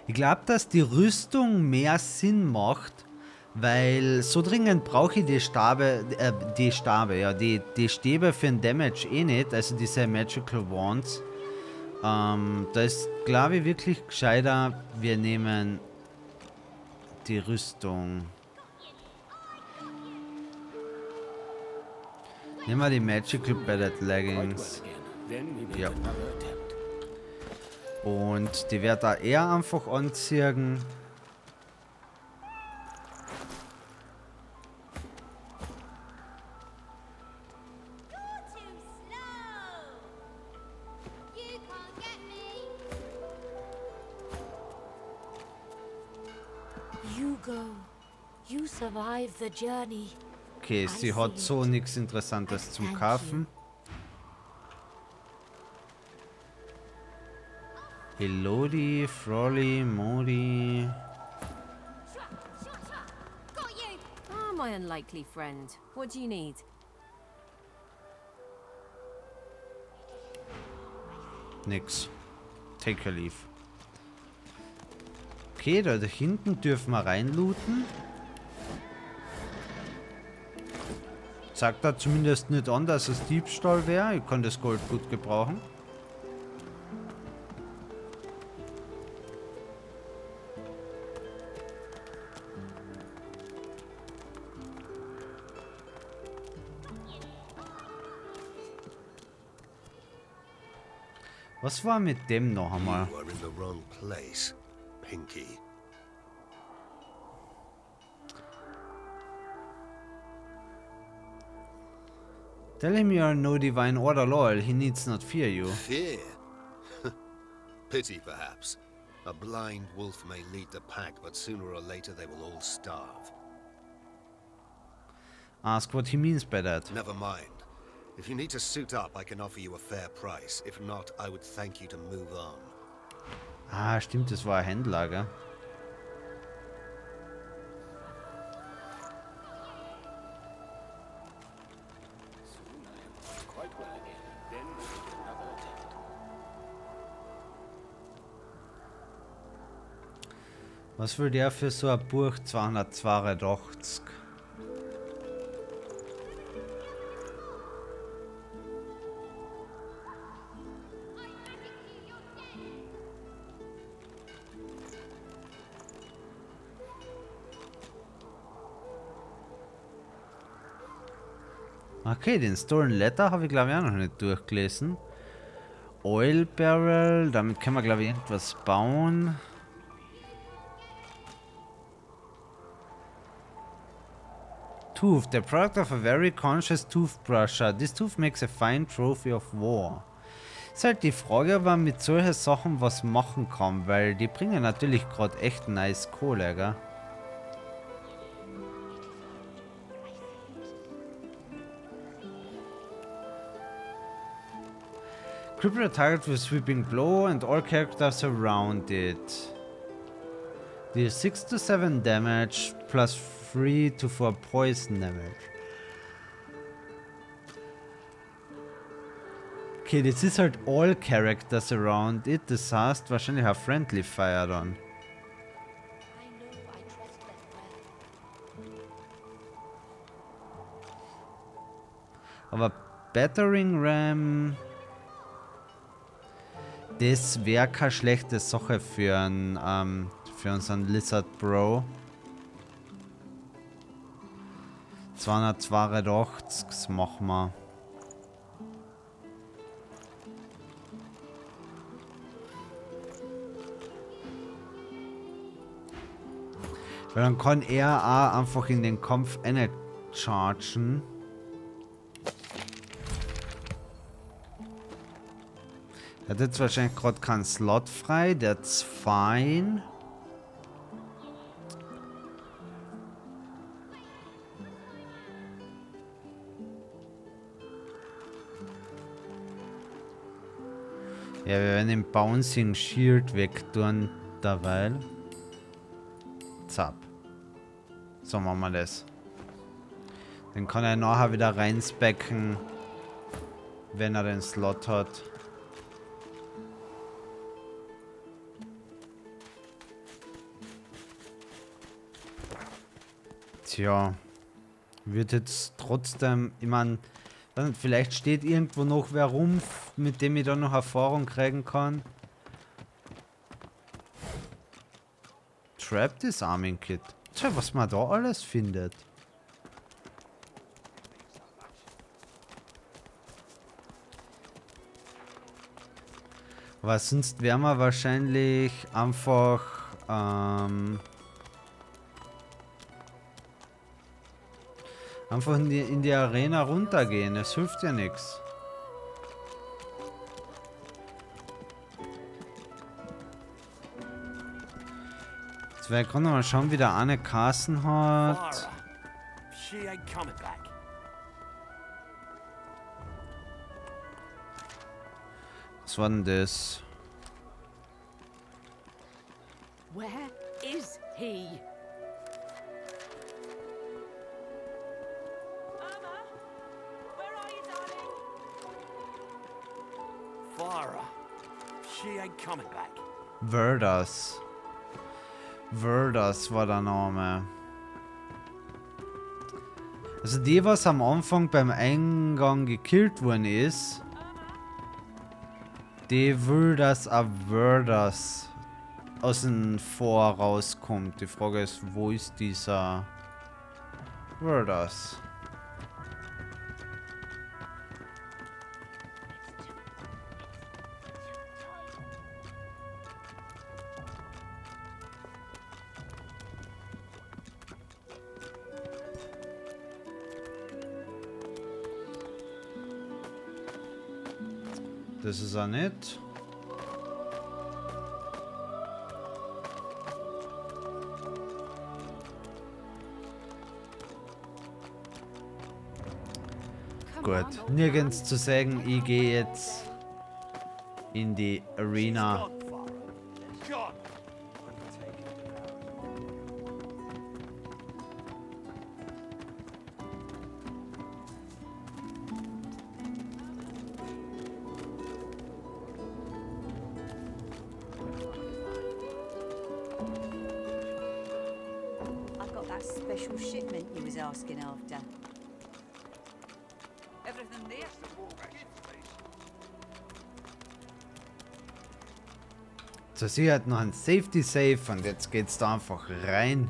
Ich glaube, dass die Rüstung mehr Sinn macht, weil so dringend brauche ich die Stäbe für den Damage eh nicht, also diese Magical Wands. Da ist, glaube ich, wirklich gescheiter, wir nehmen die Rüstung. Nehmen wir die Magical Padded Leggings. Ja. Und die wird da eher einfach anziehen. You go. You survive the journey. Okay, sie hat so nichts Interessantes zum Kaufen. Elodie, Frolly, Modi. Oh, my unlikely friend. What do you need? Nix. Take your leave. Okay, da hinten dürfen wir reinlooten. Sagt da zumindest nicht an, dass es Diebstahl wäre. Ich kann das Gold gut gebrauchen. Was war mit dem noch einmal? You are in the wrong place, Pinky. Tell him you are no divine order loyal. He needs not fear you. Fear? Pity, perhaps. A blind wolf may lead the pack, but sooner or later they will all starve. Ask what he means by that. Never mind. If you need to suit up, I can offer you a fair price. If not, I would thank you to move on. Ah, stimmt, das war ein Händler, gell? Was will der für so ein Buch? 282. Okay, den Stolen Letter habe ich glaube ich auch noch nicht durchgelesen. Oil Barrel, damit können wir glaube ich irgendwas bauen. Tooth, the product of a very conscious toothbrusher. This tooth makes a fine trophy of war. Ist halt die Frage, ob man mit solchen Sachen was machen kann, weil die bringen natürlich gerade echt nice Kohle, gell? Cripple a target with sweeping blow and all characters around it. Deal 6 to 7 damage plus 3 to 4 poison damage. Okay, das ist halt all characters around it. Das heißt wahrscheinlich ein Friendly Fire dann. Aber Battering Ram... Das wäre keine schlechte Sache für unseren Lizard Bro. 282, das machen wir. Weil dann kann er auch einfach in den Kampf chargen. Er hat jetzt wahrscheinlich gerade keinen Slot frei, that's fine. Ja, wir werden den Bouncing Shield wegtun derweil. Zap. So machen wir das. Dann kann er nachher wieder reinspecken, wenn er den Slot hat. Tja, wird jetzt trotzdem, ich meine, vielleicht steht irgendwo noch wer rum, mit dem ich dann noch Erfahrung kriegen kann. Trap Disarming Kit. Tja, was man da alles findet. Aber sonst wären wir wahrscheinlich einfach einfach in die Arena runtergehen. Es hilft ja nichts. Jetzt werde ich gerade mal schauen, wie der eine Kassen hat. Was war denn das? Where is he? Farah, she ain't coming back. Verdas. Verdas war der Name. Also die, was am Anfang beim Eingang gekillt worden ist, die will, dass ein Verdas aus dem Vor rauskommt. Die Frage ist, wo ist dieser Verdas? Das ist er nicht. Gut, nirgends zu sagen, ich gehe jetzt in die Arena. got that special shipment you was asking after? Everything there? Zur Sicherheit noch ein Safety Safe und jetzt geht's da einfach rein.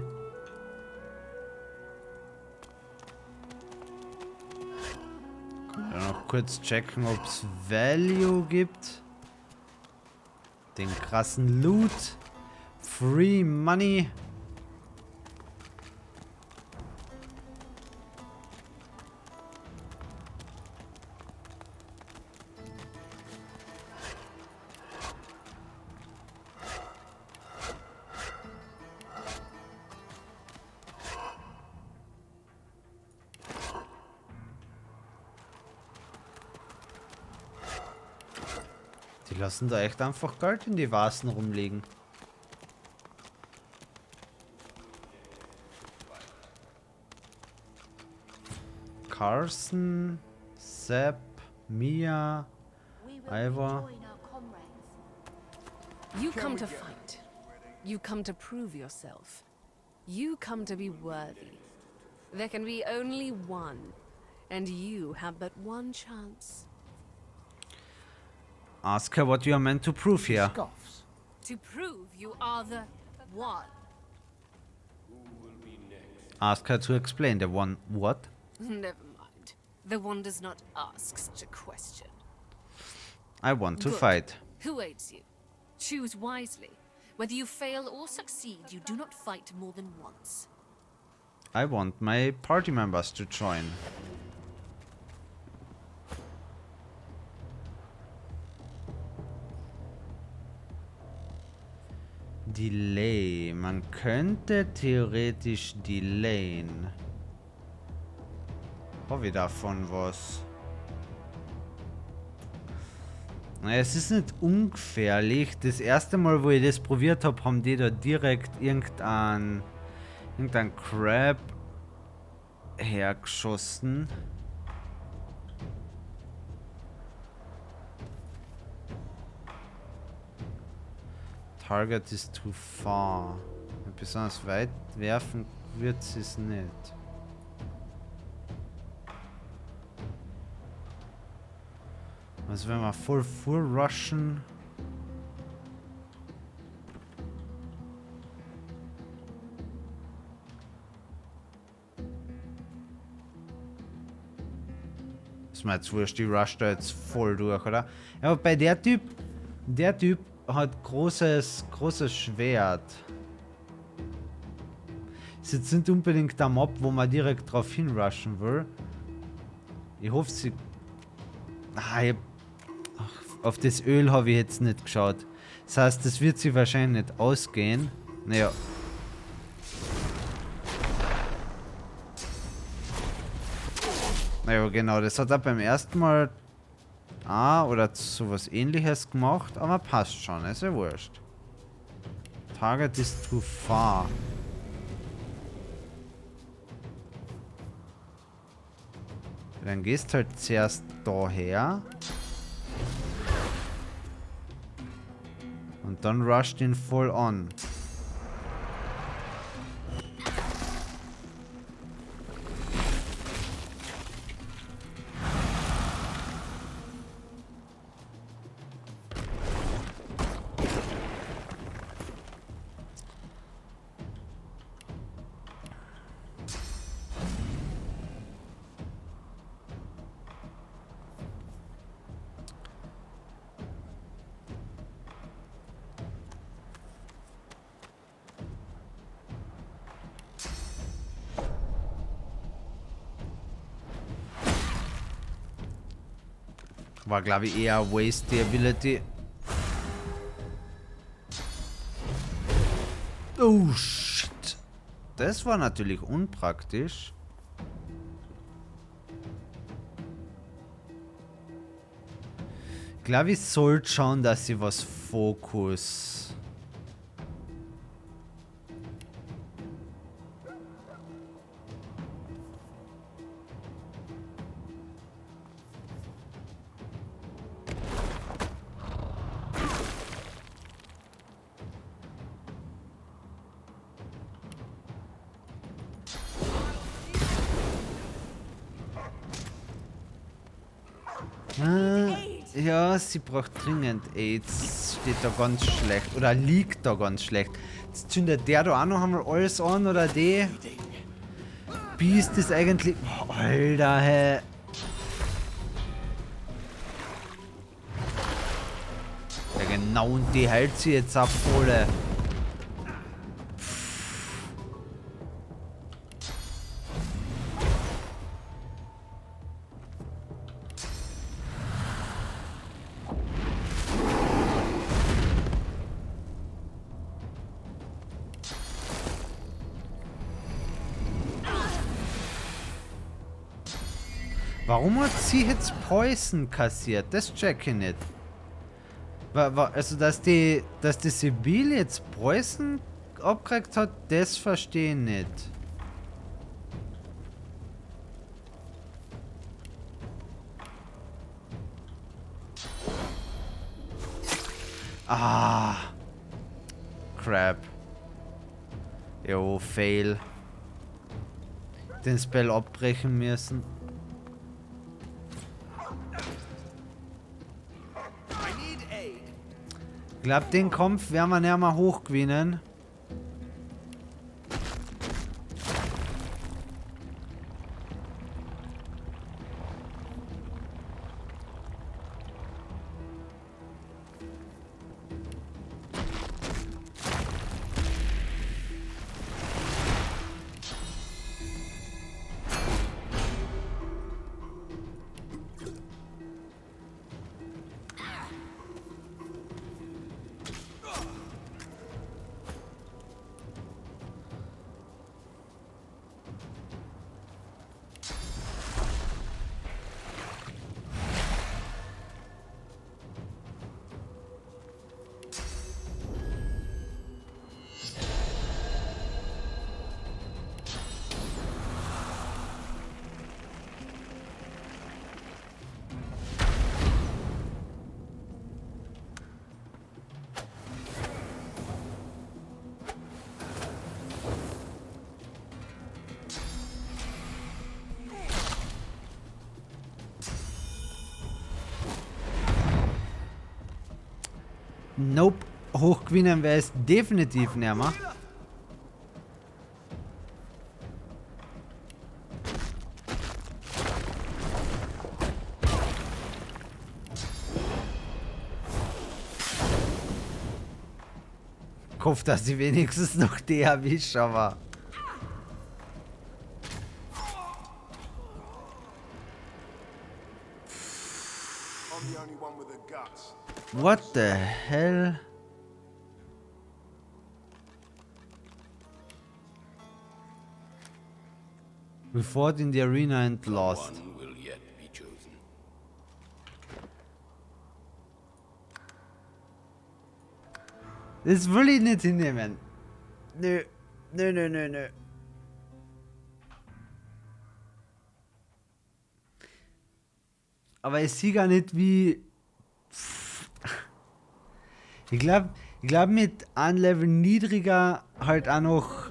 Noch kurz checken, ob es Value gibt. Den krassen Loot. Free Money. Die lassen da echt einfach Gold in die Vasen rumliegen. Carson, Sepp, Mia, Ivor. You come to fight. You come to prove yourself. You come to be worthy. There can be only one, and you have but one chance. Ask her what you are meant to prove here. To prove you are the one. Ask her to explain the one what? Never mind. The one does not ask such a question. I want to Good. fight. Who aids you? Choose wisely. Whether you fail or succeed, you do not fight more than once. I want my party members to join. Delay. Man könnte theoretisch delayen. Habe ich davon was? Naja, es ist nicht ungefährlich. Das erste Mal, wo ich das probiert habe, haben die da direkt irgendein Crab hergeschossen. Target is too far. Besonders weit werfen wird sie es nicht. Also wenn wir voll rushen. Ist mir jetzt wurscht, die rusht da jetzt voll durch, oder? Ja, aber bei der Typ hat großes Schwert. Ist jetzt nicht unbedingt der Mob, wo man direkt drauf hinrushen will. Ich hoffe, sie... Auf das Öl habe ich jetzt nicht geschaut. Das heißt, das wird sie wahrscheinlich nicht ausgehen. Naja. Naja, genau, das hat er beim ersten Mal oder sowas ähnliches gemacht, aber passt schon, ist ja wurscht. Target is too far. Dann gehst halt zuerst daher. Und dann rusht ihn voll on. War, glaube ich, eher Waste die Ability. Oh, shit. Das war natürlich unpraktisch. Ich glaube, ich sollte schauen, dass ich was Fokus... Ja, sie braucht dringend AIDS. Steht da ganz schlecht. Oder liegt da ganz schlecht. Jetzt zündet der da auch noch einmal alles an, oder die? Beast ist eigentlich... Oh, Alter, hä? Ja genau, und die hält sie jetzt ab, voll. Warum hat sie jetzt Poison kassiert? Das check ich nicht. Also, dass die Sibylle jetzt Poison abgekriegt hat, das verstehe ich nicht. Ah. Crap. Jo, fail. Den Spell abbrechen müssen. Ich glaube, den Kampf werden wir nicht mehr hochgewinnen. Nope. Hochgewinnen wäre es definitiv nicht mehr. Ich hoffe, dass ich wenigstens noch die erwische, aber... What the hell? We fought in the arena and lost. Das will ich nicht hinnehmen. Nö. Nö, nö, nö, nö. Aber ich sehe gar nicht, wie... Ich glaube mit einem Level niedriger halt auch noch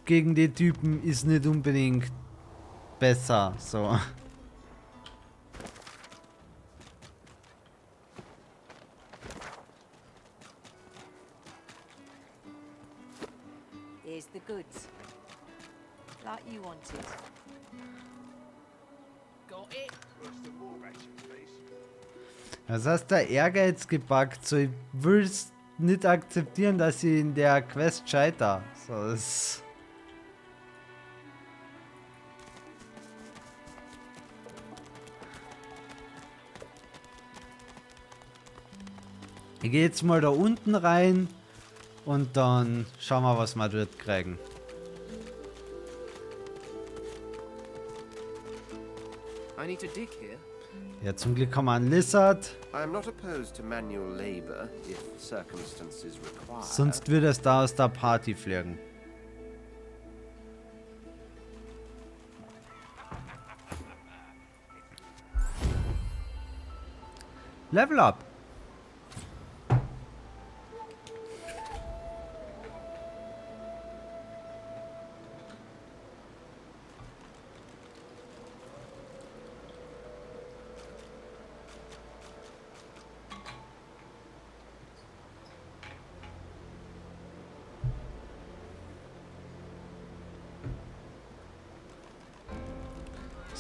gegen die Typen ist nicht unbedingt besser, so. Here's the goods. Like you wanted. Got it. Das heißt, der Ehrgeiz gepackt, so ich will es nicht akzeptieren, dass ich in der Quest scheiter. So, das... Ich gehe jetzt mal da unten rein und dann schauen wir, was wir dort kriegen. I need to dig here. Ja, zum Glück haben wir einen Lizard. I am not opposed to manual labor if circumstances require. Sonst würde es da aus der Party fliegen. Level up.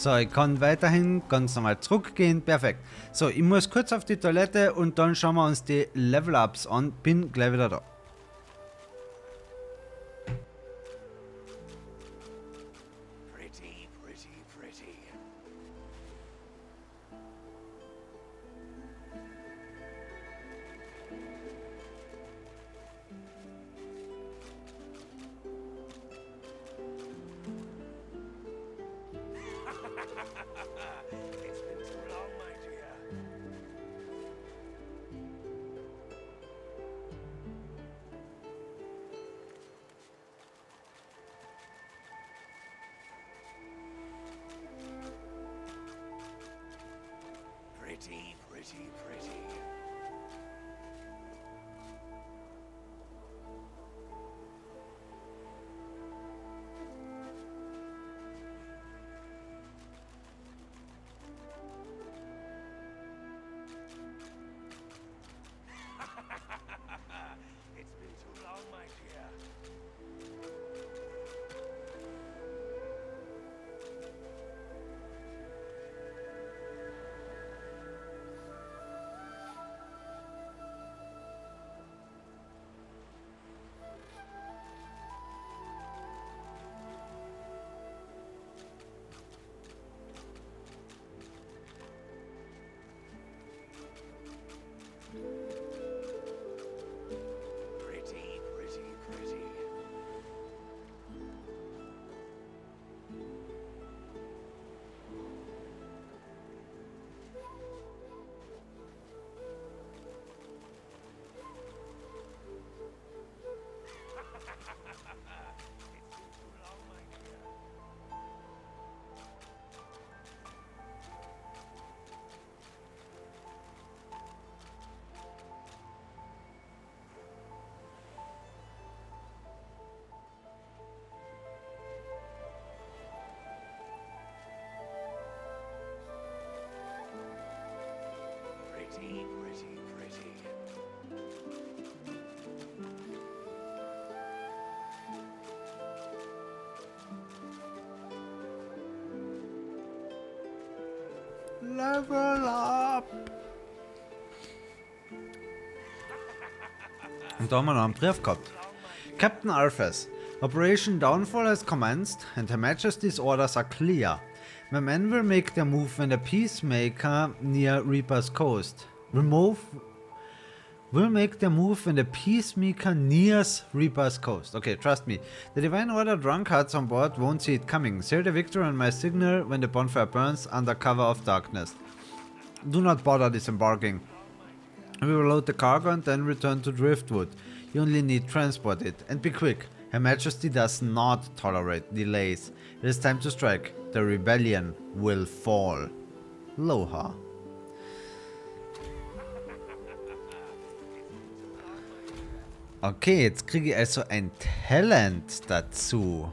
So, ich kann weiterhin ganz normal zurückgehen. Perfekt. So, ich muss kurz auf die Toilette und dann schauen wir uns die Level-Ups an. Bin gleich wieder da. Pretty, pretty, pretty. It's been too long, my dear. Pretty, pretty, pretty. It's been too long, my dear. Pretty, pretty, pretty. Pretty, pretty, pretty. Level up! Und da haben wir noch einen Brief gehabt. Captain Alphys, Operation Downfall has commenced and Her Majesty's orders are clear. My men will make their move when the Peacemaker near Reaper's Coast. Will make their move when the Peacemaker nears Reaper's Coast. Okay, trust me. The Divine Order drunkards on board won't see it coming. Sail the victory on my signal when the bonfire burns under cover of darkness. Do not bother disembarking. We will load the cargo and then return to Driftwood. You only need transport it. And be quick. Her Majesty does not tolerate delays. It is time to strike. The rebellion will fall. Loha. Okay, jetzt kriege ich also ein Talent dazu.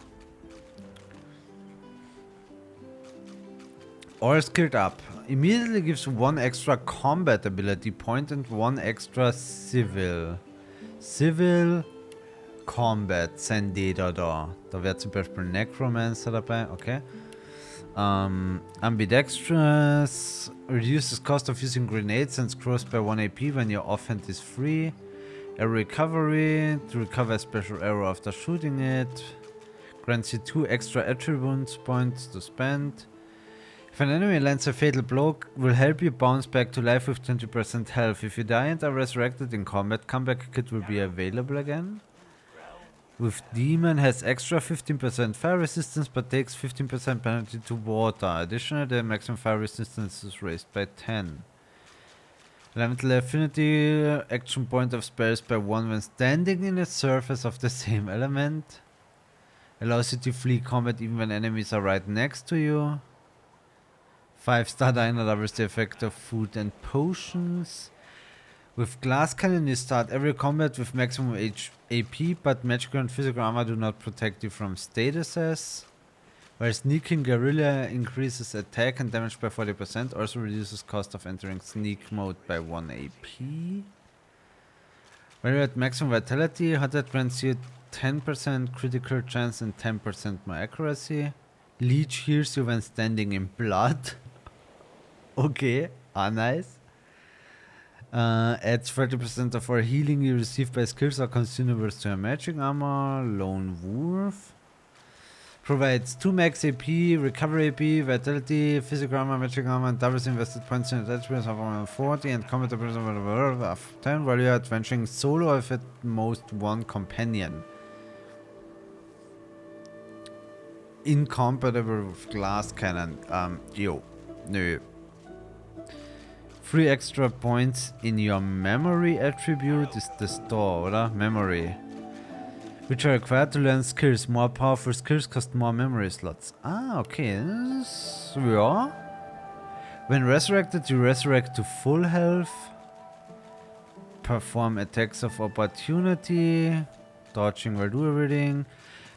All skilled up. Immediately gives one extra combat ability point and one extra civil. Civil Combat sind die da. Da wäre zum Beispiel Necromancer dabei, okay. Ambidextrous reduces cost of using grenades and scrolls by 1 AP when your offhand is free. A recovery to recover a special arrow after shooting it. Grants you 2 extra attribute points to spend. If an enemy lands a fatal blow, will help you bounce back to life with 20% health. If you die and are resurrected in combat, comeback kit will be available again. With Demon has extra 15% fire resistance but takes 15% penalty to water. Additionally, the maximum fire resistance is raised by 10. Elemental affinity action point of spells by 1 when standing in the surface of the same element. Allows you to flee combat even when enemies are right next to you. 5-star diner doubles the effect of food and potions. With glass cannon you start every combat with maximum AP, but magical and physical armor do not protect you from statuses. While sneaking guerrilla increases attack and damage by 40%, also reduces cost of entering sneak mode by 1 AP. When you're at maximum vitality, that grants you 10% critical chance and 10% more accuracy. Leech heals you when standing in blood. Okay, nice. Adds 30% of our healing you receive by skills or consumables to your magic armor. Lone Wolf. Provides 2 max AP, recovery AP, vitality, physical armor, magic armor, and doubles invested points in attachments of 140 and combat abilities of 10 while you are adventuring solo with at most 1 companion. Incompatible with glass cannon. Nö. 3 extra points in your memory attribute is the store, oder? Memory. Which are required to learn skills. More powerful skills cost more memory slots. Ah, okay. Yeah. When resurrected, you resurrect to full health. Perform attacks of opportunity. Dodging while do everything.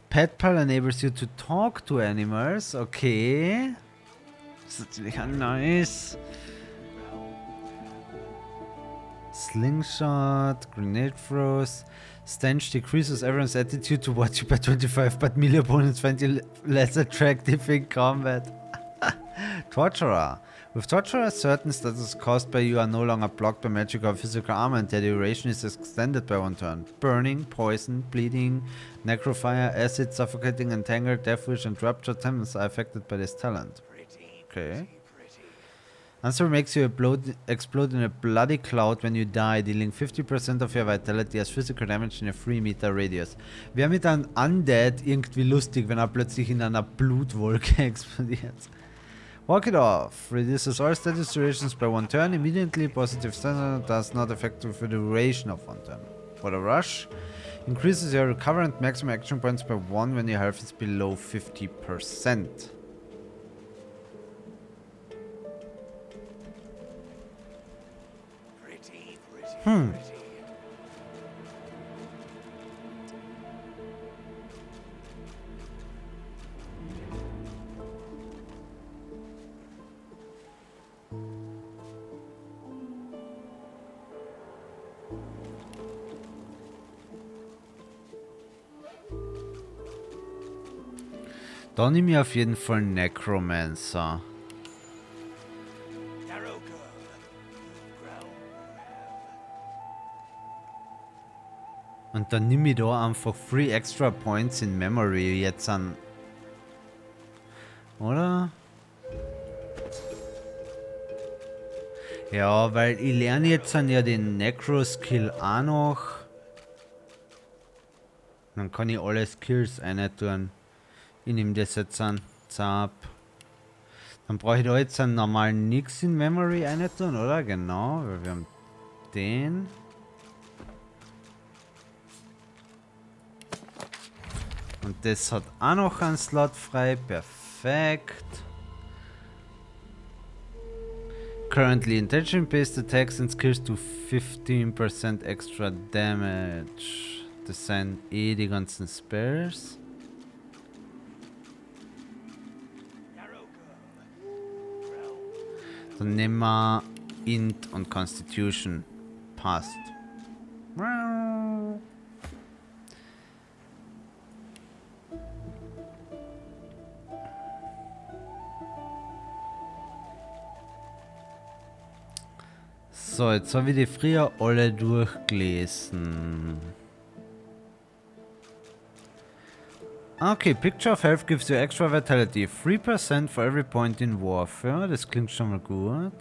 Pet Pal enables you to talk to animals. Okay. Das ist natürlich auch nice. Slingshot, grenade throws. Stench decreases everyone's attitude towards you by 25, but melee opponents find you less attractive in combat. Torturer. With Torturer, certain status caused by you are no longer blocked by magic or physical armor, and their duration is extended by 1 turn. Burning, poison, bleeding, necrofire, acid, suffocating, entangled, deathwish, and rupture attempts are affected by this talent. Okay. Answer makes you explode in a bloody cloud when you die, dealing 50% of your vitality as physical damage in a 3 Meter radius. Wäre mit einem Undead irgendwie lustig, wenn er plötzlich in einer Blutwolke explodiert. Walk it off. Reduces all status durations by 1 turn. Immediately positive standard does not affect you for the duration of 1 turn. For the rush, increases your recover and maximum action points by 1 when your health is below 50%. Da nehme ich auf jeden Fall Necromancer. Und dann nehme ich da einfach 3 extra points in Memory jetzt an. Oder? Ja, weil ich lerne jetzt dann ja den Necro-Skill auch noch. Dann kann ich alle Skills reintun. Ich nehme das jetzt an. Zap. Dann brauche ich da jetzt dann normal nichts in Memory reintun, oder? Genau, weil wir haben den. Und das hat auch noch einen Slot frei. Perfekt. Currently intelligence-based attacks and skills do 15% extra damage. Das sind eh die ganzen Spells. Dann nehmen wir Int und Constitution. Passt. So, jetzt habe ich die früher alle durchgelesen. Okay, Picture of Health gives you extra vitality. 3% for every point in Warfare. Das klingt schon mal gut.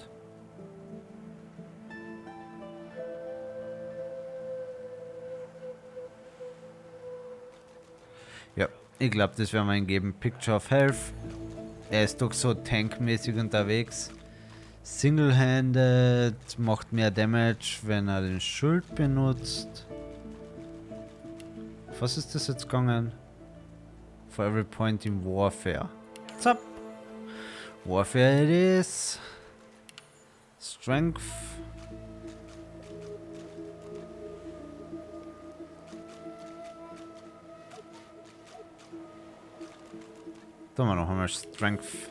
Ja, ich glaube, das werden wir ihm geben. Picture of Health. Er ist doch so tankmäßig unterwegs. Single-handed, macht mehr Damage, wenn er den Schild benutzt. Was ist das jetzt gegangen? For every point in Warfare. Zap! Warfare it is. Strength. Da haben wir noch einmal Strength.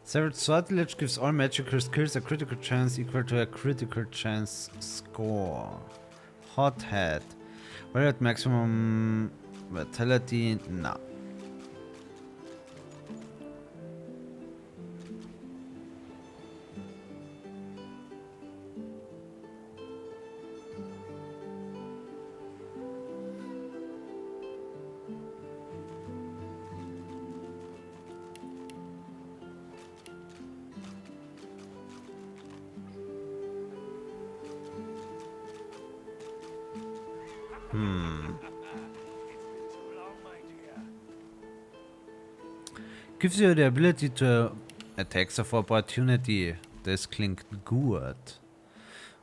Severed Sortilege gives all magical skills a critical chance equal to a critical chance score. Hot Hat. Well, at maximum vitality. Na. Gives you the ability to attacks of opportunity. Das klingt gut.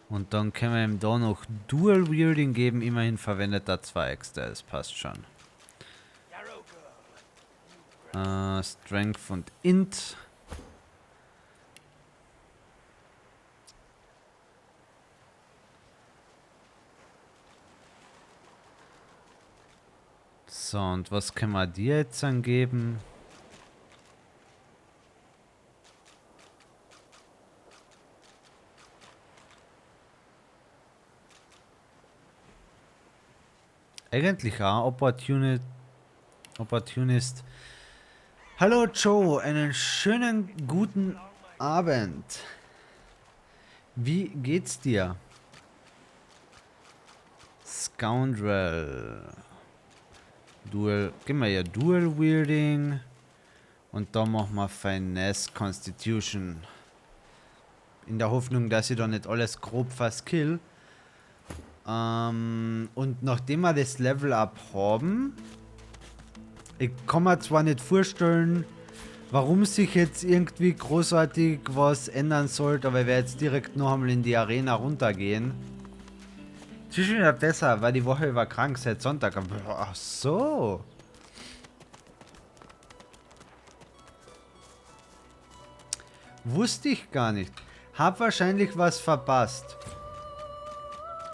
Und dann können wir ihm da noch Dual Wielding geben. Immerhin verwendet er 2 extra. Das passt schon. Strength und Int. So, und was können wir dir jetzt angeben? Eigentlich auch Opportunist. Hallo Joe, einen schönen guten Abend. Wie geht's dir? Scoundrel. Dual, gehen wir ja Dual Wielding. Und da machen wir Finesse Constitution. In der Hoffnung, dass ich da nicht alles grob verskill. Und nachdem wir das Level-Up haben, ich kann mir zwar nicht vorstellen, warum sich jetzt irgendwie großartig was ändern sollte, aber ich werde jetzt direkt noch einmal in die Arena runtergehen. Es ist schon wieder besser, weil die Woche über krank seit Sonntag. Ach so. Wusste ich gar nicht. Hab wahrscheinlich was verpasst.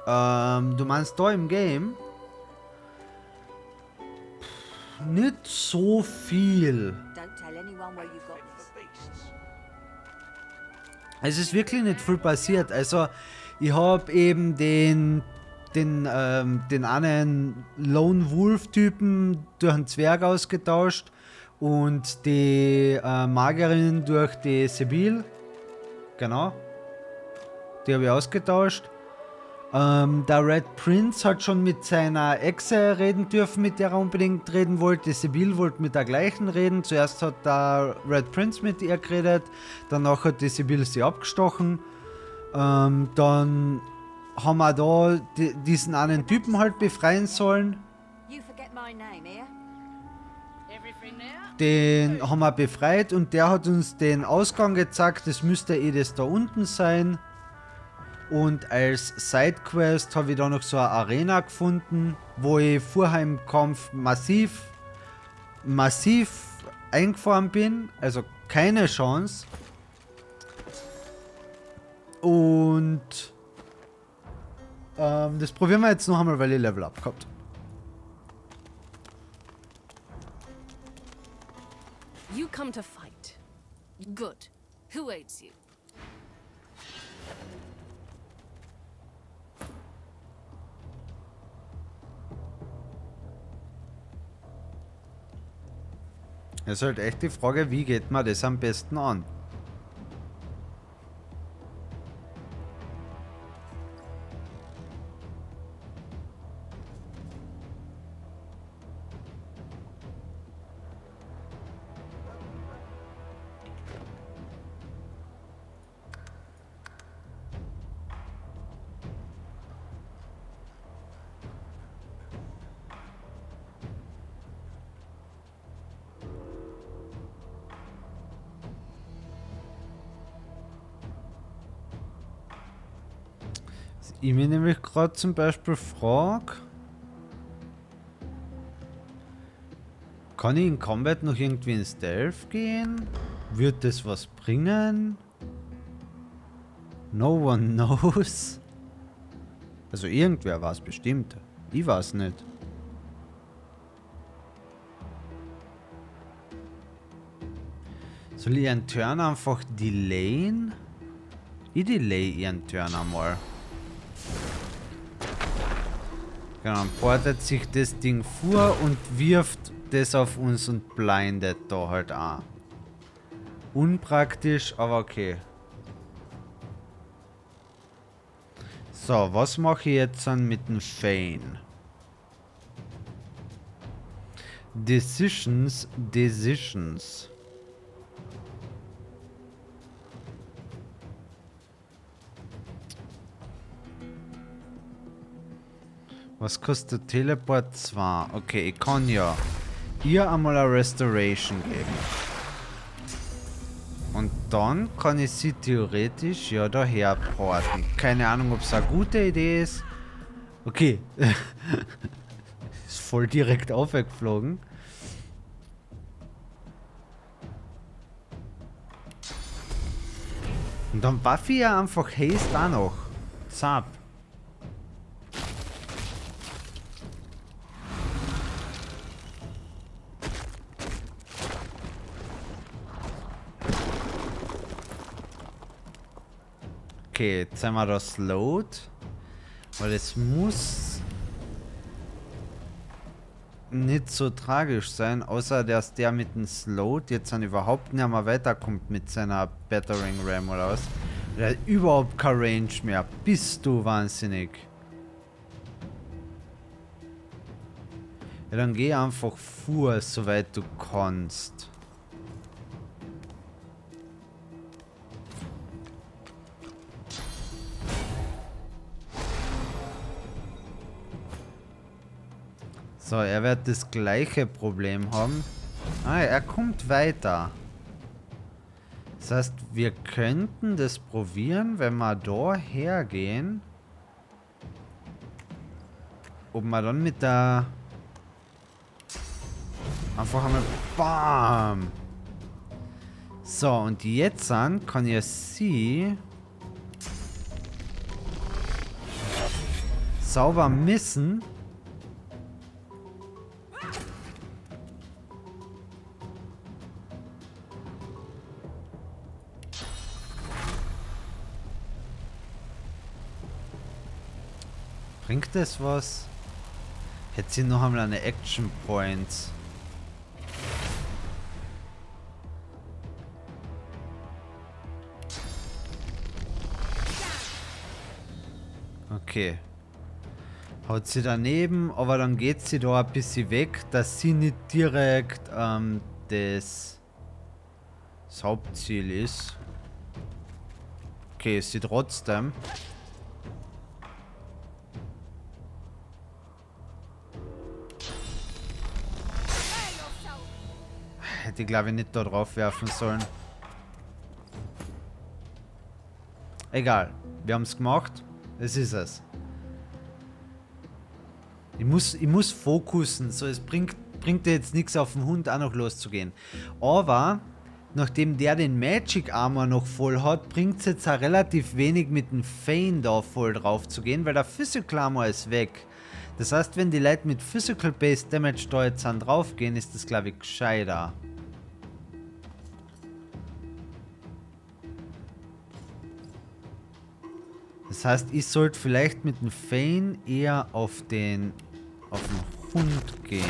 Du meinst da im Game? Nicht so viel. Es ist wirklich nicht viel passiert. Also, ich habe eben den einen Lone Wolf-Typen durch einen Zwerg ausgetauscht und die Magierin durch die Sibyl. Genau. Die habe ich ausgetauscht. Der Red Prince hat schon mit seiner Echse reden dürfen, mit der er unbedingt reden wollte. Sibyl wollte mit der gleichen reden. Zuerst hat der Red Prince mit ihr geredet, danach hat die Sibyl sie abgestochen. Dann haben wir da diesen einen Typen halt befreien sollen. Den haben wir befreit und der hat uns den Ausgang gezeigt. Das müsste das da unten sein. Und als Sidequest habe ich da noch so eine Arena gefunden, wo ich vorher im Kampf massiv eingefahren bin. Also keine Chance. Und das probieren wir jetzt noch einmal, weil ich Level Up gehabt habe. You come to fight. Good. Who aids you? Es ist halt echt die Frage, wie geht man das am besten an? Ich mir nämlich gerade zum Beispiel frage, kann ich in Combat noch irgendwie in Stealth gehen? Wird das was bringen? No one knows. Also irgendwer war es bestimmt. Ich weiß nicht. Soll ich ihren Turn einfach delayen? Ich delay ihren Turn einmal. Genau, dann portet sich das Ding vor und wirft das auf uns und blindet da halt auch. Unpraktisch, aber okay. So, was mache ich jetzt dann mit dem Fane? Decisions. Was kostet Teleport 2? Okay, ich kann ja ihr einmal eine Restoration geben. Und dann kann ich sie theoretisch ja daher porten. Keine Ahnung, ob es eine gute Idee ist. Okay. Ist voll direkt aufgeflogen. Und dann buff ich ja einfach Haste auch noch. Zap. Okay, jetzt haben wir das Load. Weil es muss nicht so tragisch sein, außer dass der mit dem Slowed jetzt dann überhaupt nicht mehr weiterkommt mit seiner Battering Ram oder was. Der hat überhaupt kein Range mehr. Bist du wahnsinnig? Ja, dann geh einfach vor, soweit du kannst. So, er wird das gleiche Problem haben. Ah, er kommt weiter. Das heißt, wir könnten das probieren, wenn wir da hergehen. Ob wir dann mit der... Einfach einmal... BAM! So, und jetzt an kann ich sie... sauber missen. Bringt das was? Hätte sie noch einmal eine Action Points. Okay. Haut sie daneben, aber dann geht sie da ein bisschen weg, dass sie nicht direkt das Hauptziel ist. Okay, ist sie trotzdem. Hätte ich glaube ich nicht da drauf werfen sollen. Egal, wir haben es gemacht. Es ist es. Ich muss fokussen, so es bringt jetzt nichts auf den Hund auch noch loszugehen. Aber nachdem der den Magic Armor noch voll hat, bringt es jetzt auch relativ wenig mit dem Fane da voll drauf zu gehen, weil der Physical Armor ist weg. Das heißt, wenn die Leute mit Physical Based Damage da jetzt an drauf gehen, ist das glaube ich gescheiter. Das heißt, ich sollte vielleicht mit dem Fane eher auf den Hund gehen.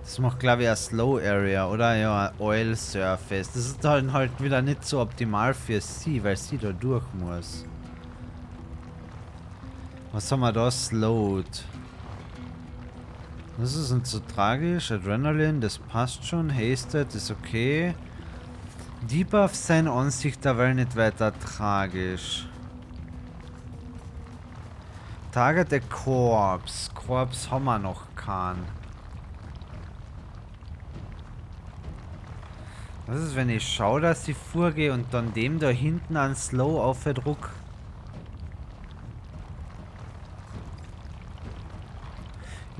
Das macht glaube ich eine Slow Area oder ja Oil Surface. Das ist dann halt wieder nicht so optimal für sie, weil sie da durch muss. Was haben wir da? Slowed. Das ist nicht so tragisch. Adrenaline, das passt schon. Hasted ist okay. Debuffs sind an sich dabei nicht weiter tragisch. Target the Corpse. Corpse haben wir noch keinen. Was ist, wenn ich schaue, dass ich vorgehe und dann dem da hinten an Slow aufdruck?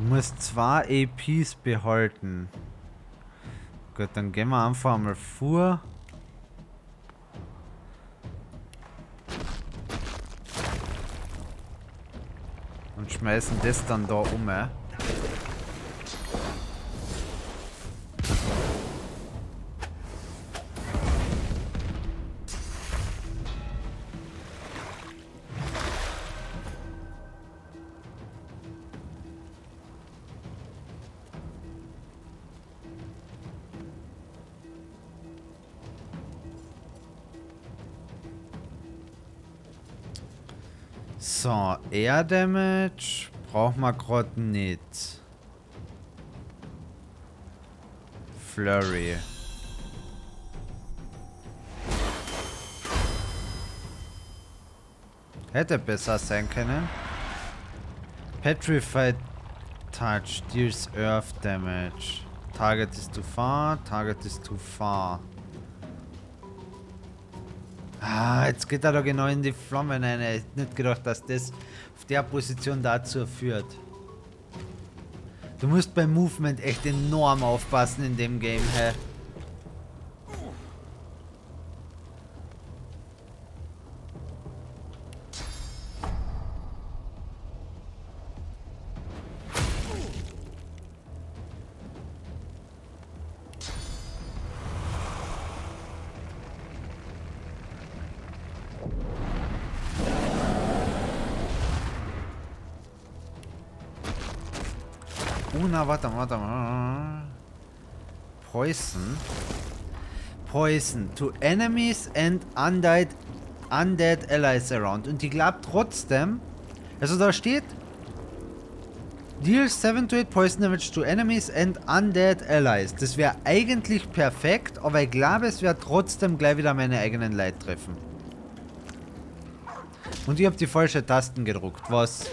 Ich muss 2 APs behalten. Gut, dann gehen wir einfach einmal vor. schmeißen das dann da um. So, Air Damage brauchen wir gerade nicht. Flurry. Hätte besser sein können. Petrified Touch deals Earth Damage. Target is too far, target is too far. Ah, jetzt geht er da genau in die Flammen rein. Ich hätte nicht gedacht, dass das auf der Position dazu führt. Du musst beim Movement echt enorm aufpassen in dem Game, hä? Na, warte mal. Poison. Poison to enemies and undead allies around. Und ich glaube trotzdem, also da steht, deals 7 to 8 poison damage to enemies and undead allies. Das wäre eigentlich perfekt, aber ich glaube, es wäre trotzdem gleich wieder meine eigenen Leute treffen. Und ich habe die falsche Tasten gedruckt, was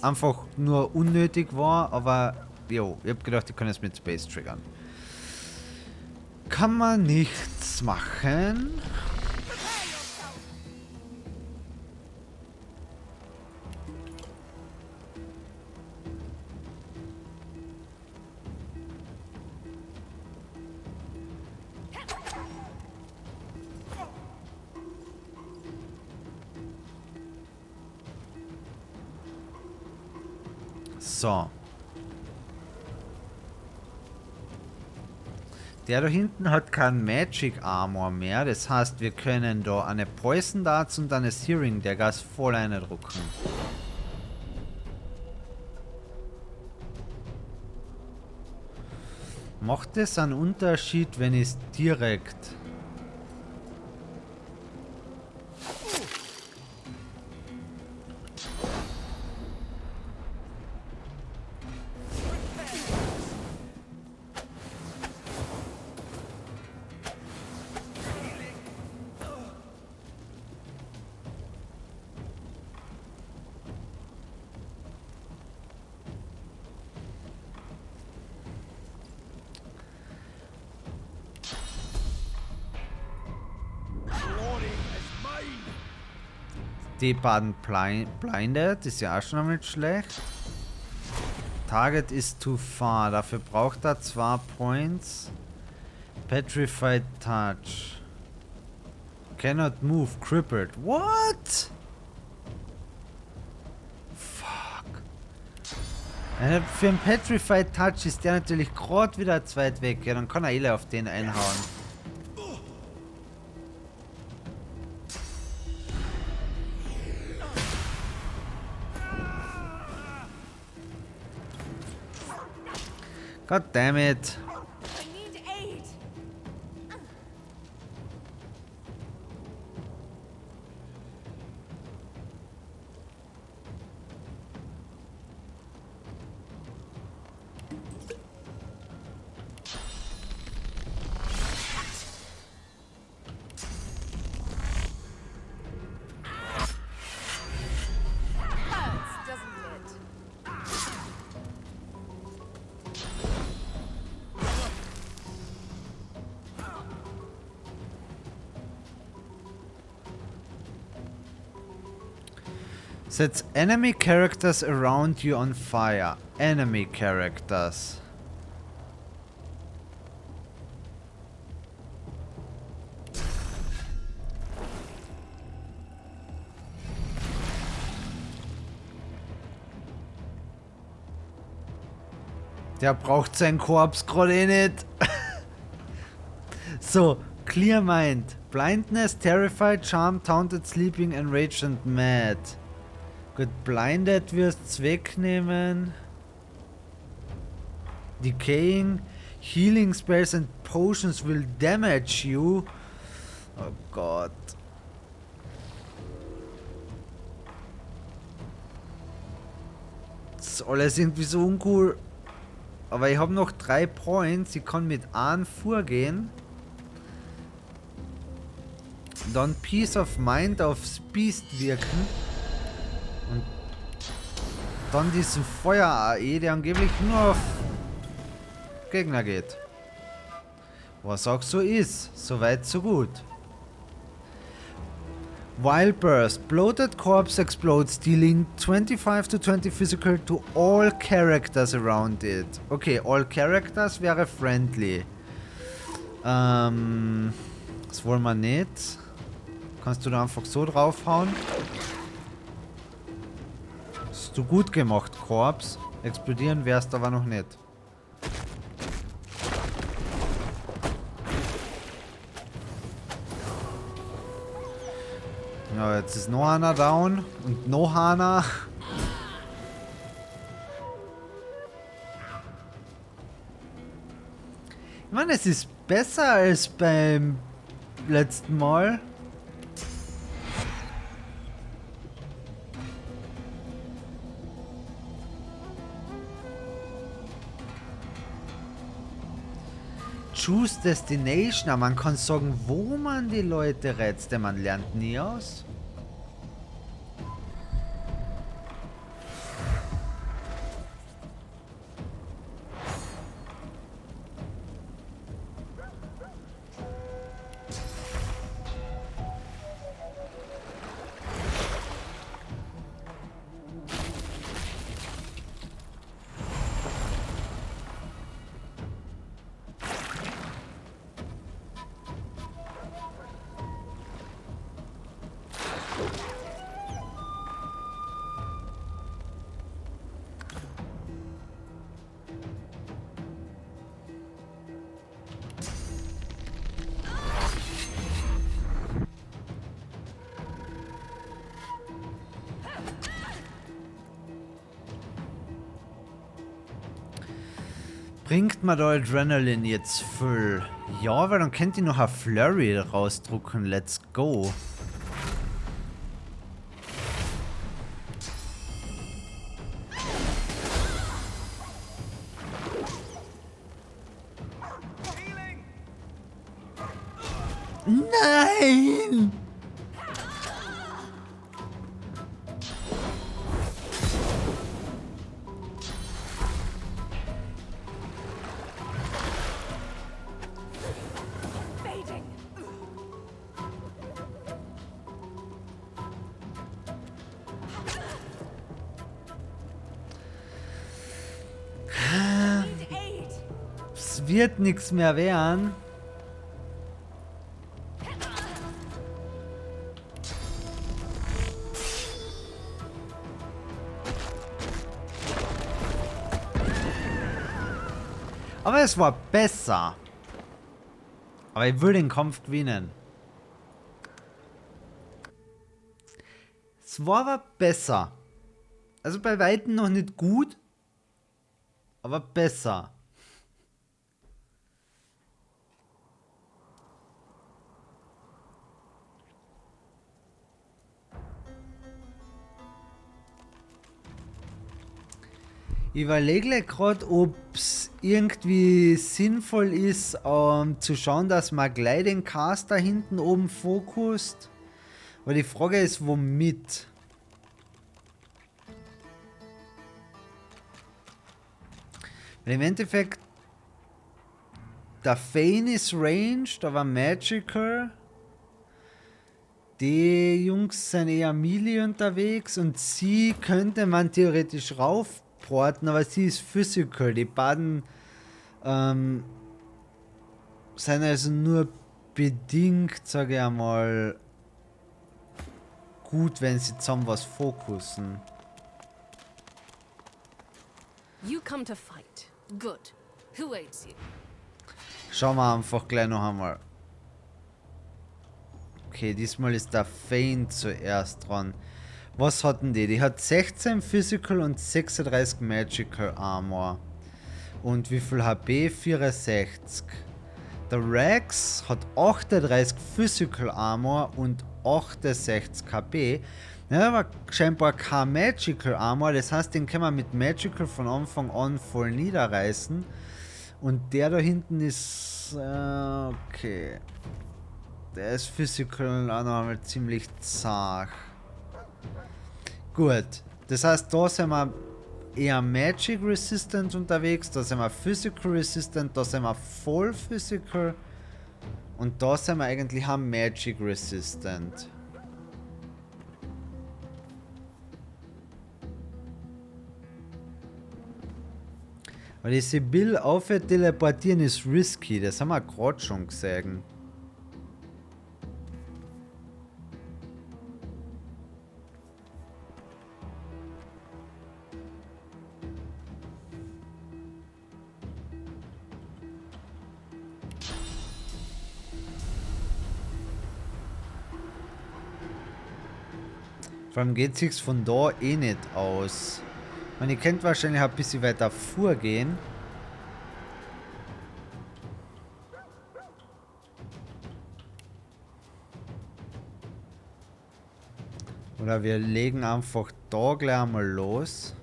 einfach nur unnötig war, aber jo, ich habe gedacht, ich kann es mit Space triggern. Kann man nichts machen. So. Der da hinten hat kein Magic Armor mehr. Das heißt, wir können da eine Poison Darts und eine Searing der Gas voll reindrucken. Macht es einen Unterschied, wenn ich es direkt... Die beiden Blinded ist ja auch schon nicht schlecht. Target is too far. Dafür braucht er 2 Points. Petrified Touch. Cannot move. Crippled. What? Fuck. Für einen Petrified Touch ist der natürlich gerade wieder zu weit weg. Ja, dann kann er auf den einhauen. God damn it. Sets enemy characters around you on fire. Enemy characters. Der braucht seinen Korps gerade eh nicht. So, Clear Mind. Blindness, Terrified, Charmed, Taunted, Sleeping, Enraged and Mad. Gut, Blinded wirst's wegnehmen. Decaying. Healing spells and potions will damage you. Oh Gott. Das ist alles irgendwie so uncool. Aber ich habe noch 3 Points. Ich kann mit einem vorgehen. Dann Peace of Mind aufs Beast wirken. Und dann diesen Feuer-AE, der angeblich nur auf Gegner geht. Was auch so ist. Soweit, so gut. Wild Burst. Bloated corpse explodes, dealing 25 to 20 physical to all characters around it. Okay, all characters wäre friendly. Das wollen wir nicht. Kannst du da einfach so draufhauen? Hast du gut gemacht, Korps. Explodieren wärst aber noch nicht. Ja, jetzt ist noch einer down und noch einer. Ich meine, es ist besser als beim letzten Mal. Choose Destination, aber man kann sagen, wo man die Leute rettet, denn man lernt nie aus. Bringt man da Adrenalin jetzt voll? Ja, weil dann könnt ihr noch ein Flurry rausdrucken. Let's go. Nein! Es wird nichts mehr werden. Aber es war besser. Aber ich will den Kampf gewinnen. Es war aber besser. Also bei Weitem noch nicht gut, aber besser. Ich überlege gerade, ob es irgendwie sinnvoll ist, zu schauen, dass man gleich den Caster hinten oben fokust. Aber die Frage ist, womit? Weil im Endeffekt, der Fane ist ranged, aber magical. Die Jungs sind eher melee unterwegs und sie könnte man theoretisch raufporten, aber sie ist physical. Die beiden sind also nur bedingt, sage ich einmal, gut, wenn sie zusammen was fokussen. You come to fight. Good. Who awaits you? Schauen wir einfach gleich noch einmal. Okay, diesmal ist der Fein zuerst dran. Was hatten die? Die hat 16 Physical und 36 Magical Armor. Und wie viel HP? 64. Der Rex hat 38 Physical Armor und 68 HP. Ja, aber scheinbar kein Magical Armor. Das heißt, den können wir mit Magical von Anfang an voll niederreißen. Und der da hinten ist... okay. Der ist Physical auch noch einmal ziemlich zart. Gut. Das heißt, da sind wir eher Magic Resistant unterwegs. Da sind wir Physical Resistant. Da sind wir voll Physical. Und da sind wir eigentlich auch Magic Resistant. Weil die Sibyl auf teleportieren ist risky, das haben wir gerade schon gesehen. Vor allem geht sich's von da eh nicht aus. Man, ihr könnt wahrscheinlich ein bisschen weiter vorgehen. Oder wir legen einfach da gleich mal los.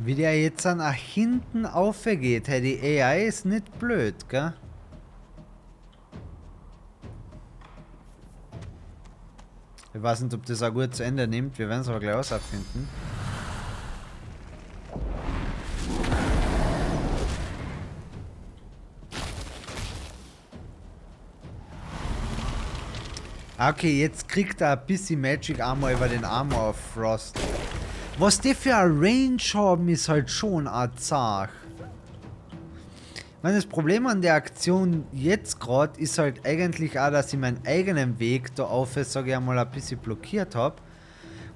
Wie der jetzt nach hinten aufgeht, hey, die AI ist nicht blöd, gell? Ich weiß nicht, ob das auch gut zu Ende nimmt, wir werden es aber gleich herausfinden. Okay, jetzt kriegt er ein bisschen Magic Armor über den Armor of Frost. Was die für eine Range haben, ist halt schon eine Sache. Ich meine, das Problem an der Aktion jetzt gerade ist halt eigentlich auch, dass ich meinen eigenen Weg da auf, sage ich einmal, ein bisschen blockiert habe.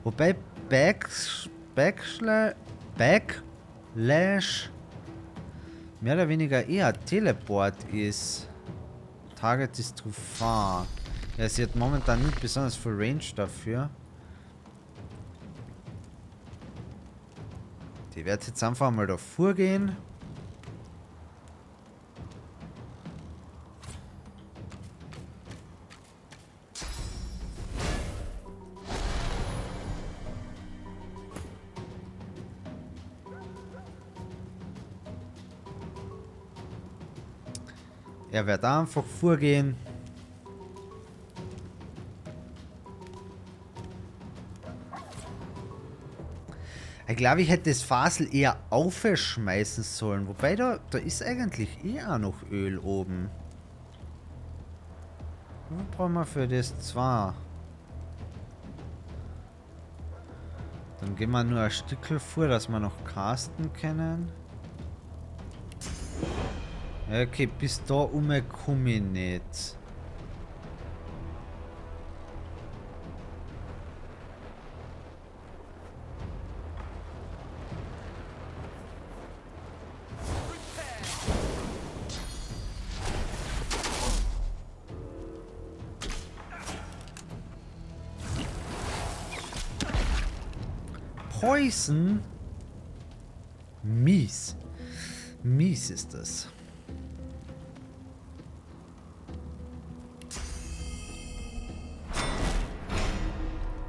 Wobei Backlash mehr oder weniger eher Teleport ist. Target is too far. Ja, sie hat momentan nicht besonders viel Range dafür. Die wird jetzt einfach mal da vorgehen. Er wird einfach vorgehen. Ich glaube, ich hätte das Fasel eher aufschmeißen sollen. Wobei, da ist eigentlich eher noch Öl oben. Was brauchen wir für das 2? Dann gehen wir nur ein Stückchen vor, dass wir noch casten können. Okay, bis da komme ich nicht. Poison? Mies. Mies ist das.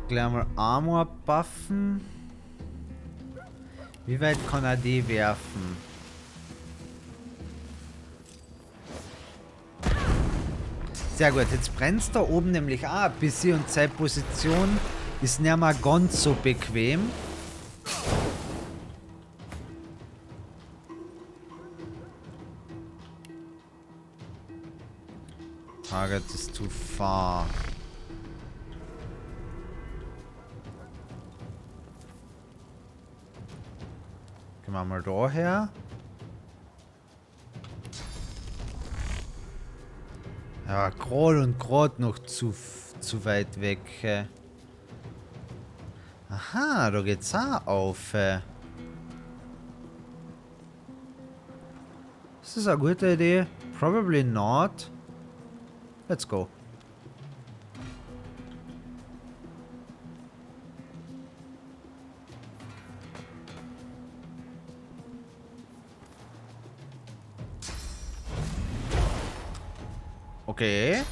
Gleich mal Armor buffen. Wie weit kann er die werfen? Sehr gut, jetzt brennt es da oben nämlich auch ein bisschen und seine Position ist nicht mehr ganz so bequem. Target is too far. Gehen wir mal daher. Ja, gerade und gerade noch zu weit weg. Aha, da geht's auch auf. Ist das eine gute Idee? Probably not. Let's go. Okay.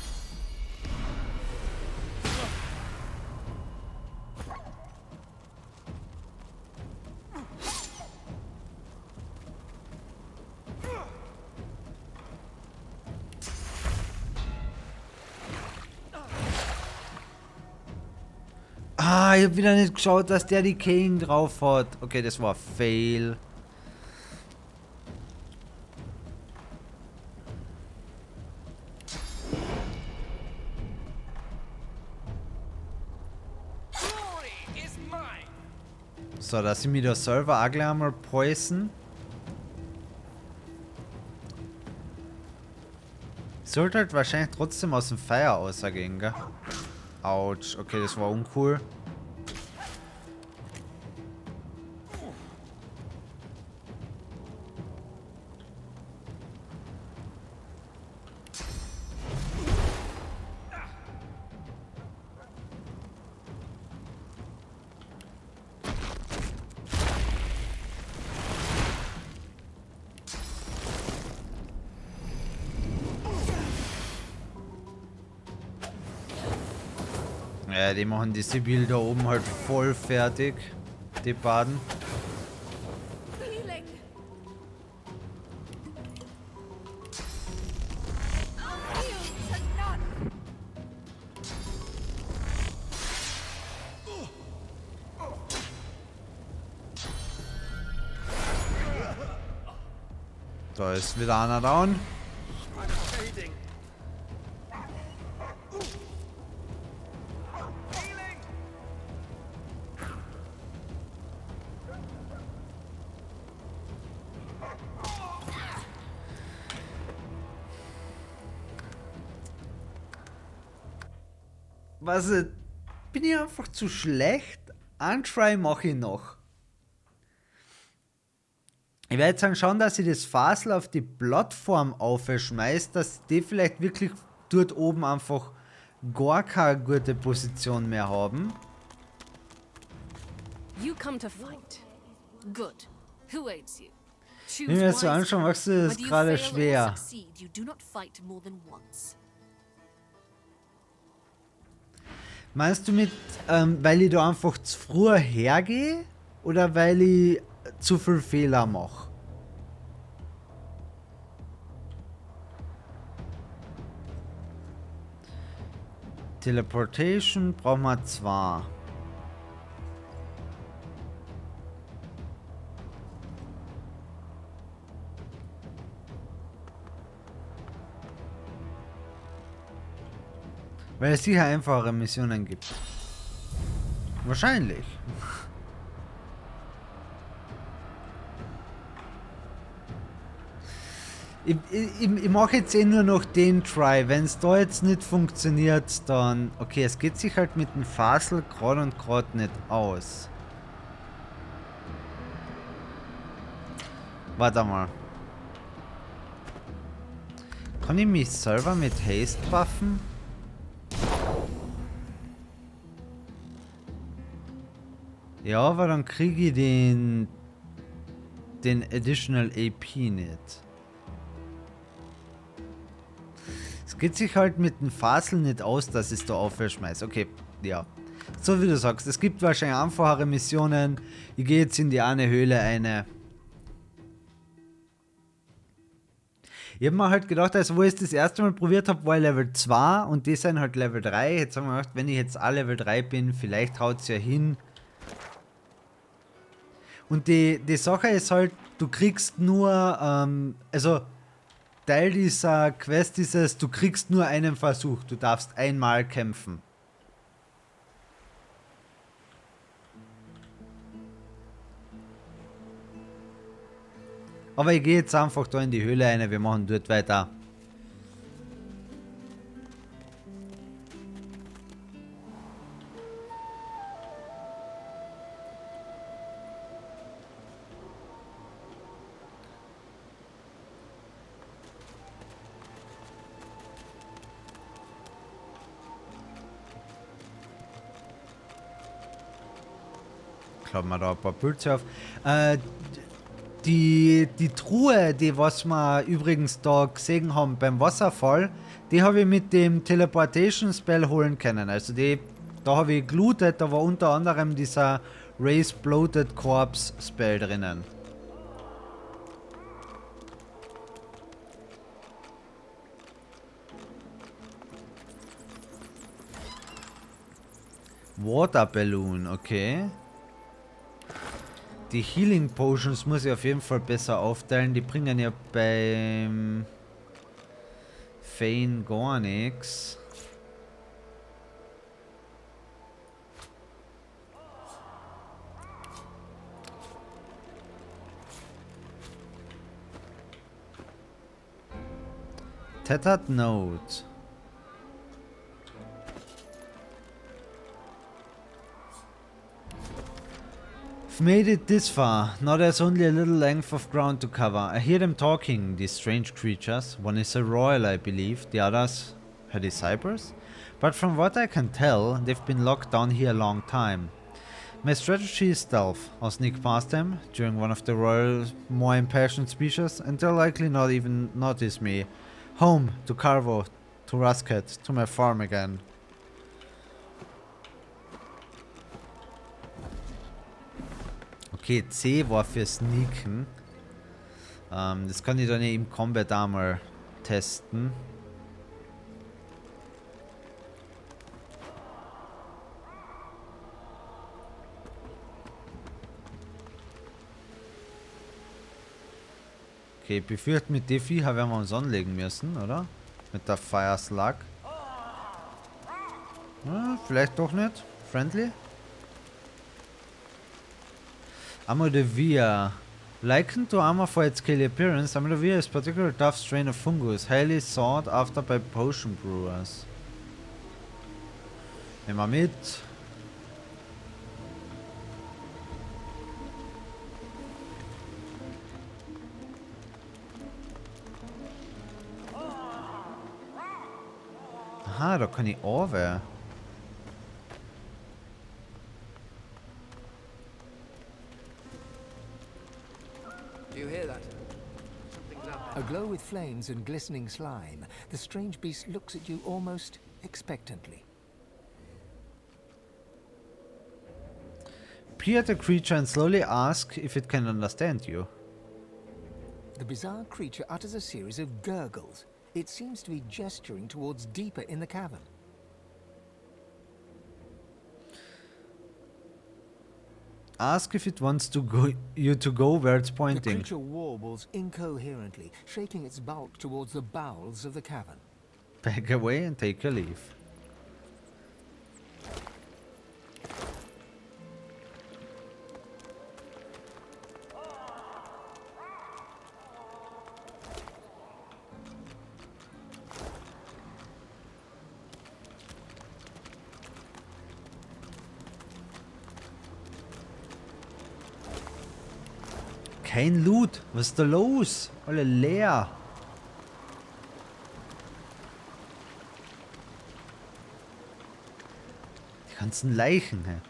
Ah, ich hab wieder nicht geschaut, dass der die King drauf hat. Okay, das war Fail. So, dass ich mich da selber auch gleich einmal poisen. Sollte halt wahrscheinlich trotzdem aus dem Feuer rausgehen, gell? Autsch, okay, das war uncool. Ja, die machen die Sibyl da oben halt voll fertig. Die Baden. Da ist wieder einer down. Was, bin ich einfach zu schlecht? Untry mache ich noch. Ich werde jetzt dann schauen, dass ich das Fasel auf die Plattform aufschmeiße, dass die vielleicht wirklich dort oben einfach gar keine gute Position mehr haben. You come to fight. Good. Who aids you? Wenn ich mir das so anschaue, machst du das gerade schwer. You do not fight more than once. Meinst du mit, weil ich da einfach zu früh hergehe? Oder weil ich zu viel Fehler mache? Teleportation brauchen wir 2. Weil es sicher einfachere Missionen gibt. Wahrscheinlich. Ich mache jetzt eh nur noch den Try. Wenn es da jetzt nicht funktioniert, dann... Okay, es geht sich halt mit dem Fasel gerade und gerade nicht aus. Warte mal. Kann ich mich selber mit Haste buffen? Ja, aber dann kriege ich den Additional AP nicht. Es geht sich halt mit dem Fasel nicht aus, dass ich es da aufschmeiße. Okay, ja. So wie du sagst, es gibt wahrscheinlich einfachere Missionen. Ich gehe jetzt in die eine Höhle eine. Ich habe mir halt gedacht, also wo ich es das erste Mal probiert habe, war ich Level 2 und die sind halt Level 3. Jetzt haben wir gedacht, wenn ich jetzt auch Level 3 bin, vielleicht haut es ja hin. Und die Sache ist halt, du kriegst nur, also Teil dieser Quest ist es, du kriegst nur einen Versuch. Du darfst einmal kämpfen. Aber ich gehe jetzt einfach da in die Höhle rein. Wir machen dort weiter. Klappen wir da ein paar Pilze auf. Die Truhe, die was wir übrigens da gesehen haben beim Wasserfall, die habe ich mit dem Teleportation Spell holen können. Also da habe ich gelootet, da war unter anderem dieser Raise Bloated Corpse Spell drinnen. Water Balloon, okay. Die Healing Potions muss ich auf jeden Fall besser aufteilen. Die bringen ja beim Fane gar nichts. Tattered Note. I've made it this far. Now there's only a little length of ground to cover. I hear them talking, these strange creatures. One is a royal, I believe. The others her disciples? But from what I can tell, they've been locked down here a long time. My strategy is stealth. I'll sneak past them during one of the royal's more impassioned speeches, and they'll likely not even notice me. Home, to Carvo, to Rusket, to my farm again. Okay, C war für Sneaken. Das kann ich dann im Combat einmal testen. Okay, ich befürchte, mit den Viecher werden wir uns anlegen müssen, oder? Mit der Fire Slug. Vielleicht doch nicht. Friendly. Amodevia. Likened to armor for its scaly appearance, Amodevia is a particularly tough strain of fungus, highly sought after by potion brewers. Nehmen wir mit. Aha, da kann ich runter. Do you hear that? Something's out there. Aglow with flames and glistening slime, the strange beast looks at you almost expectantly. Peer at the creature and slowly ask if it can understand you. The bizarre creature utters a series of gurgles. It seems to be gesturing towards deeper in the cavern. Ask if it wants you to go where it's The pointing. creature warbles incoherently, shaking its bulk towards the bowels of the cavern. Back away and take your leave. Kein Loot. Was ist da los? Alle leer. Die ganzen Leichen. Hä?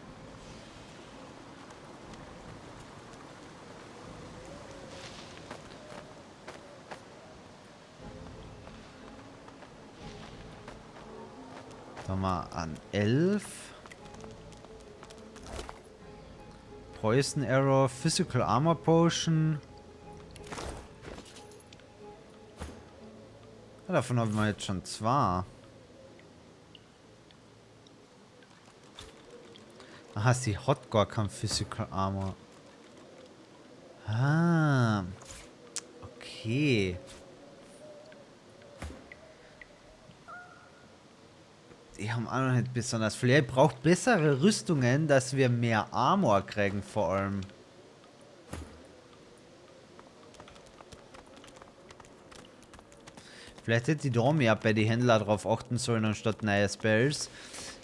Da mal an 11. Poison Arrow, Physical Armor Potion. Ja, davon haben wir jetzt schon 2. Aha, sie hat gar kein Physical Armor. Ah. Okay. die haben auch noch nicht besonders viel. Ich brauche bessere Rüstungen, dass wir mehr Armor kriegen, vor allem. Vielleicht hätte ich da mehr bei den Händlern drauf achten sollen, anstatt neue Spells.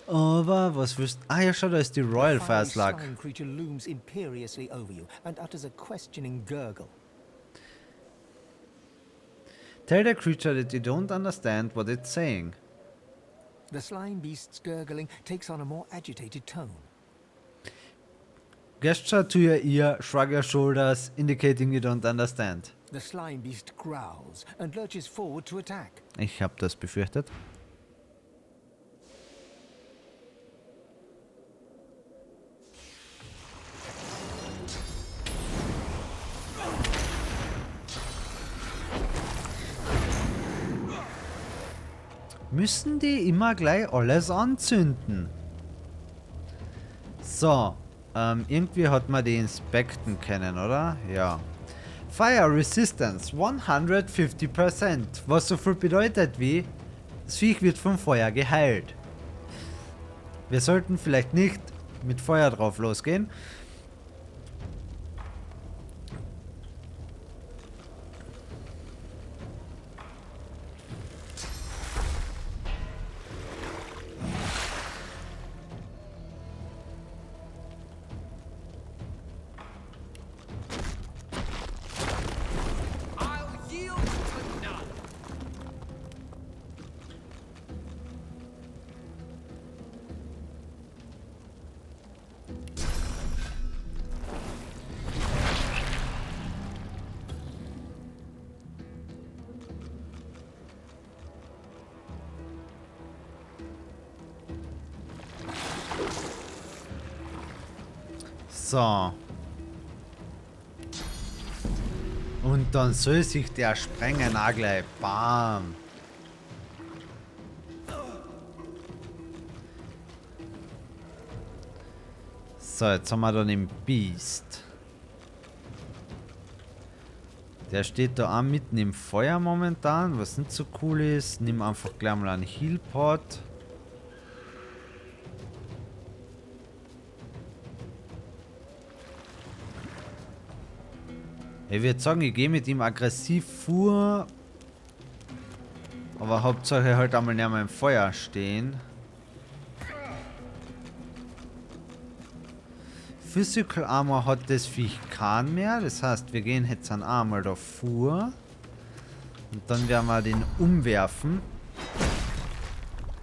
Aber was willst du? Ah ja, schau, da ist die Royal Fastluck. Creature looms imperiously over you and utters a questioning gurgle. Tell the creature that you don't understand what it's saying. The slime beast's gurgling takes on a more agitated tone. Gesture to your ear, shrug your shoulders, indicating you don't understand. The slime beast growls and lurches forward to attack. Ich hab das befürchtet. Müssen die immer gleich alles anzünden? So, irgendwie hat man die inspekten können, oder? Ja. Fire Resistance 150%, was so viel bedeutet wie, das Viech wird vom Feuer geheilt. Wir sollten vielleicht nicht mit Feuer drauf losgehen. So. Und dann soll sich der sprengen auch gleich. Bam. So, jetzt haben wir dann den Beast. Der steht da auch mitten im Feuer momentan, was nicht so cool ist. Nimm einfach gleich mal einen Healpot. Ich würde sagen, ich gehe mit ihm aggressiv vor. Aber Hauptsache halt einmal nicht mehr im Feuer stehen. Physical Armor hat das Viech keinen mehr. Das heißt, wir gehen jetzt an einmal davor. Und dann werden wir den umwerfen.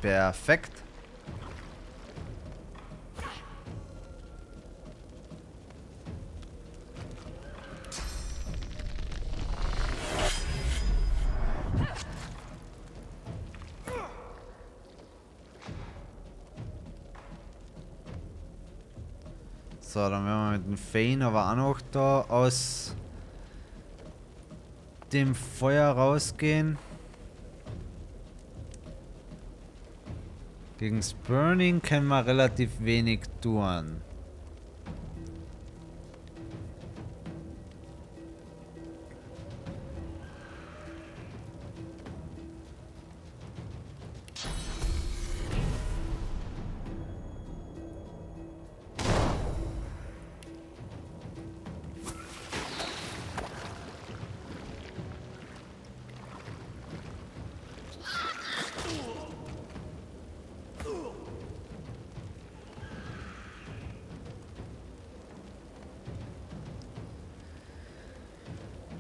Perfekt. So, dann werden wir mit dem Fane aber auch noch da aus dem Feuer rausgehen. Gegen das Burning können wir relativ wenig tun.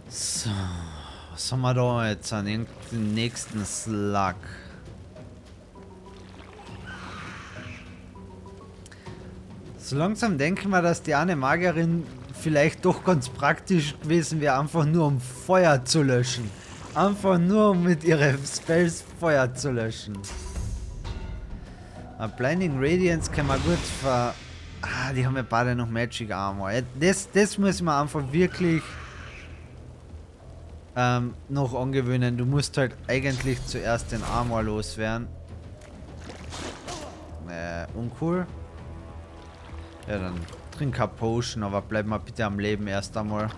So, was haben wir da jetzt an den nächsten Slug? So langsam denken wir, dass die eine Magierin vielleicht doch ganz praktisch gewesen wäre, einfach nur um Feuer zu löschen. Einfach nur um mit ihren Spells Feuer zu löschen. Blinding Radiance kann man gut ver... Ah, die haben ja beide noch Magic Armor. Das muss man einfach wirklich... noch angewöhnen. Du musst halt eigentlich zuerst den Armor loswerden. Uncool. Ja, dann trink eine Potion, aber bleib mal bitte am Leben erst einmal.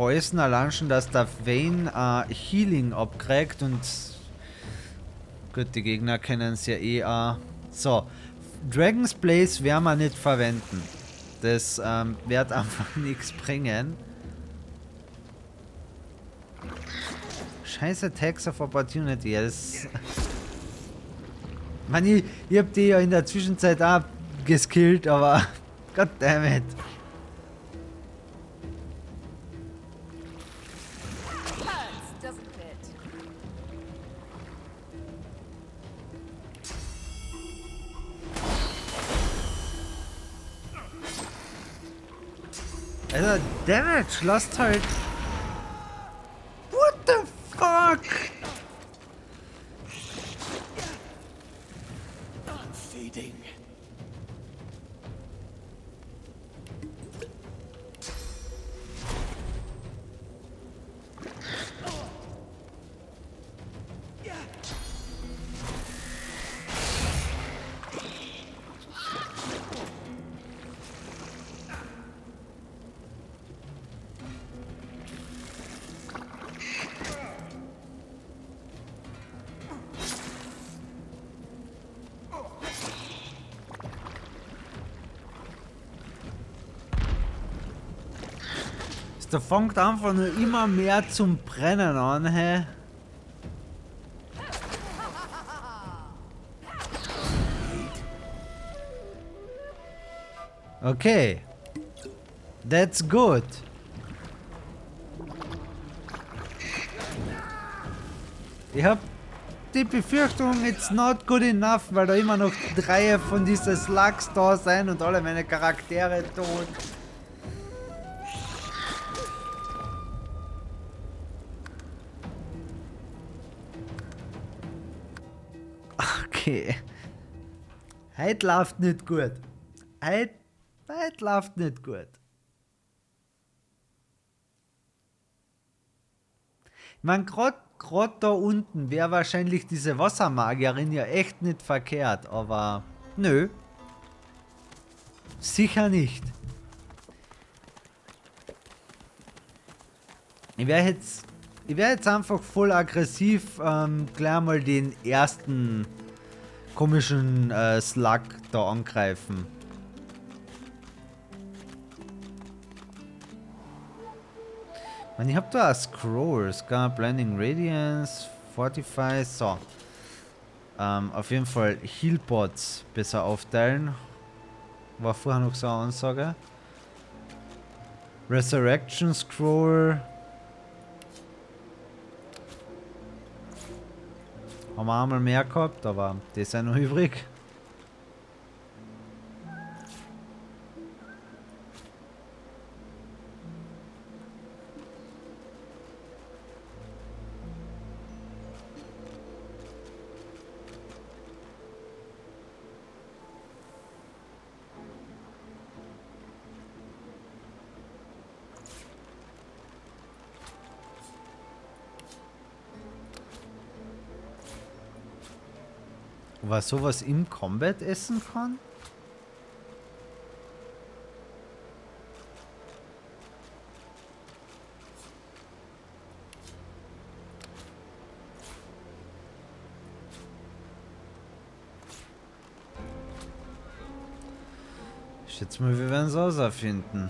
Preußen allein schon, dass der Vayne Healing abkriegt und gut, die Gegner kennen es ja eh. So, Dragon's Blaze werden wir nicht verwenden. Das wird einfach nichts bringen. Scheiße Tax of Opportunity. Das man, ich hab die ja in der Zwischenzeit auch geskillt, aber goddammit. Hurts, doesn't it? Also, Damage, lasst halt. What the fuck? Feeding. Der fängt einfach nur immer mehr zum Brennen an, hä? Okay. That's good. Ich hab die Befürchtung, it's not good enough, weil da immer noch 3 von diesen Slugs da sind und alle meine Charaktere tot. Okay. Heute läuft nicht gut. Heute läuft nicht gut. Ich meine, gerade da unten wäre wahrscheinlich diese Wassermagierin ja echt nicht verkehrt, aber nö. Sicher nicht. Ich werde jetzt einfach voll aggressiv gleich mal den ersten komischen Slug da angreifen. Ich hab da Scrolls, Blending Radiance, Fortify, so. Auf jeden Fall Healpots besser aufteilen. War vorher noch so eine Ansage. Resurrection Scroll. Haben wir einmal mehr gehabt, aber die sind noch übrig. Was sowas im Combat essen kann? Ich schätze mal, wir werden es herausfinden.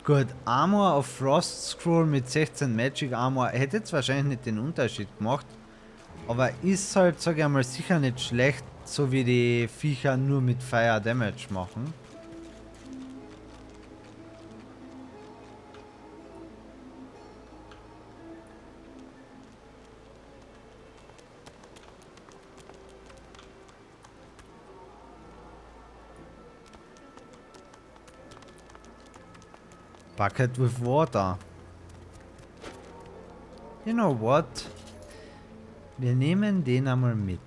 Gut, Armor auf Frost Scroll mit 16 Magic Armor hätte jetzt wahrscheinlich nicht den Unterschied gemacht. Aber ist halt, sage ich einmal, sicher nicht schlecht, so wie die Viecher nur mit Fire Damage machen. Bucket with water. You know what? Wir nehmen den einmal mit.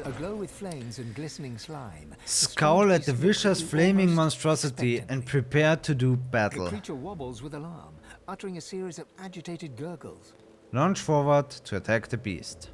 Aglow with flames and glistening slime. Scowl at the vicious flaming monstrosity and prepare to do The battle. creature wobbles with alarm, uttering a series of agitated gurgles. Launch forward to attack the beast.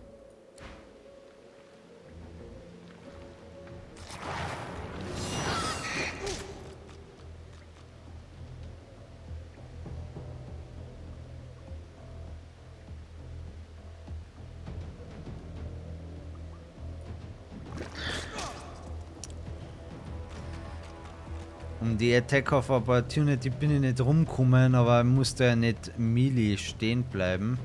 Um die Attack of Opportunity bin ich nicht rumgekommen, aber ich musste ja nicht melee stehen bleiben.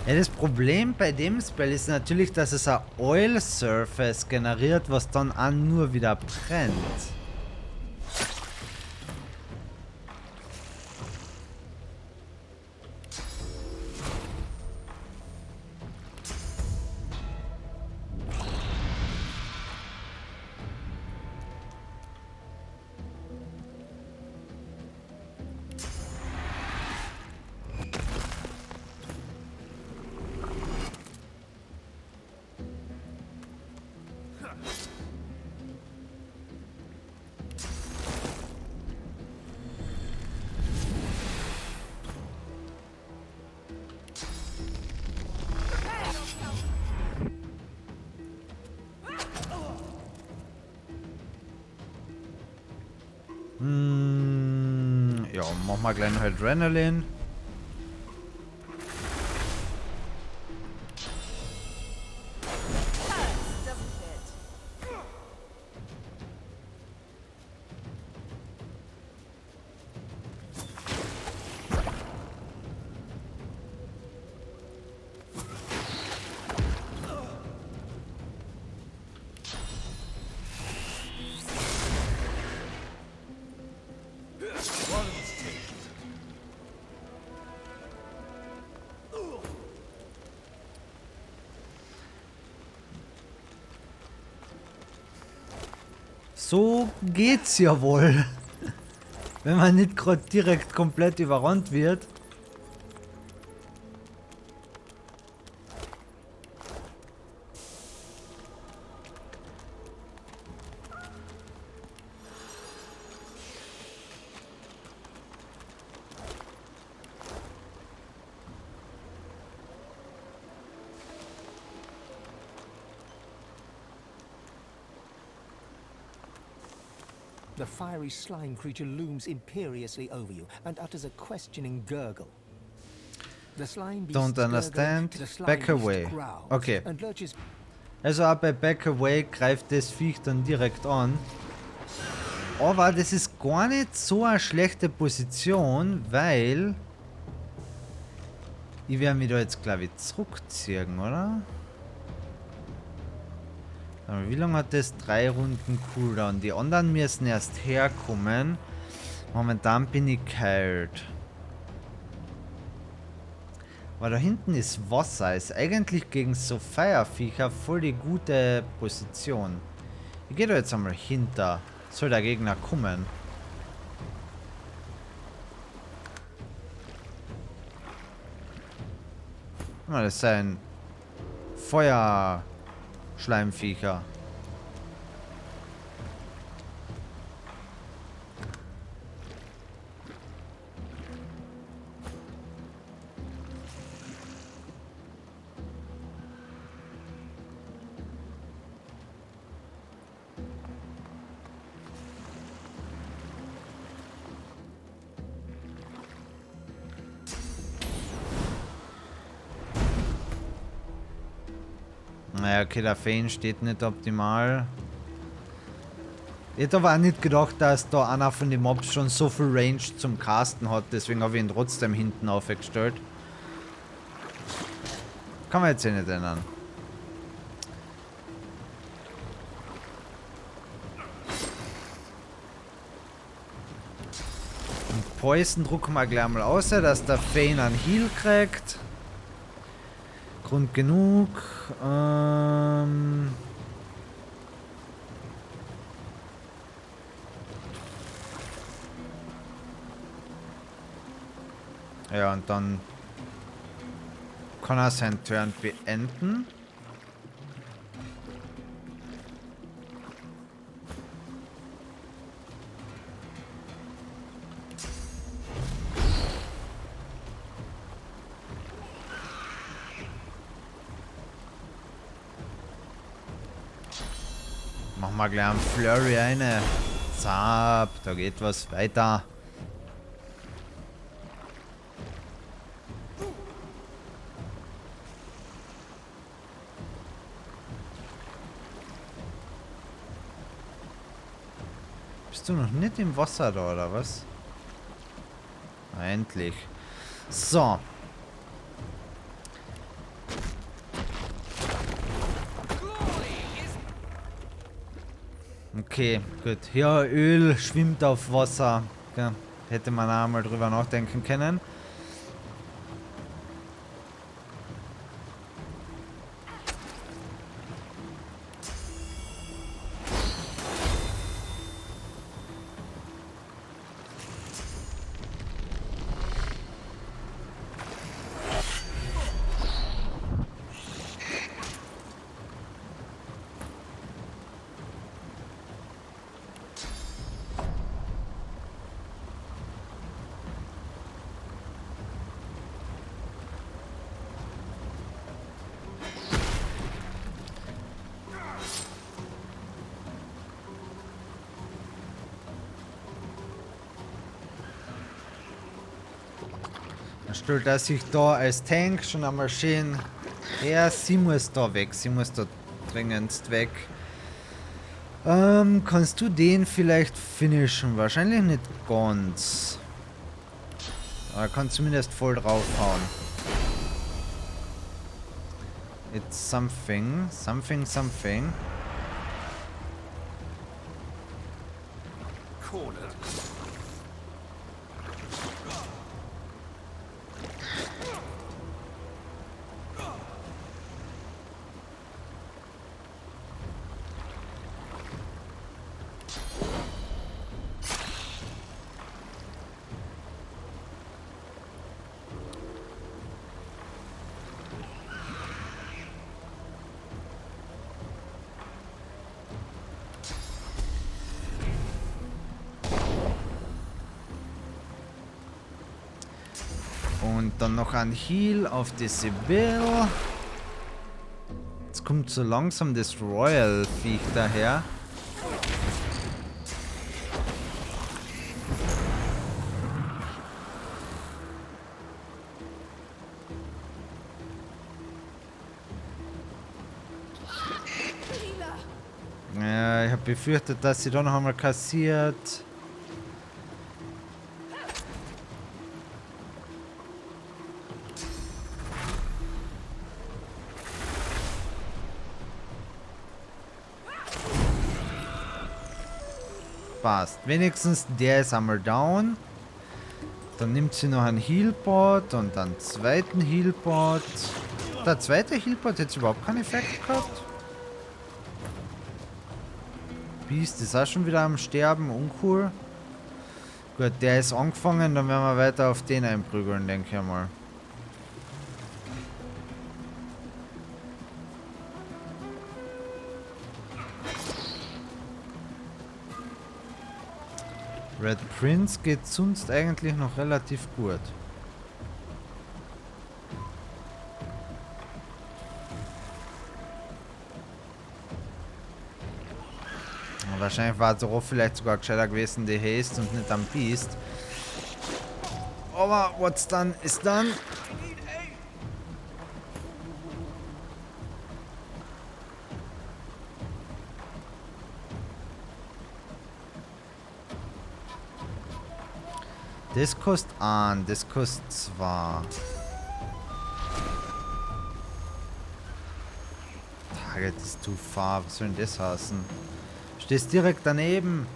Ja, das Problem bei dem Spell ist natürlich, dass es ein Oil Surface generiert, was dann auch nur wieder brennt. Ja, mach mal gleich noch Adrenalin. So geht's ja wohl. Wenn man nicht gerade direkt komplett überrannt wird. The fiery slime creature looms imperiously over you and utters a questioning gurgle. The slime beast Don't understand. gurgle, the slime Back beast away. growls Okay. and lurches. Also auch bei Back Away greift das Viech dann direkt an. Aber das ist gar nicht so eine schlechte Position, weil ich werde mich da jetzt, glaube ich, zurückziehen, oder? Aber wie lange hat das? 3 Runden Cooldown. Die anderen müssen erst herkommen. Momentan bin ich kalt. Aber da hinten ist Wasser. Ist eigentlich gegen so Feierviecher voll die gute Position. Ich gehe da jetzt einmal hinter. Soll der Gegner kommen? Das sind Feuerschleimviecher. Naja, okay, der Fane steht nicht optimal. Ich hätte aber auch nicht gedacht, dass da einer von den Mobs schon so viel Range zum Casten hat. Deswegen habe ich ihn trotzdem hinten aufgestellt. Kann man jetzt eh nicht ändern. Und Poison drucken wir gleich mal aus, dass der Fane einen Heal kriegt. Grund genug. Ja, und dann Kann er seinen Turn beenden? Machen wir gleich einen Flurry eine. Zap, da geht was weiter. Bist du noch nicht im Wasser da, oder was? Endlich. So. Okay, gut. Ja, Öl schwimmt auf Wasser. Ja, hätte man auch mal drüber nachdenken können. Dann stellt er sich da als Tank schon einmal schön her. Sie muss da weg. Sie muss da dringendst weg. Kannst du den vielleicht finishen? Wahrscheinlich nicht ganz. Aber er kann zumindest voll draufhauen. It's something. Something. Cornered. Und dann noch ein Heal auf die Sibyl. Jetzt kommt so langsam das Royal-Viech daher. Ja, ich habe befürchtet, dass sie da noch einmal kassiert. Passt. Wenigstens der ist einmal down. Dann nimmt sie noch einen Healpot und einen zweiten Healpot. Der zweite Healpot hat jetzt überhaupt keinen Effekt gehabt. Beast ist auch schon wieder am Sterben. Uncool. Gut, der ist angefangen. Dann werden wir weiter auf den einprügeln, denke ich mal. Red Prince geht sonst eigentlich noch relativ gut. Wahrscheinlich war es auch vielleicht sogar gescheiter gewesen, die Haste und nicht am Beast. Aber what's done is done. Das kostet 1, das kostet 2. Target is too far, was soll denn das heißen? Stehst direkt daneben.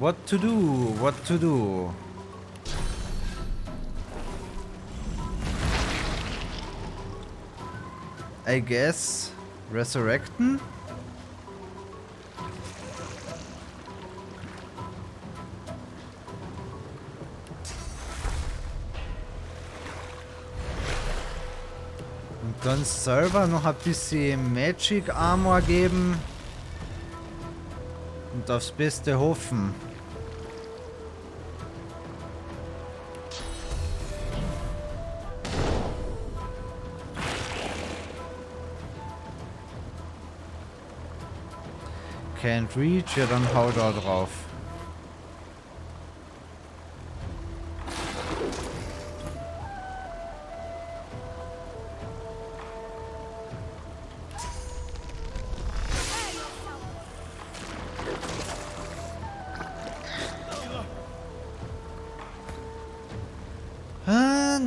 What to do? What to do? I guess resurrecten? Und dann selber noch ein bisschen Magic Armor geben und aufs Beste hoffen. Can't reach, ja dann hau da drauf.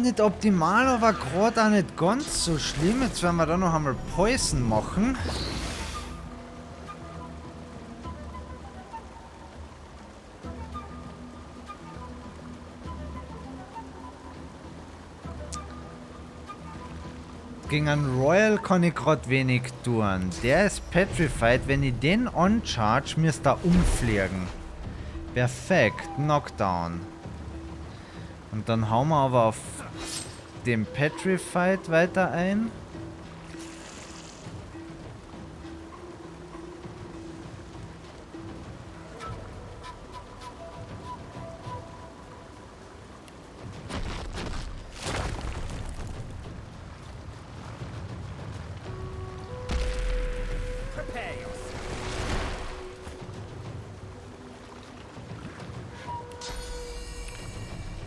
Nicht optimal, aber gerade auch nicht ganz so schlimm. Jetzt werden wir da noch einmal Poison machen. Gegen einen Royal kann ich gerade wenig tun. Der ist petrified. Wenn ich den uncharge, müsste er umfliegen. Perfekt. Knockdown. Und dann hauen wir aber auf dem Petrified weiter ein.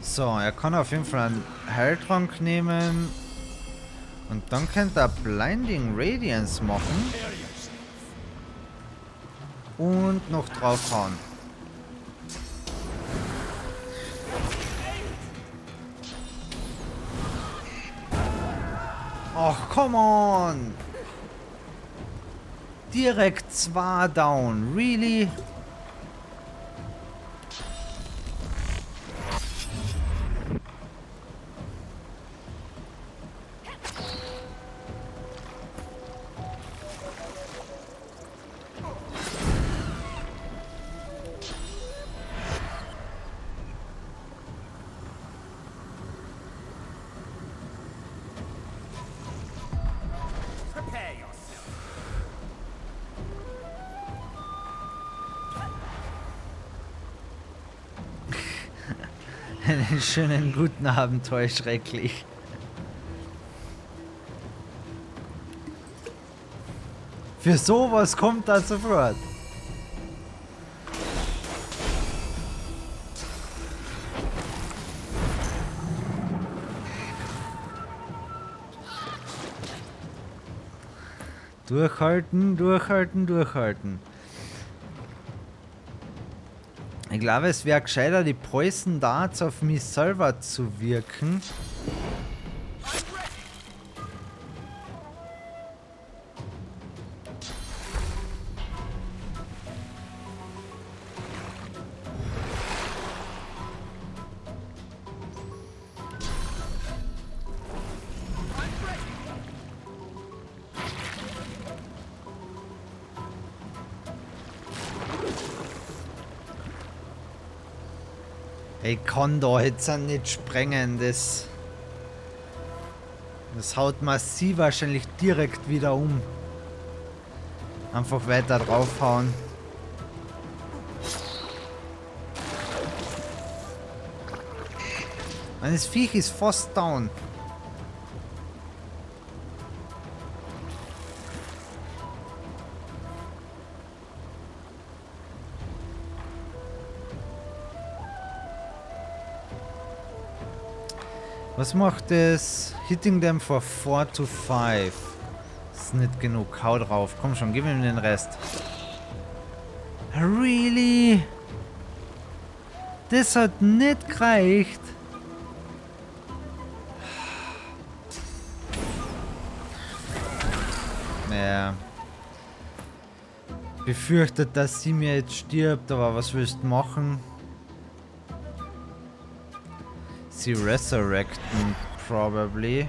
So, er kann auf jeden Fall einen Heiltrank nehmen. Und dann könnte er Blinding Radiance machen. Und noch draufhauen. Ach, come on! Direkt 2 down. Really? Einen schönen guten Abend, schrecklich. Für sowas kommt er sofort. Durchhalten, durchhalten, durchhalten. Ich glaube, es wäre gescheiter, die Poison Darts auf mich selber zu wirken. Ich kann da jetzt nicht sprengen, das haut massiv wahrscheinlich direkt wieder um. Einfach weiter draufhauen. Und das Viech ist fast down. Was macht es? Hitting them for 4 to 5. Ist nicht genug. Hau drauf. Komm schon, gib ihm den Rest. Really? Das hat nicht gereicht. Ja. befürchtet, dass sie mir jetzt stirbt, aber was willst du machen? Sie resurrecten, probably.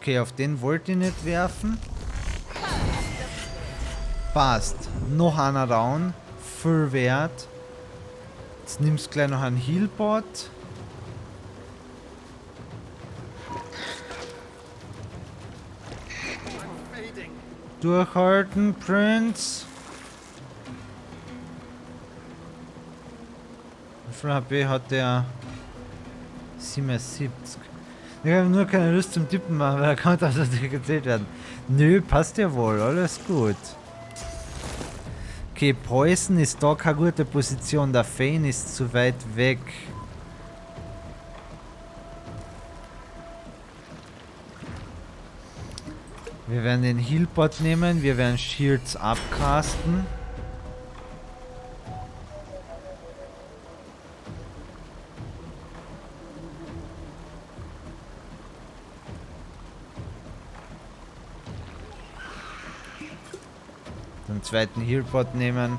Okay, auf den wollte ich nicht werfen. Passt. Noch einer down. Viel wert. Jetzt nimmst du gleich noch einen Healbot. Durchhalten, Prince. Wie viel HP hat der? 77. Ich habe nur keine Lust zum Tippen machen, weil er kann das nicht gezählt werden. Nö, passt ja wohl, alles gut. Okay, Preußen ist da keine gute Position, der Fane ist zu weit weg. Wir werden den Healbot nehmen, wir werden Shields abcasten. Den zweiten Healbot nehmen.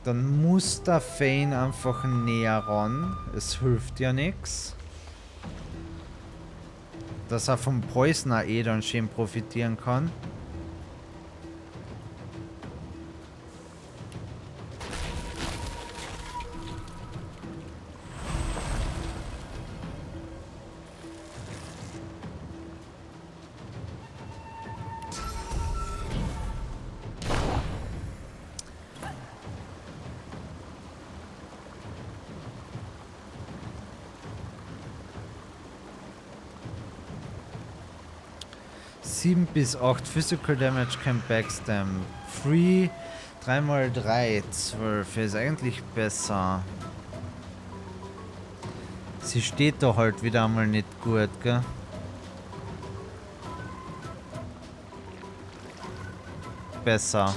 Dann muss der Fane einfach näher ran. Es hilft ja nichts. Dass er vom Poisoner eh dann schön profitieren kann. Bis 8 Physical Damage can backstab. 3 3x3 12 ist eigentlich besser. Sie steht da halt wieder einmal nicht gut, gell? Besser.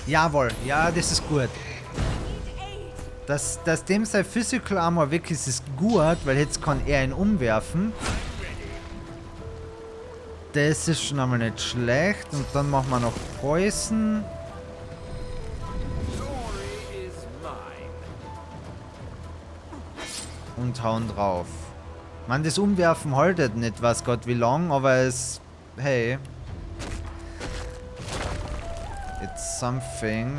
Jawohl, ja, das ist gut. Dass dem sein Physical Armor weg ist, ist gut, weil jetzt kann er ihn umwerfen. Das ist schon einmal nicht schlecht. Und dann machen wir noch Poison. Und hauen drauf. Man, das Umwerfen haltet nicht, weiß Gott wie lang, aber es... Hey. It's something.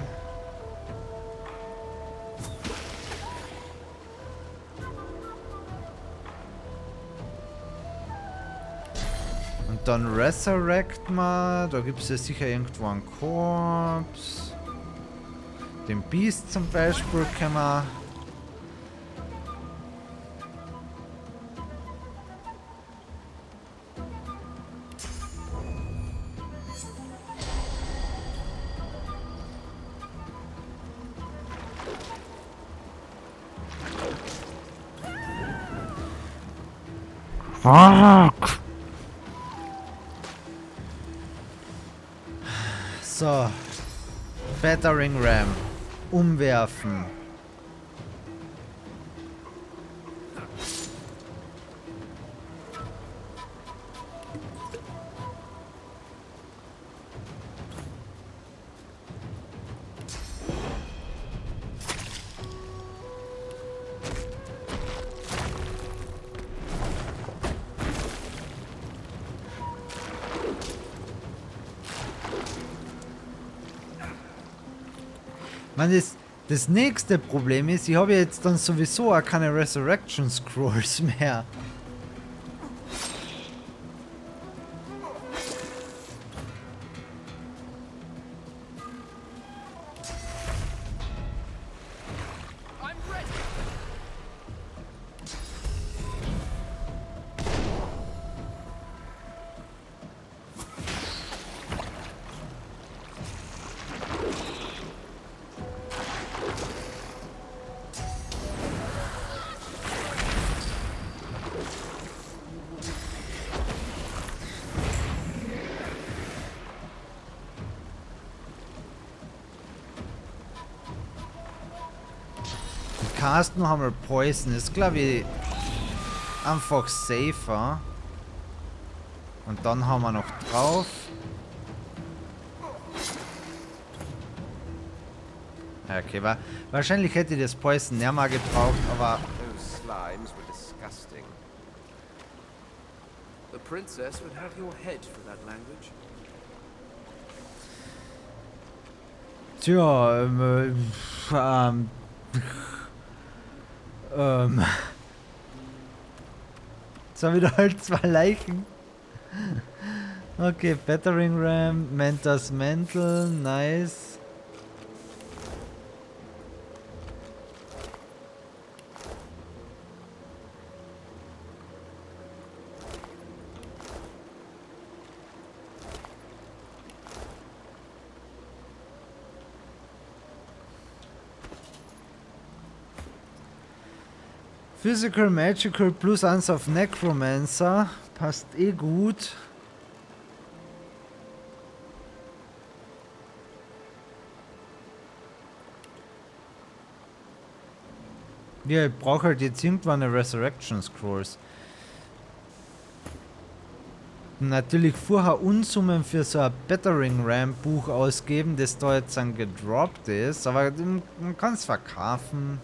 Dann resurrect mal. Da gibt es ja sicher irgendwo einen Korps. Den Beast zum Beispiel können wir. Fuck! So. Battering Ram. Umwerfen. Man, das nächste Problem ist, ich habe jetzt dann sowieso auch keine Resurrection Scrolls mehr. cast noch einmal Poison. Ist, glaube ich, einfach safer. Und dann haben wir noch drauf. Ja, okay, wahrscheinlich hätte ich das Poison nicht mal gebraucht, aber... Those slimes were disgusting. The princess would have your head for that language. Tja, jetzt haben wir da halt 2 Leichen. Okay, Battering Ram, Mentas Mantle, nice. Physical, Magical plus 1 auf Necromancer. Passt eh gut. Ja, ich brauche halt jetzt irgendwann eine Resurrection Scrolls. Natürlich vorher Unsummen für so ein Battering Ram Buch ausgeben, das da jetzt dann gedroppt ist. Aber man kann es verkaufen.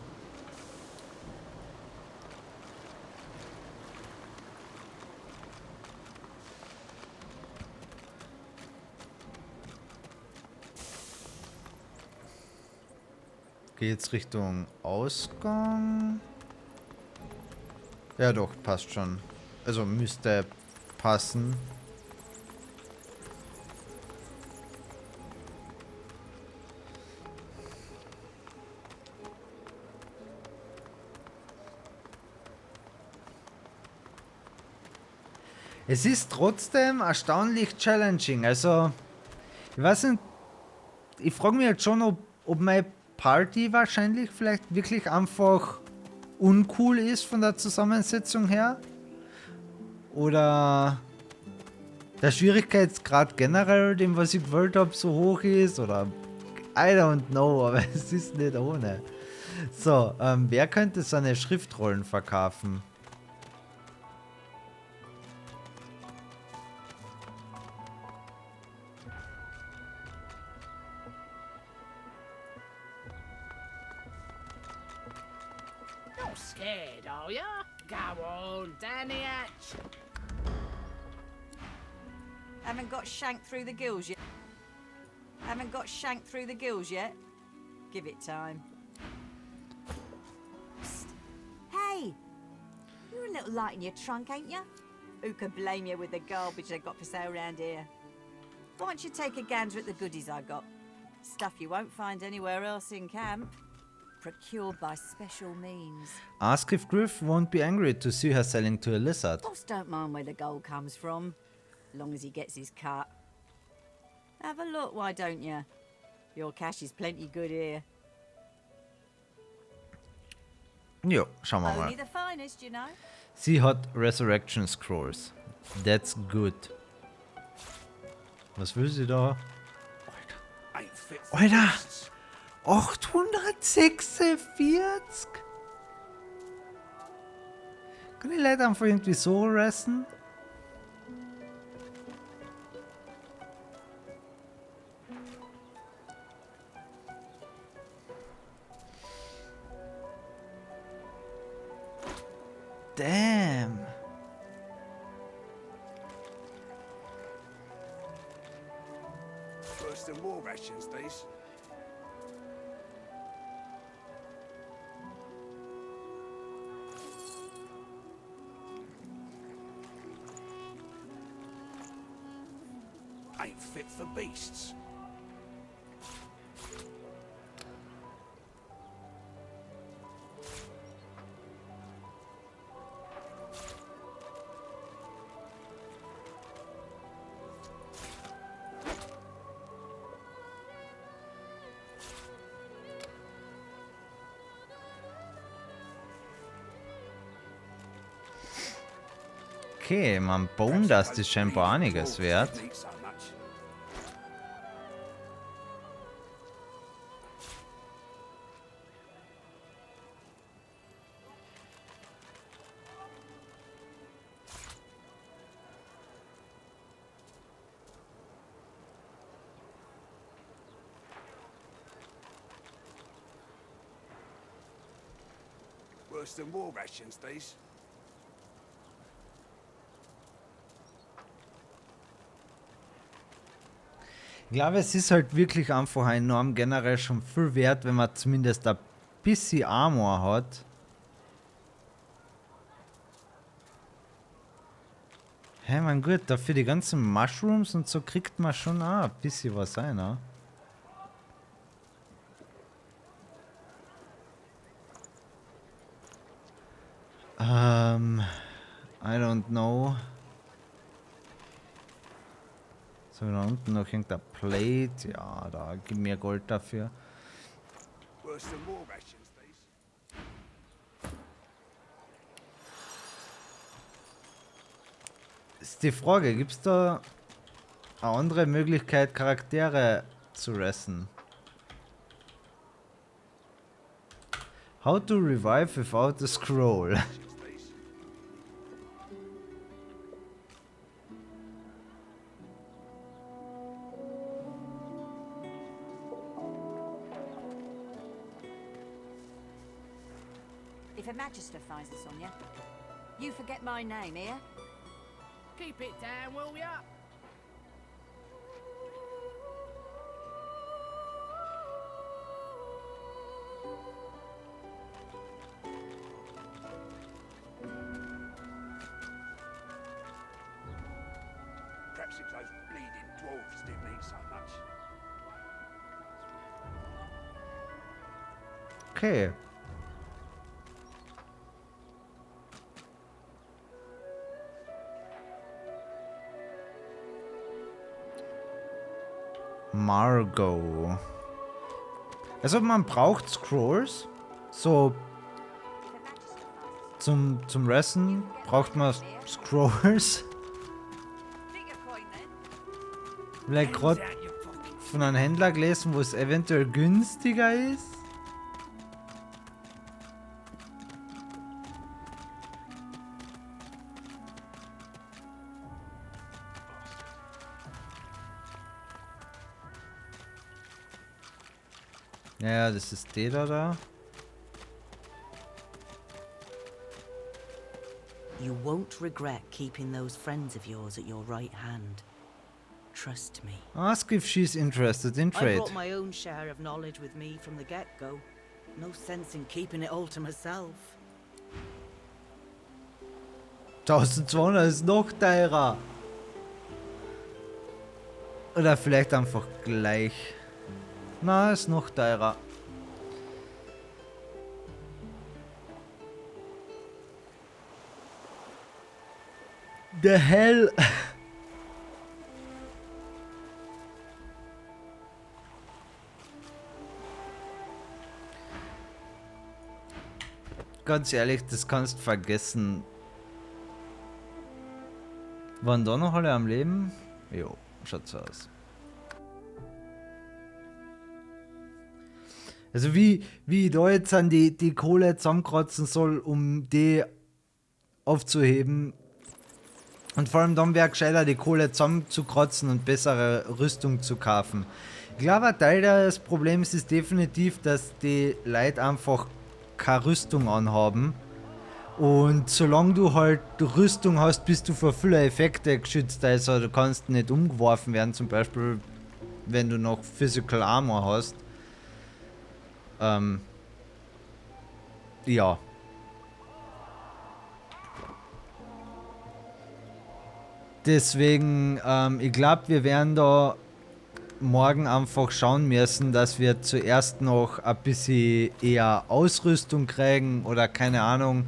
Jetzt Richtung Ausgang. Ja doch, passt schon. Also müsste passen. Es ist trotzdem erstaunlich challenging. Also, ich weiß nicht, ich frage mich jetzt schon, ob meine Party wahrscheinlich vielleicht wirklich einfach uncool ist von der Zusammensetzung her. Oder der Schwierigkeitsgrad generell, dem was ich gewählt habe, so hoch ist. Oder I don't know, aber es ist nicht ohne. So, wer könnte seine Schriftrollen verkaufen? Not scared, are ya? Go on, down the hatch. Haven't got shanked through the gills yet. Haven't got shanked through the gills yet. Give it time. Psst. Hey! You're a little light in your trunk, ain't you? Who could blame you with the garbage they got for sale round here? Why don't you take a gander at the goodies I got? Stuff you won't find anywhere else in camp. Procured by special means. Ask if Griff won't be angry to see her selling to a lizard. Boss don't mind where the gold comes from, long as he gets his cut. Have a look, why don't you? Your cash is plenty good here. Jo, schauen wir mal. Only the finest, you know. Sie hat Resurrection Scrolls. That's good. Was will sie da? Alter! 846! Kann ich leider einfach irgendwie so resten? Damn! Worse than war rations, these. Ain't fit for beasts. Okay, man, Bone Dust ist scheinbar einiges wert. Worse than war rations, these. Ich glaube, es ist halt wirklich einfach enorm generell schon viel wert, wenn man zumindest ein bisschen Armor hat. Hey, mein gut, dafür die ganzen Mushrooms und so kriegt man schon auch ein bisschen was ein, ne? I don't know. So, da unten noch irgendein Plate. Ja, da gib mir Gold dafür. Worse than war rations, these. Ist die Frage, gibt es da eine andere Möglichkeit, Charaktere zu ressen? How to revive without a scroll. If a magister finds this on you, you forget my name, here? Keep it down, will ya? Perhaps if those bleeding dwarves didn't eat so much. Okay. Margot. Also man braucht Scrolls. So zum Ressen braucht man Scrolls. Vielleicht gerade von einem Händler gelesen, wo es eventuell günstiger ist. Ja, das ist der da. You won't regret keeping those friends of yours at your right hand. Trust me. Ask if she's interested in I trade. brought my own share of knowledge with me from the get-go. No sense in keeping it all to myself. 1200 ist noch teurer. Oder vielleicht einfach gleich. Na, ist noch teurer. The hell? Ganz ehrlich, das kannst vergessen. Waren da noch alle am Leben? Jo, schaut so aus. Also wie ich da jetzt an die Kohle zusammenkratzen soll, um die aufzuheben. Und vor allem dann wäre gescheiter, die Kohle zusammenzukratzen und bessere Rüstung zu kaufen. Ich glaube, ein Teil des Problems ist definitiv, dass die Leute einfach keine Rüstung anhaben. Und solange du halt Rüstung hast, bist du vor vielen Effekten geschützt. Also du kannst nicht umgeworfen werden, zum Beispiel wenn du noch Physical Armor hast. Ja. Deswegen, ich glaube, wir werden da morgen einfach schauen müssen, dass wir zuerst noch ein bisschen eher Ausrüstung kriegen oder keine Ahnung.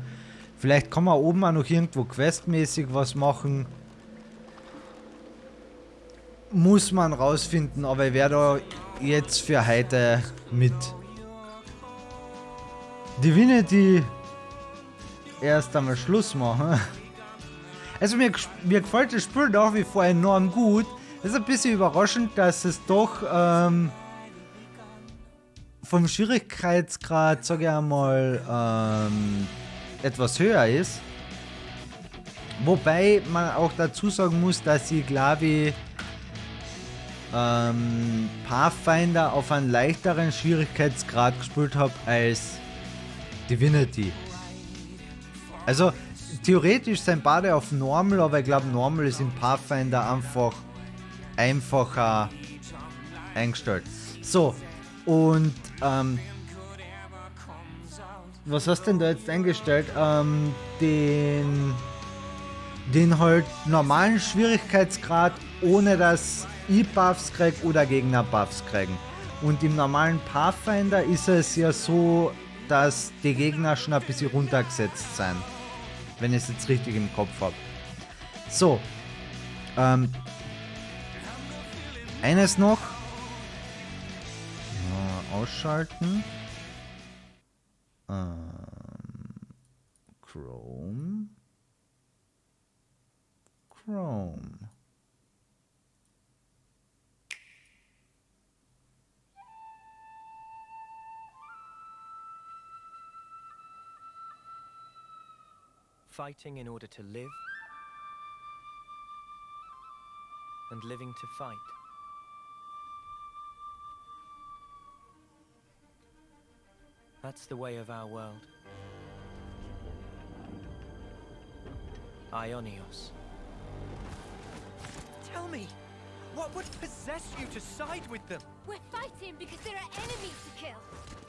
Vielleicht kann man oben auch noch irgendwo questmäßig was machen. Muss man rausfinden, aber ich werde da jetzt für heute mit Divinity erst einmal Schluss machen. Also mir gefällt das Spiel nach wie vor enorm gut. Es ist ein bisschen überraschend, dass es doch vom Schwierigkeitsgrad, sage ich einmal, etwas höher ist. Wobei man auch dazu sagen muss, dass ich glaube ich Pathfinder auf einen leichteren Schwierigkeitsgrad gespielt habe als Divinity. Also, theoretisch sind beide auf Normal, aber ich glaube, Normal ist im Pathfinder einfach einfacher eingestellt. So, und was hast du denn da jetzt eingestellt? Den halt normalen Schwierigkeitsgrad, ohne dass ich Buffs krieg oder Gegner Buffs kriegen. Und im normalen Pathfinder ist es ja so, dass die Gegner schon ein bisschen runtergesetzt sind. Wenn ich es jetzt richtig im Kopf habe. So. Eines noch. Ausschalten. Chrome. Fighting in order to live, and living to fight. That's the way of our world. Ionios. Tell me, what would possess you to side with them? We're fighting because there are enemies to kill.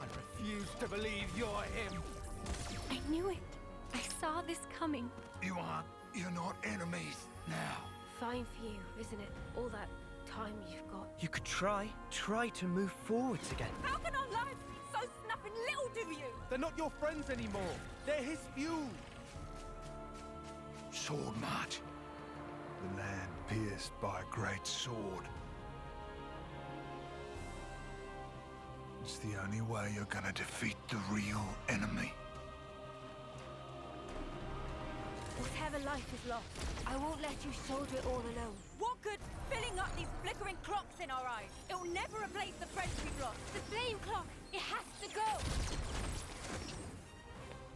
I refuse to believe you're him. I knew it. I saw this coming. You're not enemies now. Fine for you, isn't it? All that time you've got. You could try to move forwards again. How can our lives be so snuffing little to you? They're not your friends anymore. They're his fuel. Sword march. The land pierced by a great sword. It's the only way you're gonna defeat the real enemy. Whatever life is lost, I won't let you shoulder it all alone. What good filling up these flickering clocks in our eyes? It will never replace the friends we've lost. The flame clock, it has to go!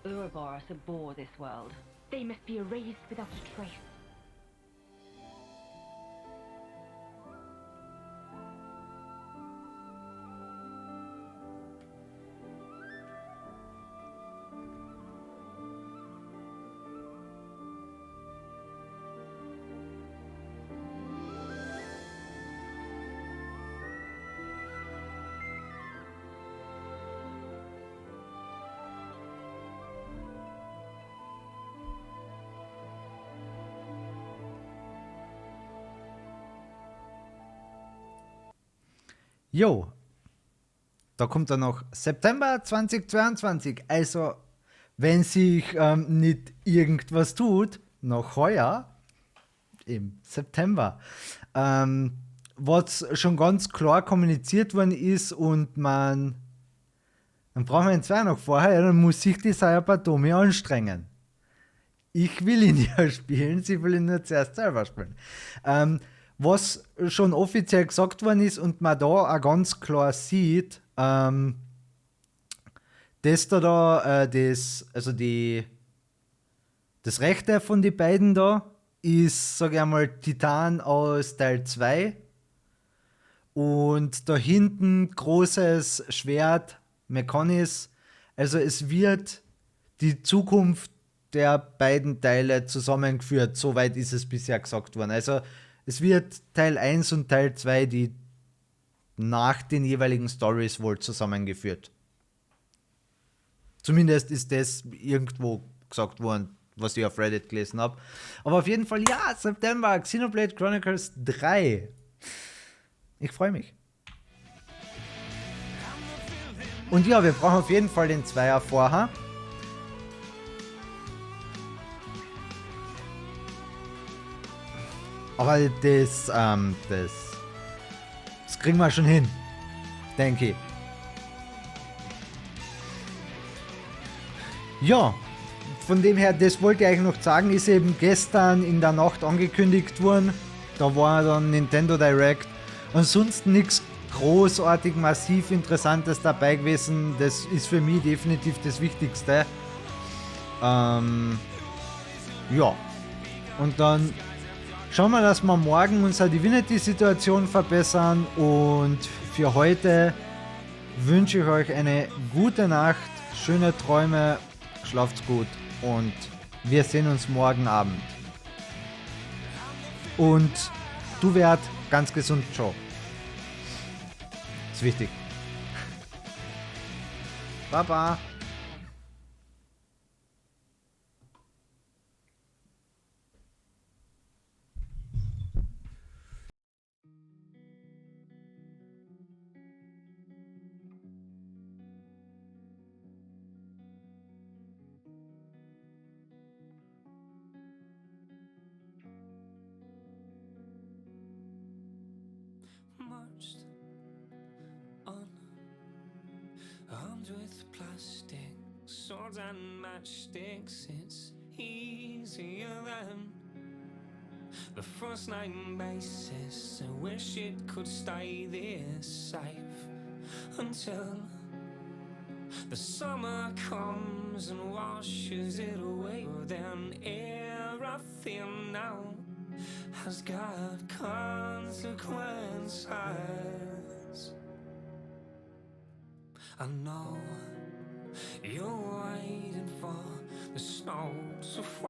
Ouroboros abhor this world. They must be erased without a trace. Jo, da kommt dann noch September 2022. Also, wenn sich nicht irgendwas tut, noch heuer, im September, was schon ganz klar kommuniziert worden ist und dann brauchen wir ihn zwar noch vorher, ja, dann muss sich die Sayapatomi anstrengen. Ich will ihn ja spielen, sie will ihn nur zuerst selber spielen. Was schon offiziell gesagt worden ist und man da auch ganz klar sieht, dass das Rechte von den beiden da ist, sage ich einmal, Titan aus Teil 2 und da hinten großes Schwert, Mechanis. Also es wird die Zukunft der beiden Teile zusammengeführt, soweit ist es bisher gesagt worden. Also es wird Teil 1 und Teil 2, die nach den jeweiligen Stories wohl zusammengeführt. Zumindest ist das irgendwo gesagt worden, was ich auf Reddit gelesen habe. Aber auf jeden Fall, ja, September, Xenoblade Chronicles 3. Ich freue mich. Und ja, wir brauchen auf jeden Fall den Zweier vorher. Aber das kriegen wir schon hin, denke ich. Ja, von dem her, das wollte ich eigentlich noch sagen, ist eben gestern in der Nacht angekündigt worden. Da war dann Nintendo Direct. Ansonsten nichts großartig, massiv Interessantes dabei gewesen. Das ist für mich definitiv das Wichtigste. Ja, und dann schauen wir, dass wir morgen unsere Divinity-Situation verbessern und für heute wünsche ich euch eine gute Nacht, schöne Träume, schlaft's gut und Wir sehen uns morgen Abend. Und du werd ganz gesund, Joe. Ist wichtig. Baba. Marched on, armed with plastic swords and matchsticks. It's easier than the first name basis. I wish it could stay this safe until the summer comes and washes it away. Then everything now has got consequences. I know you're waiting for the snow to fall.